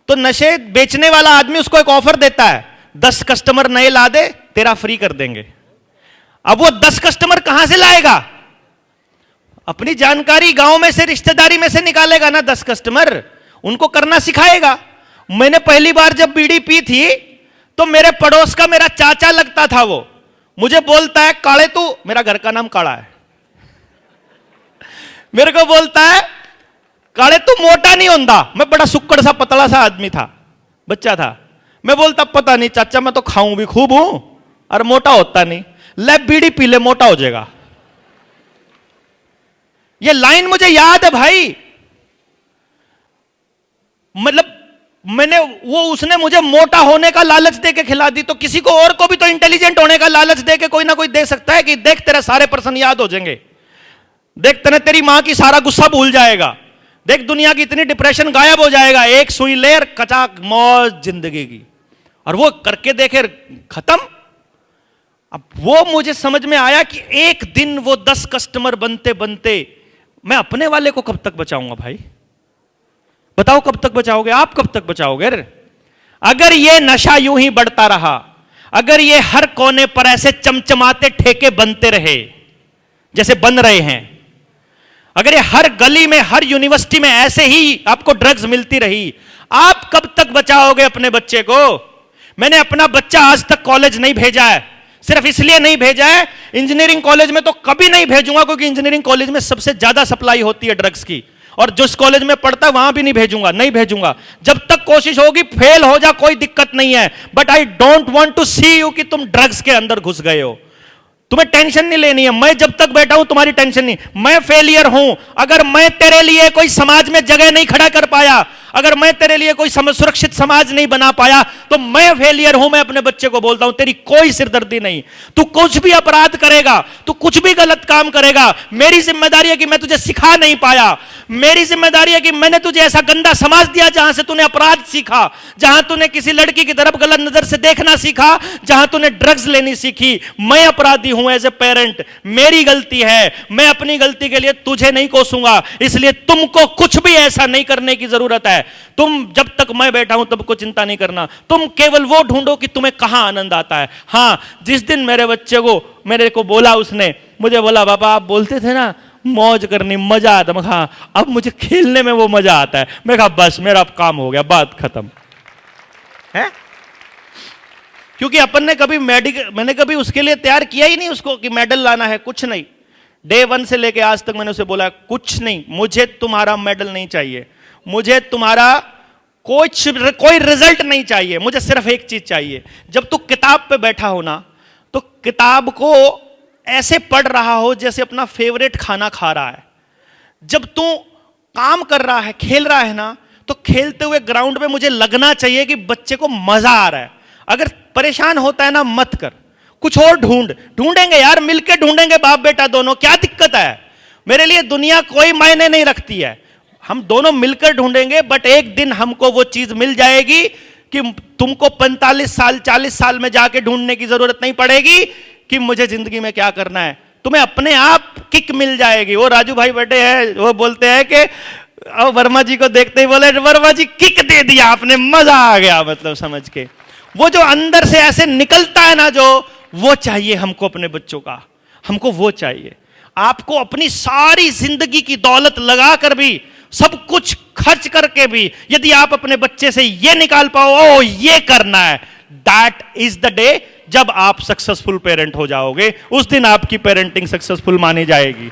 तो नशे बेचने वाला आदमी उसको एक ऑफर देता है, 10 कस्टमर नए ला दे, तेरा फ्री कर देंगे। अब वो 10 कस्टमर कहां से लाएगा? अपनी जानकारी गांव में से, रिश्तेदारी में से निकालेगा ना 10 कस्टमर, उनको करना सिखाएगा। मैंने पहली बार जब बीड़ी पी थी तो मेरे पड़ोस का मेरा चाचा लगता था, वो मुझे बोलता है काले तू, मेरा घर का नाम काड़ा है, मेरे को बोलता है काले तू मोटा नहीं होता। मैं बड़ा सुक्कड़ सा पतला सा आदमी था, बच्चा था। मैं बोलता पता नहीं चाचा, मैं तो खाऊं भी खूब हूं और मोटा होता नहीं। ले बीड़ी पी ले, मोटा हो जाएगा। ये लाइन मुझे याद है भाई। मतलब उसने मुझे मोटा होने का लालच दे के खिला दी, तो किसी को और को भी तो इंटेलिजेंट होने का लालच दे के कोई ना कोई दे सकता है कि देख तेरे सारे पर्सन याद हो जाएंगे, देख तेरी मां की सारा गुस्सा भूल जाएगा, देख दुनिया की इतनी डिप्रेशन गायब हो जाएगा, एक सुई ले और कचाक मौज जिंदगी की। और वो करके देखे खत्म। अब वो मुझे समझ में आया कि एक दिन वो 10 कस्टमर बनते बनते मैं अपने वाले को कब तक बचाऊंगा भाई? बताओ कब तक बचाओगे? आप कब तक बचाओगे? अगर ये नशा यूं ही बढ़ता रहा, अगर ये हर कोने पर ऐसे चमचमाते ठेके बनते रहे जैसे बन रहे हैं, अगर ये हर गली में, हर यूनिवर्सिटी में ऐसे ही आपको ड्रग्स मिलती रही, आप कब तक बचाओगे अपने बच्चे को? मैंने अपना बच्चा आज तक कॉलेज नहीं भेजा है, सिर्फ इसलिए नहीं भेजा है, इंजीनियरिंग कॉलेज में तो कभी नहीं भेजूंगा, क्योंकि इंजीनियरिंग कॉलेज में सबसे ज्यादा सप्लाई होती है ड्रग्स की, और जिस कॉलेज में पढ़ता है वहां भी नहीं भेजूंगा, नहीं भेजूंगा। जब तक कोशिश होगी, फेल हो जा कोई दिक्कत नहीं है, but I don't want to see you कि तुम ड्रग्स के अंदर घुस गए हो। तुम्हें टेंशन नहीं लेनी है, मैं जब तक बैठा हूं तुम्हारी टेंशन नहीं। मैं फेलियर हूं, अगर मैं तेरे लिए कोई समाज में जगह नहीं खड़ा कर पाया, अगर मैं तेरे लिए कोई सुरक्षित समाज नहीं बना पाया, तो मैं फेलियर हूं। मैं अपने बच्चे को बोलता हूं, तेरी कोई सिरदर्दी नहीं, तू कुछ भी अपराध करेगा, तू कुछ भी गलत काम करेगा, मेरी जिम्मेदारी है कि मैं तुझे सिखा नहीं पाया, मेरी जिम्मेदारी है कि मैंने तुझे ऐसा गंदा समाज दिया जहां से तूने अपराध सीखा, जहां तूने किसी लड़की की तरफ गलत नजर से देखना सीखा, जहां तूने ड्रग्स लेनी सीखी। मैं अपराधी हूं एज ए पेरेंट, मेरी गलती है, मैं अपनी गलती के लिए तुझे नहीं कोसूंगा, इसलिए तुमको कुछ भी ऐसा नहीं करने की जरूरत है। तुम जब तक मैं बैठा हूं तब को चिंता नहीं करना, तुम केवल वो ढूंढो कि तुम्हें कहां आनंद आता है। हां, जिस दिन मेरे बच्चे को, मेरे को बोला, उसने मुझे बोला, बाबा आप बोलते थे ना मौज करनी मजा आता, मैं कहा अब मुझे खेलने में वो मजा आता है। मैं कहा बस मेरा अब काम हो गया, बात खत्म है। क्योंकि अपन ने कभी मैंने कभी उसके लिए तैयार किया ही नहीं उसको कि मेडल लाना है, कुछ नहीं। डे 1 से लेके आज तक मैंने उसे बोला कुछ नहीं, मुझे तुम्हारा मेडल नहीं चाहिए, मुझे तुम्हारा कोई रिजल्ट नहीं चाहिए, मुझे सिर्फ एक चीज चाहिए। जब तू किताब पे बैठा हो ना, तो किताब को ऐसे पढ़ रहा हो जैसे अपना फेवरेट खाना खा रहा है। जब तू काम कर रहा है, खेल रहा है ना, तो खेलते हुए ग्राउंड में मुझे लगना चाहिए कि बच्चे को मजा आ रहा है। अगर परेशान होता है ना, मत कर, कुछ और ढूंढेंगे यार, मिलके ढूंढेंगे, बाप बेटा दोनों, क्या दिक्कत है? मेरे लिए दुनिया कोई मायने नहीं रखती है, हम दोनों मिलकर ढूंढेंगे। बट एक दिन हमको वो चीज मिल जाएगी कि तुमको 45 साल 40 साल में जाके ढूंढने की जरूरत नहीं पड़ेगी कि मुझे जिंदगी में क्या करना है, तुम्हें अपने आप किक मिल जाएगी। वो राजू भाई बैठे हैं, वो बोलते हैं कि वर्मा जी को देखते ही बोले वर्मा जी किक दे दिया आपने, मजा आ गया, मतलब समझ के। वो जो अंदर से ऐसे निकलता है ना, जो वो चाहिए हमको अपने बच्चों का, हमको वो चाहिए। आपको अपनी सारी जिंदगी की दौलत लगाकर भी, सब कुछ खर्च करके भी, यदि आप अपने बच्चे से ये निकाल पाओ, ओ ये करना है, दैट इज द डे जब आप सक्सेसफुल पेरेंट हो जाओगे। उस दिन आपकी पेरेंटिंग सक्सेसफुल मानी जाएगी।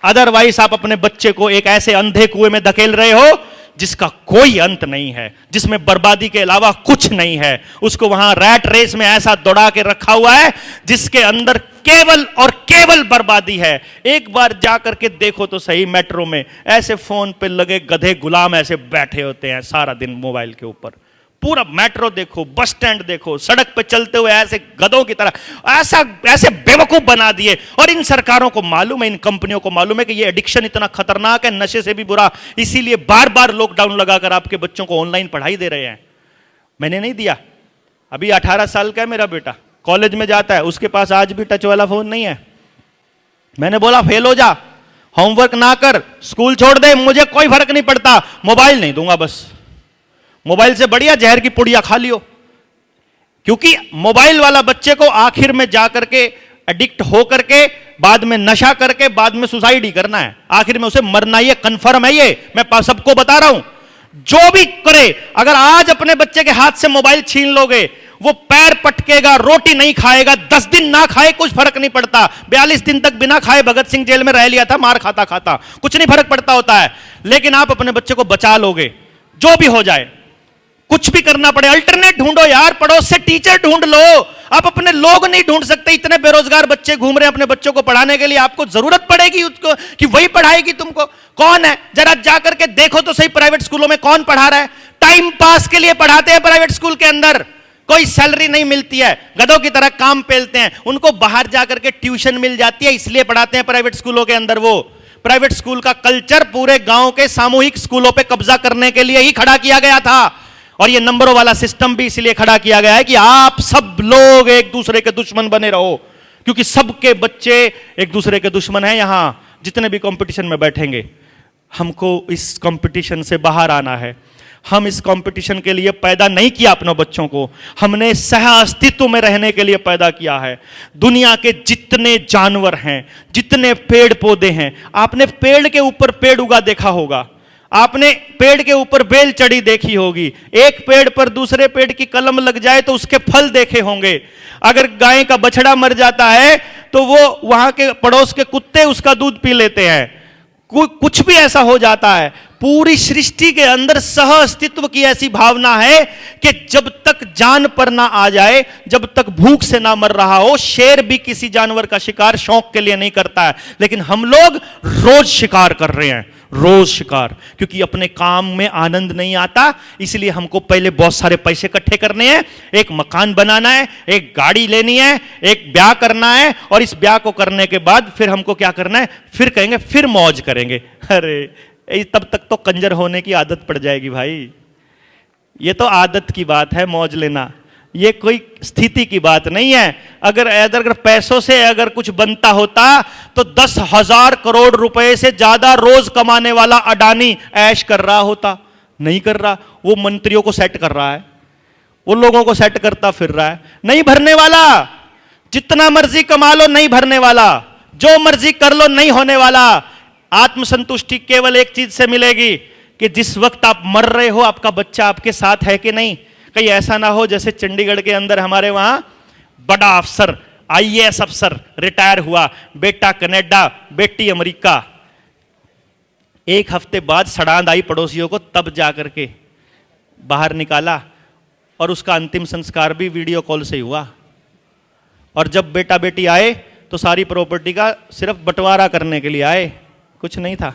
अदरवाइज आप अपने बच्चे को एक ऐसे अंधे कुएं में धकेल रहे हो जिसका कोई अंत नहीं है, जिसमें बर्बादी के अलावा कुछ नहीं है। उसको वहां रैट रेस में ऐसा दौड़ा के रखा हुआ है जिसके अंदर केवल और केवल बर्बादी है। एक बार जाकर के देखो तो सही, मेट्रो में ऐसे फोन पे लगे गधे गुलाम ऐसे बैठे होते हैं सारा दिन मोबाइल के ऊपर। पूरा मेट्रो देखो, बस स्टैंड देखो, सड़क पे चलते हुए ऐसे गधों की तरह ऐसे बेवकूफ बना दिए। और इन सरकारों को मालूम है, इन कंपनियों को मालूम है कि ये एडिक्शन इतना खतरनाक है, नशे से भी बुरा, इसीलिए बार बार लॉकडाउन लगाकर आपके बच्चों को ऑनलाइन पढ़ाई दे रहे हैं। मैंने नहीं दिया, अभी 18 साल का है मेरा बेटा, कॉलेज में जाता है, उसके पास आज भी टच वाला फोन नहीं है। मैंने बोला फेल हो जा, होमवर्क ना कर, स्कूल छोड़ दे, मुझे कोई फर्क नहीं पड़ता, मोबाइल नहीं दूंगा, बस मोबाइल से बढ़िया जहर की पुड़िया खा लियो। क्योंकि मोबाइल वाला बच्चे को आखिर में जाकर के एडिक्ट हो करके, बाद में नशा करके, बाद में सुसाइड ही करना है, आखिर में उसे मरना ही है, कंफर्म है ये, मैं सबको बता रहा हूं। जो भी करे, अगर आज अपने बच्चे के हाथ से मोबाइल छीन लोगे, वो पैर पटकेगा, रोटी नहीं खाएगा, 10 दिन ना खाए कुछ फर्क नहीं पड़ता। 42 दिन तक बिना खाए भगत सिंह जेल में रह लिया था, मार खाता खाता, कुछ नहीं फर्क पड़ता होता है। लेकिन आप अपने बच्चे को बचा लोगे, जो भी हो जाए, कुछ भी करना पड़े, अल्टरनेट ढूंढो यार, पड़ोस से टीचर ढूंढ लो। आप अपने लोग नहीं ढूंढ सकते, इतने बेरोजगार बच्चे घूम रहे हैं अपने बच्चों को पढ़ाने के लिए, आपको जरूरत पड़ेगी उसको कि वही पढ़ाएगी तुमको। कौन है, जरा जाकर के देखो तो सही, प्राइवेट स्कूलों में कौन पढ़ा रहा है? टाइम पास के लिए पढ़ाते हैं प्राइवेट स्कूल के अंदर, कोई सैलरी नहीं मिलती है, गधों की तरह काम पेलते हैं, उनको बाहर जाकर के ट्यूशन मिल जाती है, इसलिए पढ़ाते हैं प्राइवेट स्कूलों के अंदर। वो प्राइवेट स्कूल का कल्चर पूरे गांव के सामूहिक स्कूलों पे कब्जा करने के लिए ही खड़ा किया गया था। और ये नंबरों वाला सिस्टम भी इसलिए खड़ा किया गया है कि आप सब लोग एक दूसरे के दुश्मन बने रहो, क्योंकि सबके बच्चे एक दूसरे के दुश्मन हैं। यहां जितने भी कंपटीशन में बैठेंगे, हमको इस कंपटीशन से बाहर आना है। हम इस कंपटीशन के लिए पैदा नहीं किया अपने बच्चों को, हमने सह अस्तित्व में रहने के लिए पैदा किया है। दुनिया के जितने जानवर हैं, जितने पेड़ पौधे हैं, आपने पेड़ के ऊपर पेड़ उगा देखा होगा, आपने पेड़ के ऊपर बेल चढ़ी देखी होगी, एक पेड़ पर दूसरे पेड़ की कलम लग जाए तो उसके फल देखे होंगे। अगर गाय का बछड़ा मर जाता है तो वो वहां के पड़ोस के कुत्ते उसका दूध पी लेते हैं। कुछ भी ऐसा हो जाता है। पूरी सृष्टि के अंदर सह अस्तित्व की ऐसी भावना है कि जब तक जान पर ना आ जाए, जब तक भूख से ना मर रहा हो, शेर भी किसी जानवर का शिकार शौक के लिए नहीं करता है, लेकिन हम लोग रोज शिकार कर रहे हैं, रोज शिकार, क्योंकि अपने काम में आनंद नहीं आता। इसलिए हमको पहले बहुत सारे पैसे इकट्ठे करने हैं, एक मकान बनाना है, एक गाड़ी लेनी है, एक ब्याह करना है, और इस ब्याह को करने के बाद फिर हमको क्या करना है, फिर कहेंगे फिर मौज करेंगे। अरे तब तक तो कंजर होने की आदत पड़ जाएगी भाई। ये तो आदत की बात है मौज लेना, ये कोई स्थिति की बात नहीं है। अगर पैसों से अगर कुछ बनता होता तो 10,000 करोड़ रुपए से ज्यादा रोज कमाने वाला अडानी ऐश कर रहा होता, नहीं कर रहा। वो मंत्रियों को सेट कर रहा है, वो लोगों को सेट करता फिर रहा है। नहीं भरने वाला, जितना मर्जी कमा लो नहीं भरने वाला, जो मर्जी कर लो नहीं होने वाला। आत्मसंतुष्टि केवल एक चीज से मिलेगी कि जिस वक्त आप मर रहे हो आपका बच्चा आपके साथ है कि नहीं। कहीं ऐसा ना हो जैसे चंडीगढ़ के अंदर हमारे वहां बड़ा अफसर, IAS अफसर रिटायर हुआ, बेटा कनाडा, बेटी अमेरिका, एक हफ्ते बाद सड़ांद आई पड़ोसियों को, तब जाकर के बाहर निकाला, और उसका अंतिम संस्कार भी वीडियो कॉल से हुआ। और जब बेटा बेटी आए तो सारी प्रॉपर्टी का सिर्फ बंटवारा करने के लिए आए, कुछ नहीं था।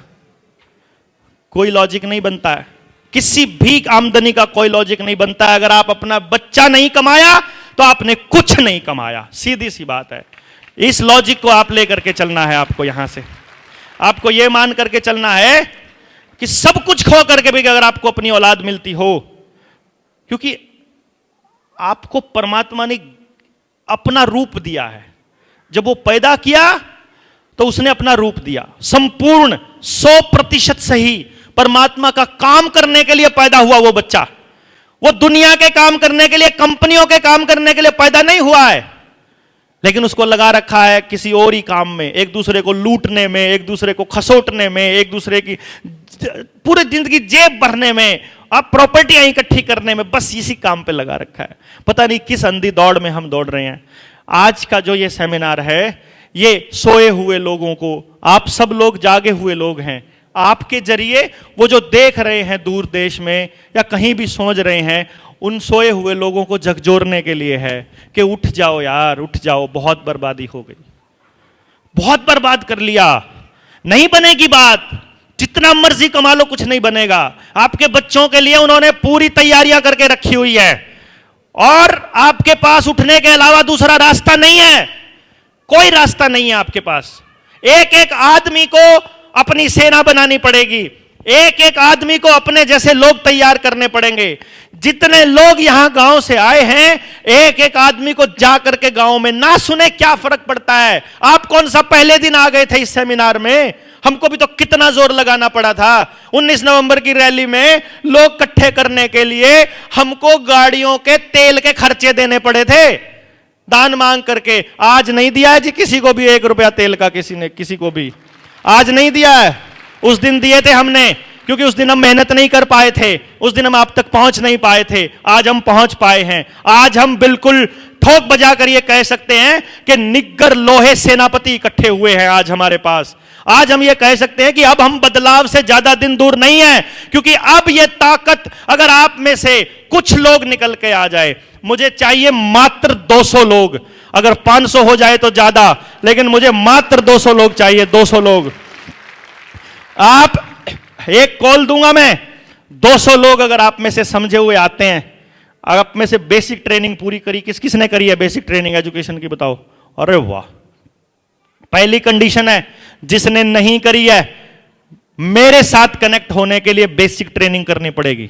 कोई लॉजिक नहीं बनता है, किसी भी आमदनी का कोई लॉजिक नहीं बनता है। अगर आप अपना बच्चा नहीं कमाया तो आपने कुछ नहीं कमाया, सीधी सी बात है। इस लॉजिक को आप लेकर के चलना है आपको। यहां से आपको यह मान करके चलना है कि सब कुछ खो करके भी अगर आपको अपनी औलाद मिलती हो, क्योंकि आपको परमात्मा ने अपना रूप दिया है। जब वो पैदा किया तो उसने अपना रूप दिया, संपूर्ण 100% सही परमात्मा का काम करने के लिए पैदा हुआ वो बच्चा। वो दुनिया के काम करने के लिए, कंपनियों के काम करने के लिए पैदा नहीं हुआ है, लेकिन उसको लगा रखा है किसी और ही काम में, एक दूसरे को लूटने में, एक दूसरे को खसोटने में, एक दूसरे की पूरी जिंदगी जेब भरने में, अब प्रॉपर्टियां इकट्ठी करने में, बस इसी काम पे लगा रखा है। पता नहीं किस अंधी दौड़ में हम दौड़ रहे हैं। आज का जो ये सेमिनार है, ये सोए हुए लोगों को, आप सब लोग जागे हुए लोग हैं, आपके जरिए वो जो देख रहे हैं दूर देश में या कहीं भी सोच रहे हैं, उन सोए हुए लोगों को झकझोरने के लिए है कि उठ जाओ यार, उठ जाओ, बहुत बर्बादी हो गई, बहुत बर्बाद कर लिया, नहीं बनेगी बात, जितना मर्जी कमा लो कुछ नहीं बनेगा। आपके बच्चों के लिए उन्होंने पूरी तैयारियां करके रखी हुई है, और आपके पास उठने के अलावा दूसरा रास्ता नहीं है, कोई रास्ता नहीं है आपके पास। एक एक आदमी को अपनी सेना बनानी पड़ेगी, एक एक आदमी को अपने जैसे लोग तैयार करने पड़ेंगे। जितने लोग यहां गांव से आए हैं, एक एक आदमी को जाकर के गांव में ना सुने क्या फर्क पड़ता है। आप कौन सा पहले दिन आ गए थे इस सेमिनार में, हमको भी तो कितना जोर लगाना पड़ा था। 19 नवंबर की रैली में लोग इकट्ठे करने के लिए हमको गाड़ियों के तेल के खर्चे देने पड़े थे, दान मांग करके। आज नहीं दिया है जी किसी को भी 1 रुपया तेल का, किसी ने किसी को भी आज नहीं दिया है। उस दिन दिए थे हमने, क्योंकि उस दिन हम मेहनत नहीं कर पाए थे, उस दिन हम आप तक पहुंच नहीं पाए थे। आज हम पहुंच पाए हैं। आज हम बिल्कुल ठोक बजा कर ये कह सकते हैं कि निग्गर लोहे सेनापति इकट्ठे हुए हैं आज हमारे पास। आज हम ये कह सकते हैं कि अब हम बदलाव से ज्यादा दिन दूर नहीं है, क्योंकि अब ये ताकत अगर आप में से कुछ लोग निकल के आ जाए, मुझे चाहिए मात्र 200 लोग, अगर 500 हो जाए तो ज्यादा, लेकिन मुझे मात्र 200 लोग चाहिए, 200 लोग। आप एक कॉल दूंगा मैं, 200 लोग अगर आप में से समझे हुए आते हैं, आप में से बेसिक ट्रेनिंग पूरी करी, किस किसने करी है बेसिक ट्रेनिंग एजुकेशन की, बताओ। अरे वाह, पहली कंडीशन है, जिसने नहीं करी है मेरे साथ कनेक्ट होने के लिए बेसिक ट्रेनिंग करनी पड़ेगी।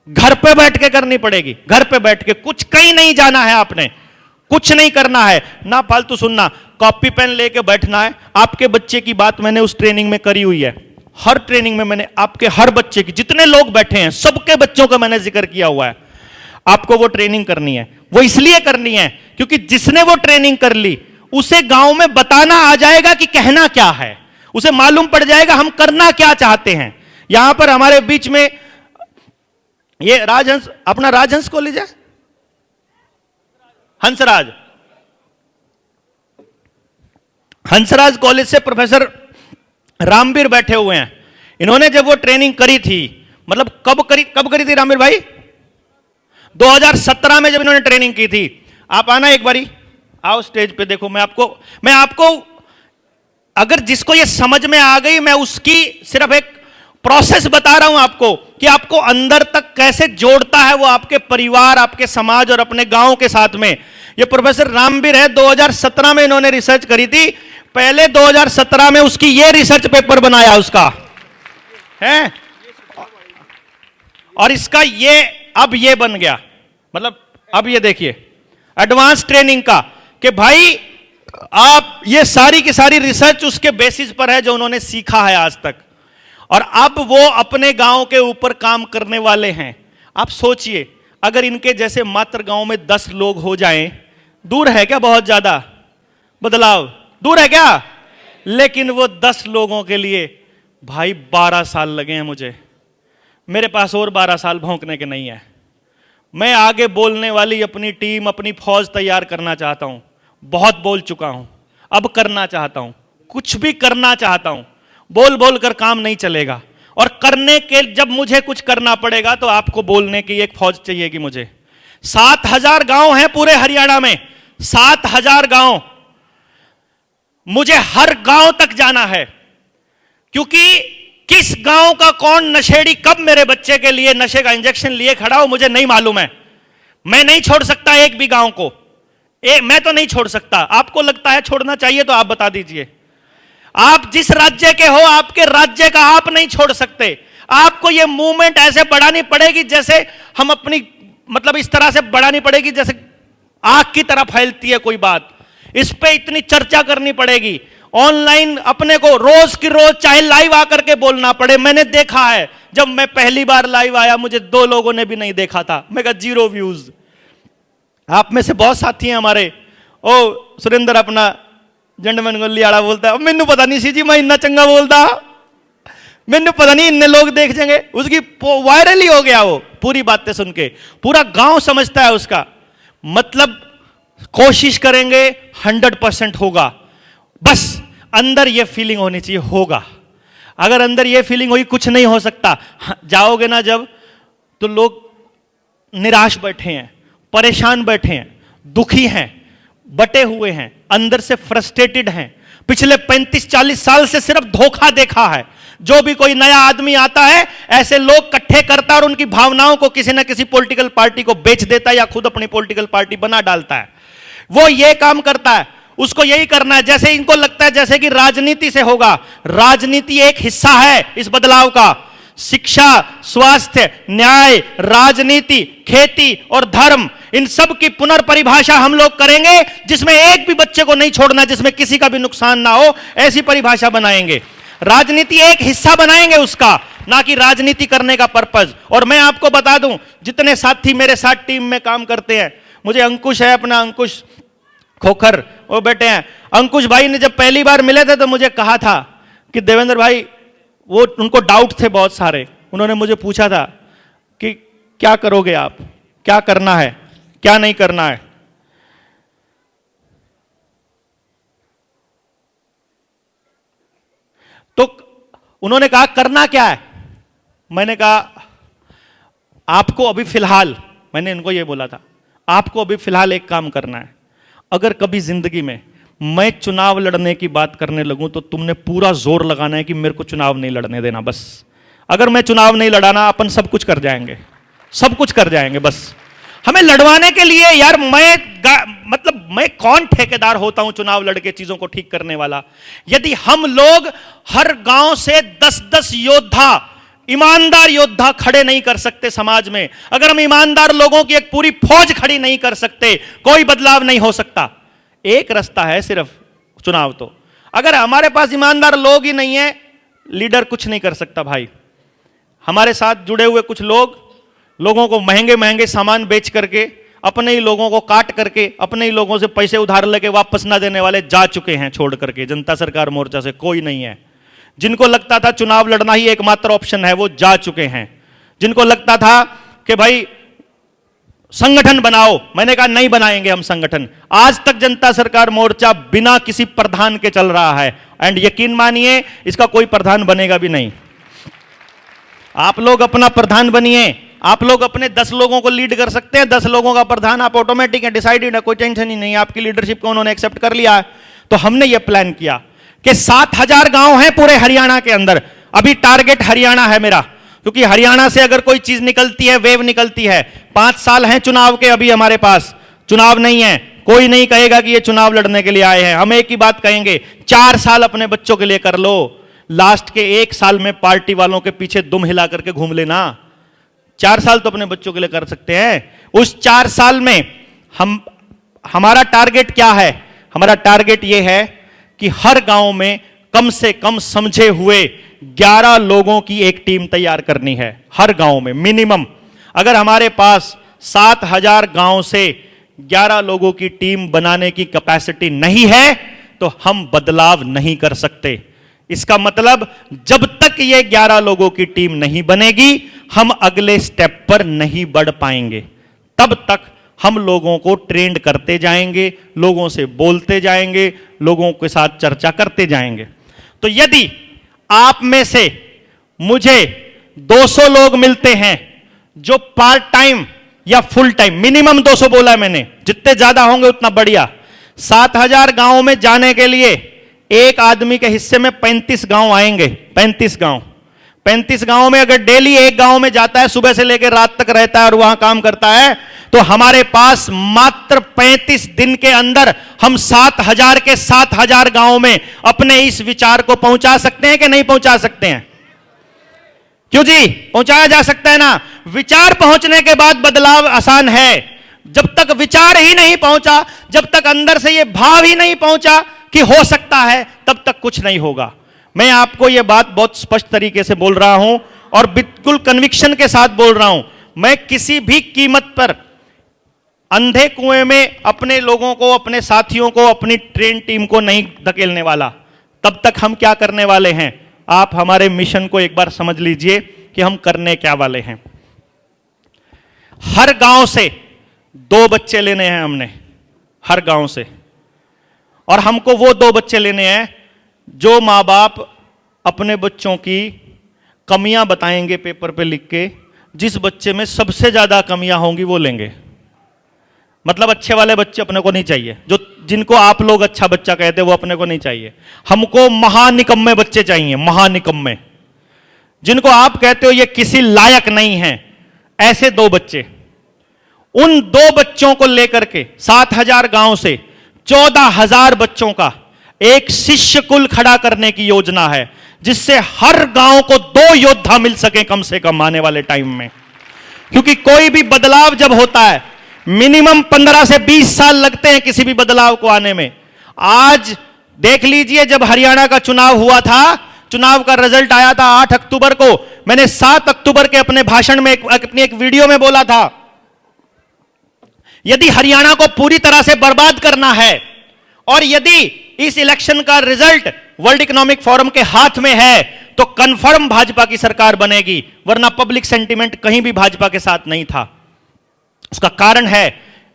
घर पे बैठ के करनी पड़ेगी, घर पे बैठ के, कुछ कहीं नहीं जाना है आपने, कुछ नहीं करना है, ना फालतू सुनना, कॉपी पेन लेके बैठना है। आपके बच्चे की बात मैंने उस ट्रेनिंग में करी हुई है, हर ट्रेनिंग में मैंने आपके हर बच्चे की, जितने लोग बैठे हैं सबके बच्चों का मैंने जिक्र किया हुआ है। आपको वो ट्रेनिंग करनी है, वो इसलिए करनी है क्योंकि जिसने वो ट्रेनिंग कर ली उसे गांव में बताना आ जाएगा कि कहना क्या है, उसे मालूम पड़ जाएगा हम करना क्या चाहते हैं। यहां पर हमारे बीच में ये राजहंस, अपना राजहंस कॉलेज है, हंसराज कॉलेज से प्रोफेसर रामवीर बैठे हुए हैं। इन्होंने जब वो ट्रेनिंग करी थी, मतलब कब करी थी रामवीर भाई? 2017 में जब इन्होंने ट्रेनिंग की थी। आप आना एक बारी, आओ स्टेज पे, देखो मैं आपको अगर जिसको ये समझ में आ गई, मैं उसकी सिर्फ एक प्रोसेस बता रहा हूं आपको कि आपको अंदर तक कैसे जोड़ता है वो आपके परिवार, आपके समाज और अपने गांव के साथ में। ये प्रोफेसर रामवीर है, 2017 में इन्होंने रिसर्च करी थी। पहले 2017 में उसकी ये रिसर्च पेपर बनाया उसका है, और इसका ये अब ये बन गया, मतलब अब ये देखिए एडवांस ट्रेनिंग का, कि भाई आप ये सारी की सारी रिसर्च उसके बेसिस पर है जो उन्होंने सीखा है आज तक, और अब वो अपने गांव के ऊपर काम करने वाले हैं। आप सोचिए अगर इनके जैसे मात्र गांव में 10 लोग हो जाएं, दूर है क्या बहुत ज्यादा बदलाव? दूर है क्या? लेकिन वो 10 लोगों के लिए भाई 12 साल लगे हैं मुझे। मेरे पास और 12 साल भौंकने के नहीं है। मैं आगे बोलने वाली अपनी टीम, अपनी फौज तैयार करना चाहता हूं। बहुत बोल चुका हूं, अब करना चाहता हूं, कुछ भी करना चाहता हूं। बोल बोल कर काम नहीं चलेगा, और करने के जब मुझे कुछ करना पड़ेगा तो आपको बोलने की एक फौज चाहिएगी मुझे। 7000 गांव हैं पूरे हरियाणा में, 7000 गांव। मुझे हर गांव तक जाना है, क्योंकि किस गांव का कौन नशेड़ी कब मेरे बच्चे के लिए नशे का इंजेक्शन लिए खड़ा हो मुझे नहीं मालूम है। मैं नहीं छोड़ सकता एक भी गांव को, मैं तो नहीं छोड़ सकता। आपको लगता है छोड़ना चाहिए तो आप बता दीजिए। आप जिस राज्य के हो, आपके राज्य का आप नहीं छोड़ सकते। आपको यह मूवमेंट ऐसे बढ़ानी पड़ेगी जैसे हम अपनी, मतलब इस तरह से बढ़ानी पड़ेगी जैसे आग की तरह फैलती है कोई बात। इस पे इतनी चर्चा करनी पड़ेगी, ऑनलाइन अपने को रोज की रोज चाहे लाइव आकर के बोलना पड़े। मैंने देखा है, जब मैं पहली बार लाइव आया मुझे 2 लोगों ने भी नहीं देखा था, मैं कहा 0 व्यूज। आप में से बहुत साथी हैं हमारे। ओ सुरेंद्र अपना जंडमन गोलियाड़ा बोलता है, मैनू पता नहीं सी जी मैं इतना चंगा बोलता, मैनू पता नहीं इतने लोग देख जाएंगे। उसकी वायरल ही हो गया वो, पूरी बातें सुन के पूरा गांव समझता है उसका। मतलब कोशिश करेंगे 100% होगा, बस अंदर ये फीलिंग होनी चाहिए होगा। अगर अंदर ये फीलिंग हुई कुछ नहीं हो सकता। जाओगे ना जब, तो लोग निराश बैठे हैं, परेशान बैठे हैं, दुखी हैं, बटे हुए हैं, अंदर से फ्रस्ट्रेटेड हैं। पिछले 35-40 साल से सिर्फ धोखा देखा है। जो भी कोई नया आदमी आता है ऐसे लोग इकट्ठे करता है और उनकी भावनाओं को किसी ना किसी पॉलिटिकल पार्टी को बेच देता है या खुद अपनी पॉलिटिकल पार्टी बना डालता है। वो ये काम करता है, उसको यही करना है। जैसे इनको लगता है जैसे कि राजनीति से होगा। राजनीति एक हिस्सा है इस बदलाव का। शिक्षा, स्वास्थ्य, न्याय, राजनीति, खेती और धर्म, इन सब की पुनर्परिभाषा हम लोग करेंगे, जिसमें एक भी बच्चे को नहीं छोड़ना, जिसमें किसी का भी नुकसान ना हो, ऐसी परिभाषा बनाएंगे। राजनीति एक हिस्सा बनाएंगे उसका, ना कि राजनीति करने का पर्पस। और मैं आपको बता दूं, जितने साथी मेरे साथ टीम में काम करते हैं, मुझे अंकुश है अपना, अंकुश खोखर, वो बेटे हैं। अंकुश भाई ने जब पहली बार मिले थे तो मुझे कहा था कि देवेंद्र भाई, वो उनको डाउट थे बहुत सारे। उन्होंने मुझे पूछा था कि क्या करोगे आप, क्या करना है, क्या नहीं करना है। तो उन्होंने कहा करना क्या है। मैंने कहा आपको अभी फिलहाल, मैंने इनको यह बोला था, आपको अभी फिलहाल एक काम करना है। अगर कभी जिंदगी में मैं चुनाव लड़ने की बात करने लगूं तो तुमने पूरा जोर लगाना है कि मेरे को चुनाव नहीं लड़ने देना। बस अगर मैं चुनाव नहीं लड़ाना, अपन सब कुछ कर जाएंगे, सब कुछ कर जाएंगे। बस हमें लड़वाने के लिए यार, मैं कौन ठेकेदार होता हूं चुनाव लड़के चीजों को ठीक करने वाला। यदि हम लोग हर गांव से 10-10 योद्धा ईमानदार योद्धा खड़े नहीं कर सकते समाज में, अगर हम ईमानदार लोगों की एक पूरी फौज खड़ी नहीं कर सकते, कोई बदलाव नहीं हो सकता। एक रास्ता है सिर्फ, चुनाव। तो अगर हमारे पास ईमानदार लोग ही नहीं है, लीडर कुछ नहीं कर सकता भाई। हमारे साथ जुड़े हुए कुछ लोग लोगों को महंगे महंगे सामान बेच करके, अपने ही लोगों को काट करके, अपने ही लोगों से पैसे उधार लेके वापस ना देने वाले जा चुके हैं छोड़ करके। जनता सरकार मोर्चा से कोई नहीं है। जिनको लगता था चुनाव लड़ना ही एकमात्र ऑप्शन है, वो जा चुके हैं। जिनको लगता था कि भाई संगठन बनाओ, मैंने कहा नहीं बनाएंगे हम संगठन। आज तक जनता सरकार मोर्चा बिना किसी प्रधान के चल रहा है, एंड यकीन मानिए इसका कोई प्रधान बनेगा भी नहीं। आप लोग अपना प्रधान बनिए, आप लोग अपने 10 लोगों को लीड कर सकते हैं। 10 लोगों का प्रधान आप ऑटोमेटिक है, डिसाइडेड है, कोई टेंशन ही नहीं। आपकी लीडरशिप को उन्होंने एक्सेप्ट कर लिया है। तो हमने ये प्लान किया कि 7000 गांव हैं पूरे हरियाणा के अंदर। अभी टारगेट हरियाणा है मेरा, क्योंकि हरियाणा से अगर कोई चीज निकलती है, वेव निकलती है। 5 साल हैं चुनाव के, अभी हमारे पास चुनाव नहीं है। कोई नहीं कहेगा कि ये चुनाव लड़ने के लिए आए हैं। हम एक ही बात कहेंगे, 4 साल अपने बच्चों के लिए कर लो। लास्ट के 1 साल में पार्टी वालों के पीछे दुम हिला करके घूम लेना। 4 साल तो अपने बच्चों के लिए कर सकते हैं। उस 4 साल में हमारा टारगेट क्या है? हमारा टारगेट यह है कि हर गांव में कम से कम समझे हुए 11 लोगों की एक टीम तैयार करनी है। हर गांव में मिनिमम, अगर हमारे पास 7000 गांव से 11 लोगों की टीम बनाने की कैपेसिटी नहीं है तो हम बदलाव नहीं कर सकते। इसका मतलब जब तक ये 11 लोगों की टीम नहीं बनेगी, हम अगले स्टेप पर नहीं बढ़ पाएंगे। तब तक हम लोगों को ट्रेंड करते जाएंगे, लोगों से बोलते जाएंगे, लोगों के साथ चर्चा करते जाएंगे। तो यदि आप में से मुझे 200 लोग मिलते हैं जो पार्ट टाइम या फुल टाइम, मिनिमम 200 बोला मैंने, जितने ज्यादा होंगे उतना बढ़िया। 7000 गांवों में जाने के लिए एक आदमी के हिस्से में 35 गांव आएंगे। 35 गांव में अगर डेली एक गांव में जाता है, सुबह से लेकर रात तक रहता है और वहां काम करता है, तो हमारे पास मात्र 35 दिन के अंदर हम 7000 के 7000 गांव में अपने इस विचार को पहुंचा सकते हैं कि नहीं पहुंचा सकते हैं? क्यों जी, पहुंचाया जा सकता है ना। विचार पहुंचने के बाद बदलाव आसान है। जब तक विचार ही नहीं पहुंचा, जब तक अंदर से यह भाव ही नहीं पहुंचा कि हो सकता है, तब तक कुछ नहीं होगा। मैं आपको यह बात बहुत स्पष्ट तरीके से बोल रहा हूं और बिल्कुल कन्विक्शन के साथ बोल रहा हूं। मैं किसी भी कीमत पर अंधे कुएं में अपने लोगों को, अपने साथियों को, अपनी ट्रेन टीम को नहीं धकेलने वाला। तब तक हम क्या करने वाले हैं, आप हमारे मिशन को एक बार समझ लीजिए कि हम करने क्या वाले हैं। हर गांव से 2 बच्चे लेने हैं हमने, हर गांव से। और हमको वो 2 बच्चे लेने हैं जो मां बाप अपने बच्चों की कमियां बताएंगे पेपर पे लिख के। जिस बच्चे में सबसे ज्यादा कमियां होंगी वो लेंगे। मतलब अच्छे वाले बच्चे अपने को नहीं चाहिए, जो जिनको आप लोग अच्छा बच्चा कहते हैं वो अपने को नहीं चाहिए। हमको महानिकम्मे बच्चे चाहिए, महानिकम्मे, जिनको आप कहते हो ये किसी लायक नहीं है। ऐसे 2 बच्चे, उन 2 बच्चों को लेकर के 7000 गांव से 14000 बच्चों का एक शिष्य कुल खड़ा करने की योजना है, जिससे हर गांव को 2 योद्धा मिल सके कम से कम आने वाले टाइम में। क्योंकि कोई भी बदलाव जब होता है, मिनिमम 15 से 20 साल लगते हैं किसी भी बदलाव को आने में। आज देख लीजिए, जब हरियाणा का चुनाव हुआ था, चुनाव का रिजल्ट आया था 8 अक्टूबर को। मैंने 7 अक्टूबर के अपने भाषण में अपनी एक वीडियो में बोला था, यदि हरियाणा को पूरी तरह से बर्बाद करना है और यदि इस इलेक्शन का रिजल्ट वर्ल्ड इकोनॉमिक फोरम के हाथ में है, तो कंफर्म भाजपा की सरकार बनेगी। वरना पब्लिक सेंटीमेंट कहीं भी भाजपा के साथ नहीं था। उसका कारण है,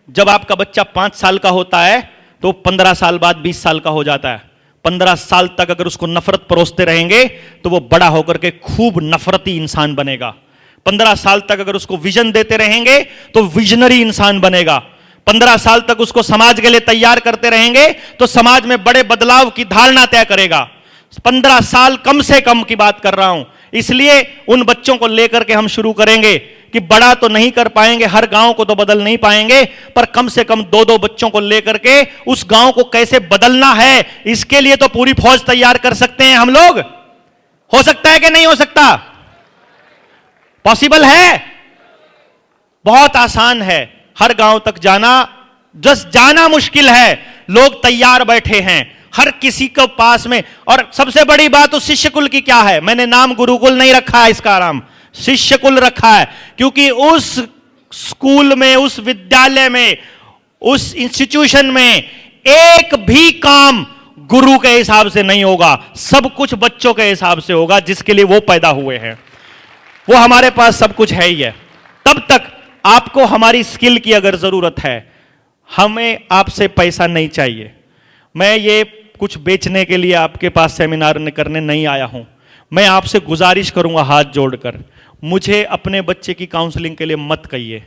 जब आपका बच्चा 5 साल का होता है तो 15 साल बाद 20 साल का हो जाता है। 15 साल तक अगर उसको नफरत परोसते रहेंगे तो वो बड़ा होकर के खूब नफरती इंसान बनेगा। 15 साल तक अगर उसको विजन देते रहेंगे तो विजनरी इंसान बनेगा। 15 साल तक उसको समाज के लिए तैयार करते रहेंगे तो समाज में बड़े बदलाव की धारणा तय करेगा। 15 साल कम से कम की बात कर रहा हूं, इसलिए उन बच्चों को लेकर के हम शुरू करेंगे कि बड़ा तो नहीं कर पाएंगे, हर गांव को तो बदल नहीं पाएंगे, पर कम से कम 2-2 बच्चों को लेकर के उस गांव को कैसे बदलना है, इसके लिए तो पूरी फौज तैयार कर सकते हैं हम लोग। हो सकता है कि नहीं हो सकता? पॉसिबल है? बहुत आसान है। हर गांव तक जाना, जस्ट जाना मुश्किल है, लोग तैयार बैठे हैं हर किसी को पास में। और सबसे बड़ी बात उस शिष्य कुल की क्या है? मैंने नाम गुरुकुल नहीं रखा है, इसका नाम शिष्य कुल रखा है, क्योंकि उस स्कूल में, उस विद्यालय में, उस इंस्टीट्यूशन में एक भी काम गुरु के हिसाब से नहीं होगा, सब कुछ बच्चों के हिसाब से होगा जिसके लिए वो पैदा हुए हैं। वो हमारे पास सब कुछ है ही है। तब तक आपको हमारी स्किल की अगर जरूरत है, हमें आपसे पैसा नहीं चाहिए। मैं ये कुछ बेचने के लिए आपके पास सेमिनार करने नहीं आया हूं। मैं आपसे गुजारिश करूंगा हाथ जोड़कर, मुझे अपने बच्चे की काउंसलिंग के लिए मत कहिए।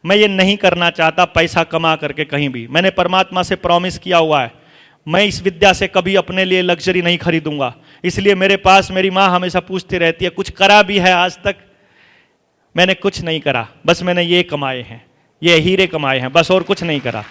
मैं ये नहीं करना चाहता पैसा कमा करके कहीं भी। मैंने परमात्मा से प्रॉमिस किया हुआ है, मैं इस विद्या से कभी अपने लिए लग्जरी नहीं खरीदूंगा। इसलिए मेरे पास मेरी माँ हमेशा पूछती रहती है, कुछ करा भी है आज तक? मैंने कुछ नहीं करा, बस मैंने ये कमाए हैं, ये हीरे कमाए हैं, बस और कुछ नहीं करा।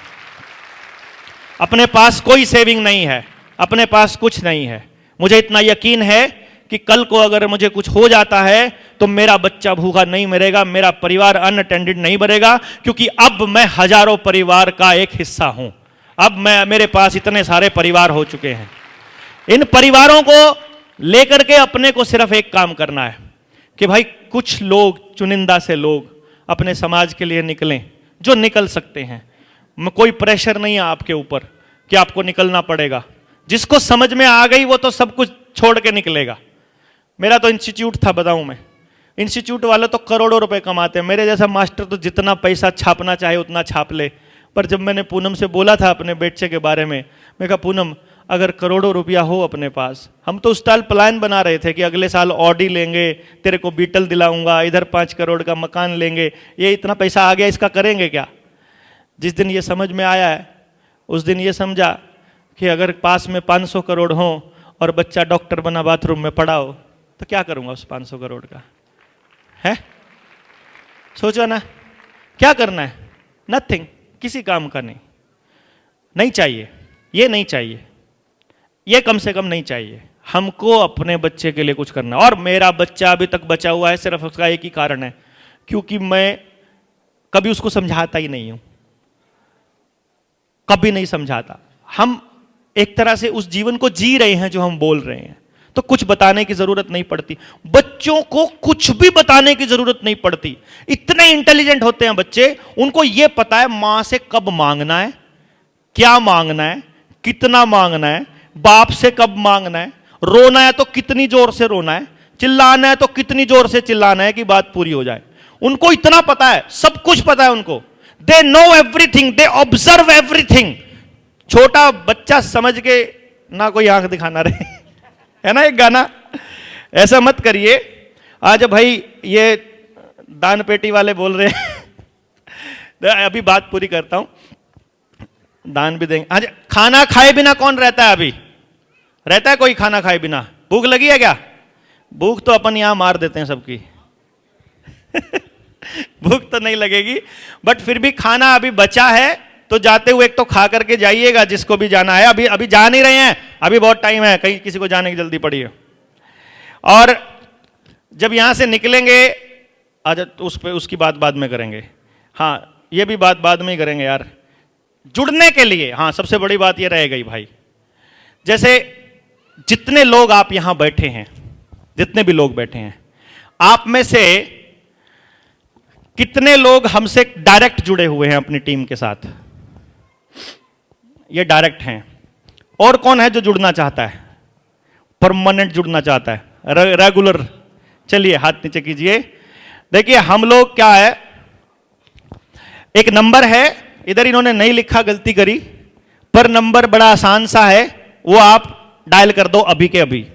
अपने पास कोई सेविंग नहीं है, अपने पास कुछ नहीं है। मुझे इतना यकीन है कि कल को अगर मुझे कुछ हो जाता है तो मेरा बच्चा भूखा नहीं मरेगा, मेरा परिवार अनअटेंडेड नहीं मरेगा, क्योंकि अब मैं हजारों परिवार का एक हिस्सा हूं। अब मेरे पास इतने सारे परिवार हो चुके हैं। इन परिवारों को लेकर के अपने को सिर्फ एक काम करना है कि भाई कुछ लोग, चुनिंदा से लोग अपने समाज के लिए निकलें, जो निकल सकते हैं। कोई प्रेशर नहीं है आपके ऊपर कि आपको निकलना पड़ेगा। जिसको समझ में आ गई वो तो सब कुछ छोड़ के निकलेगा। मेरा तो इंस्टीट्यूट था, बताऊं मैं, इंस्टीट्यूट वाले तो करोड़ों रुपए कमाते हैं। मेरे जैसा मास्टर तो जितना पैसा छापना चाहे उतना छाप ले। पर जब मैंने पूनम से बोला था अपने बच्चे के बारे में, मैं कहा पूनम अगर करोड़ों रुपया हो अपने पास, हम तो उस साल प्लान बना रहे थे कि अगले साल ऑडी लेंगे, तेरे को बीटल दिलाऊंगा, इधर 5 करोड़ का मकान लेंगे, ये इतना पैसा आ गया, इसका करेंगे क्या? जिस दिन ये समझ में आया है उस दिन ये समझा कि अगर पास में 500 करोड़ हो और बच्चा डॉक्टर बना बाथरूम में पड़ा हो तो क्या करूंगा उस 500 करोड़ का? है, सोचो ना, क्या करना है? नथिंग, किसी काम का नहीं। नहीं चाहिए, ये नहीं चाहिए, ये कम से कम नहीं चाहिए। हमको अपने बच्चे के लिए कुछ करना। और मेरा बच्चा अभी तक बचा हुआ है, सिर्फ उसका एक ही कारण है, क्योंकि मैं कभी उसको समझाता ही नहीं हूं, कभी नहीं समझाता। हम एक तरह से उस जीवन को जी रहे हैं जो हम बोल रहे हैं, तो कुछ बताने की जरूरत नहीं पड़ती। बच्चों को कुछ भी बताने की जरूरत नहीं पड़ती। इतने इंटेलिजेंट होते हैं बच्चे, उनको यह पता है मां से कब मांगना है, क्या मांगना है, कितना मांगना है, बाप से कब मांगना है, रोना है तो कितनी जोर से रोना है, चिल्लाना है तो कितनी जोर से चिल्लाना है कि बात पूरी हो जाए। उनको इतना पता है, सब कुछ पता है उनको। They know everything, they observe everything. छोटा बच्चा समझ के ना कोई आंख दिखाना रहे, है ना एक गाना, ऐसा मत करिए। आज भाई ये दान पेटी वाले बोल रहे हैं अभी बात पूरी करता हूं, दान भी देंगे। आज खाना खाए बिना कौन रहता है? अभी रहता है कोई खाना खाए बिना? भूख लगी है क्या? भूख तो अपन यहां मार देते हैं सबकी भूख तो नहीं लगेगी, बट फिर भी खाना अभी बचा है तो जाते हुए एक तो खा करके जाइएगा, जिसको भी जाना है। अभी जा नहीं रहे हैं, अभी बहुत टाइम है, कहीं किसी को जाने की जल्दी पड़ी है। और जब यहां से निकलेंगे, आज उसकी बात बाद में करेंगे। हाँ, ये भी बात बाद में ही करेंगे यार। जुड़ने के लिए, हाँ, सबसे बड़ी बात ये रह गई भाई, जैसे जितने लोग आप यहां बैठे हैं, जितने भी लोग बैठे हैं, आप में से कितने लोग हमसे डायरेक्ट जुड़े हुए हैं अपनी टीम के साथ? ये डायरेक्ट हैं। और कौन है जो जुड़ना चाहता है, परमानेंट जुड़ना चाहता है, रेगुलर? चलिए हाथ नीचे कीजिए। देखिए हम लोग क्या है, एक नंबर है, इधर इन्होंने नहीं लिखा, गलती करी, पर नंबर बड़ा आसान सा है, वो आप डायल कर दो अभी के अभी,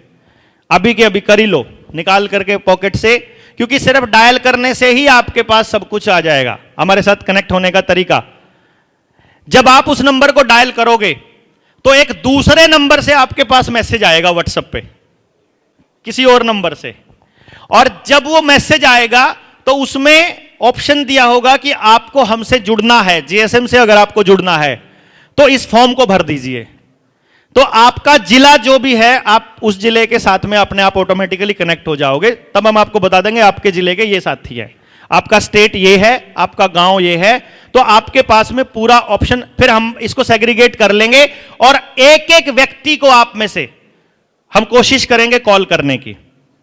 अभी के अभी कर ही लो, निकाल करके पॉकेट से, क्योंकि सिर्फ डायल करने से ही आपके पास सब कुछ आ जाएगा। हमारे साथ कनेक्ट होने का तरीका, जब आप उस नंबर को डायल करोगे तो एक दूसरे नंबर से आपके पास मैसेज आएगा व्हाट्सएप पे, किसी और नंबर से, और जब वो मैसेज आएगा तो उसमें ऑप्शन दिया होगा कि आपको हमसे जुड़ना है, जीएसएम से अगर आपको जुड़ना है तो इस फॉर्म को भर दीजिए। तो आपका जिला जो भी है, आप उस जिले के साथ में अपने आप ऑटोमेटिकली कनेक्ट हो जाओगे। तब हम आपको बता देंगे आपके जिले के ये साथी हैं, आपका स्टेट ये है, आपका गांव ये है, तो आपके पास में पूरा ऑप्शन, फिर हम इसको सेग्रीगेट कर लेंगे और एक एक व्यक्ति को आप में से हम कोशिश करेंगे कॉल करने की। तो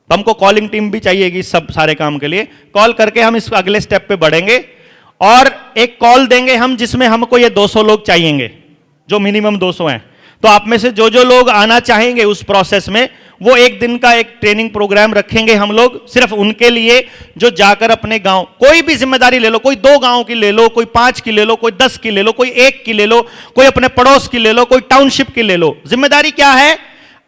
हमको कॉलिंग टीम भी चाहिएगी सब सारे काम के लिए। कॉल करके हम इस अगले स्टेप पे बढ़ेंगे और एक कॉल देंगे हम जिसमें हमको ये 200 लोग चाहिएंगे, जो मिनिमम 200 हैं। तो आप में से जो जो लोग आना चाहेंगे उस प्रोसेस में, वो एक दिन का एक ट्रेनिंग प्रोग्राम रखेंगे हम लोग सिर्फ उनके लिए, जो जाकर अपने गांव, कोई भी जिम्मेदारी ले लो, कोई 2 गांव की ले लो, कोई 5 की ले लो, कोई 10 की ले लो, कोई 1 की ले लो, कोई अपने पड़ोस की ले लो, कोई टाउनशिप की ले लो। जिम्मेदारी क्या है?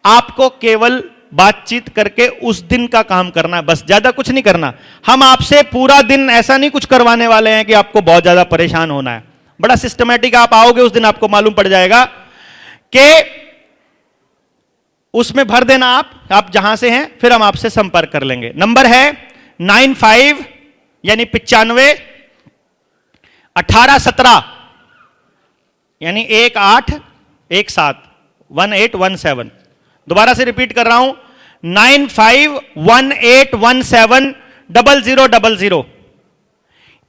आपको केवल बातचीत करके उस दिन का काम करना है, बस, ज्यादा कुछ नहीं करना। हम आपसे पूरा दिन ऐसा नहीं कुछ करवाने वाले हैं कि आपको बहुत ज्यादा परेशान होना है। बड़ा सिस्टमैटिक आप आओगे उस दिन, आपको मालूम पड़ जाएगा कि उसमें भर देना आप जहां से हैं, फिर हम आपसे संपर्क कर लेंगे। नंबर है 95 यानी 95 1817 यानी 1817 1817। दोबारा से रिपीट कर रहा हूं, 9518170000।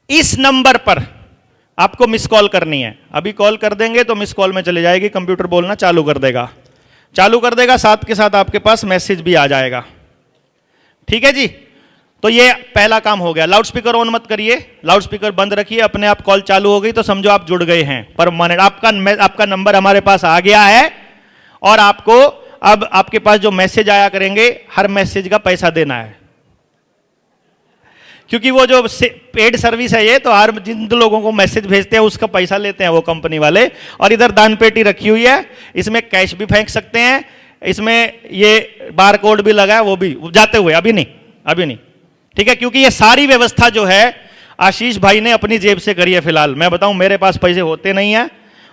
इस नंबर पर आपको मिस कॉल करनी है। अभी कॉल कर देंगे तो मिस कॉल में चले जाएगी, कंप्यूटर बोलना चालू कर देगा, साथ के साथ आपके पास मैसेज भी आ जाएगा। ठीक है जी, तो ये पहला काम हो गया। लाउड स्पीकर ऑन मत करिए, लाउड स्पीकर बंद रखिए, अपने आप कॉल चालू हो गई तो समझो आप जुड़ गए हैं परमानेंट। आपका नंबर हमारे पास आ गया है और आपको अब आपके पास जो मैसेज आया करेंगे, हर मैसेज का पैसा देना है, क्योंकि वो जो पेड सर्विस है ये, तो हर जिन लोगों को मैसेज भेजते हैं उसका पैसा लेते हैं वो कंपनी वाले। और इधर दान पेटी रखी हुई है, इसमें कैश भी फेंक सकते हैं, इसमें ये बार कोड भी लगा है, वो भी जाते हुए, अभी नहीं, ठीक है। क्योंकि ये सारी व्यवस्था जो है आशीष भाई ने अपनी जेब से करी है। फिलहाल मैं बताऊं, मेरे पास पैसे होते नहीं है।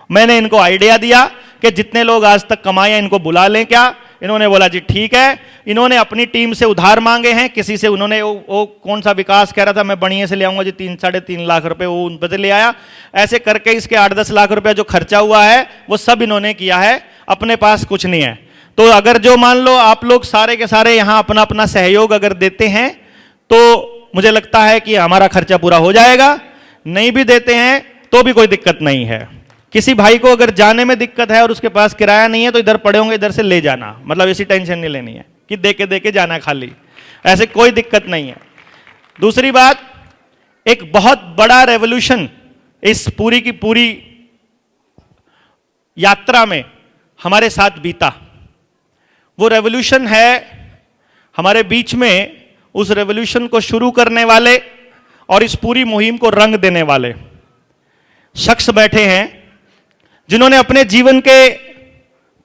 मैंने इनको आइडिया दिया कि जितने लोग आज तक कमाए हैं इनको बुला लें क्या। इन्होंने बोला जी ठीक है। इन्होंने अपनी टीम से उधार मांगे हैं, किसी से उन्होंने वो कौन सा विकास कह रहा था मैं बढ़िया से ले आऊंगा जी, 3-3.5 लाख रुपए वो उन पर से ले आया। ऐसे करके इसके 8-10 लाख रुपए जो खर्चा हुआ है वो सब इन्होंने किया है, अपने पास कुछ नहीं है। तो अगर जो मान लो आप लोग सारे के सारे यहाँ अपना अपना सहयोग अगर देते हैं तो मुझे लगता है कि हमारा खर्चा पूरा हो जाएगा। नहीं भी देते हैं तो भी कोई दिक्कत नहीं है। किसी भाई को अगर जाने में दिक्कत है और उसके पास किराया नहीं है तो इधर पड़े होंगे, इधर से ले जाना, मतलब ऐसी टेंशन नहीं लेनी है कि दे के जाना है खाली, ऐसे कोई दिक्कत नहीं है। दूसरी बात, एक बहुत बड़ा रेवोल्यूशन इस पूरी की पूरी यात्रा में हमारे साथ बीता। वो रेवोल्यूशन है हमारे बीच में, उस रेवोल्यूशन को शुरू करने वाले और इस पूरी मुहिम को रंग देने वाले शख्स बैठे हैं जिन्होंने अपने जीवन के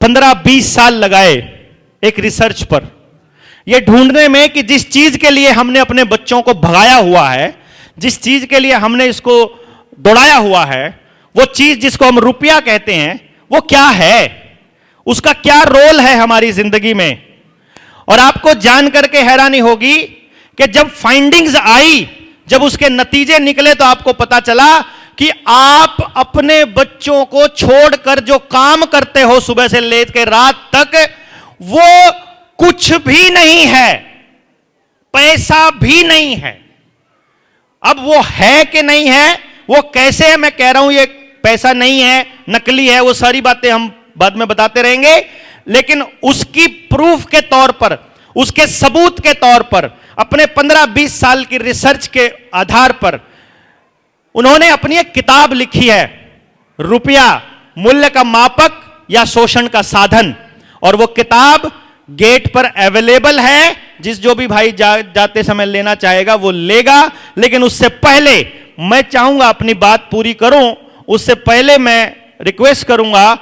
15-20 साल लगाए एक रिसर्च पर, यह ढूंढने में कि जिस चीज के लिए हमने अपने बच्चों को भगाया हुआ है, जिस चीज के लिए हमने इसको दौड़ाया हुआ है, वो चीज जिसको हम रुपया कहते हैं, वो क्या है, उसका क्या रोल है हमारी जिंदगी में। और आपको जान करके हैरानी होगी कि जब फाइंडिंग्स आई, जब उसके नतीजे निकले तो आपको पता चला कि आप अपने बच्चों को छोड़कर जो काम करते हो सुबह से लेकर रात तक, वो कुछ भी नहीं है, पैसा भी नहीं है। अब वो है कि नहीं है, वो कैसे है, मैं कह रहा हूं ये पैसा नहीं है, नकली है, वो सारी बातें हम बाद में बताते रहेंगे। लेकिन उसकी प्रूफ के तौर पर, उसके सबूत के तौर पर, अपने 15-20 साल की रिसर्च के आधार पर उन्होंने अपनी एक किताब लिखी है, रुपया मूल्य का मापक या शोषण का साधन। और वो किताब गेट पर अवेलेबल है, जिस जो भी भाई जाते समय लेना चाहेगा वो लेगा। लेकिन उससे पहले मैं चाहूंगा अपनी बात पूरी करूं, उससे पहले मैं रिक्वेस्ट करूंगा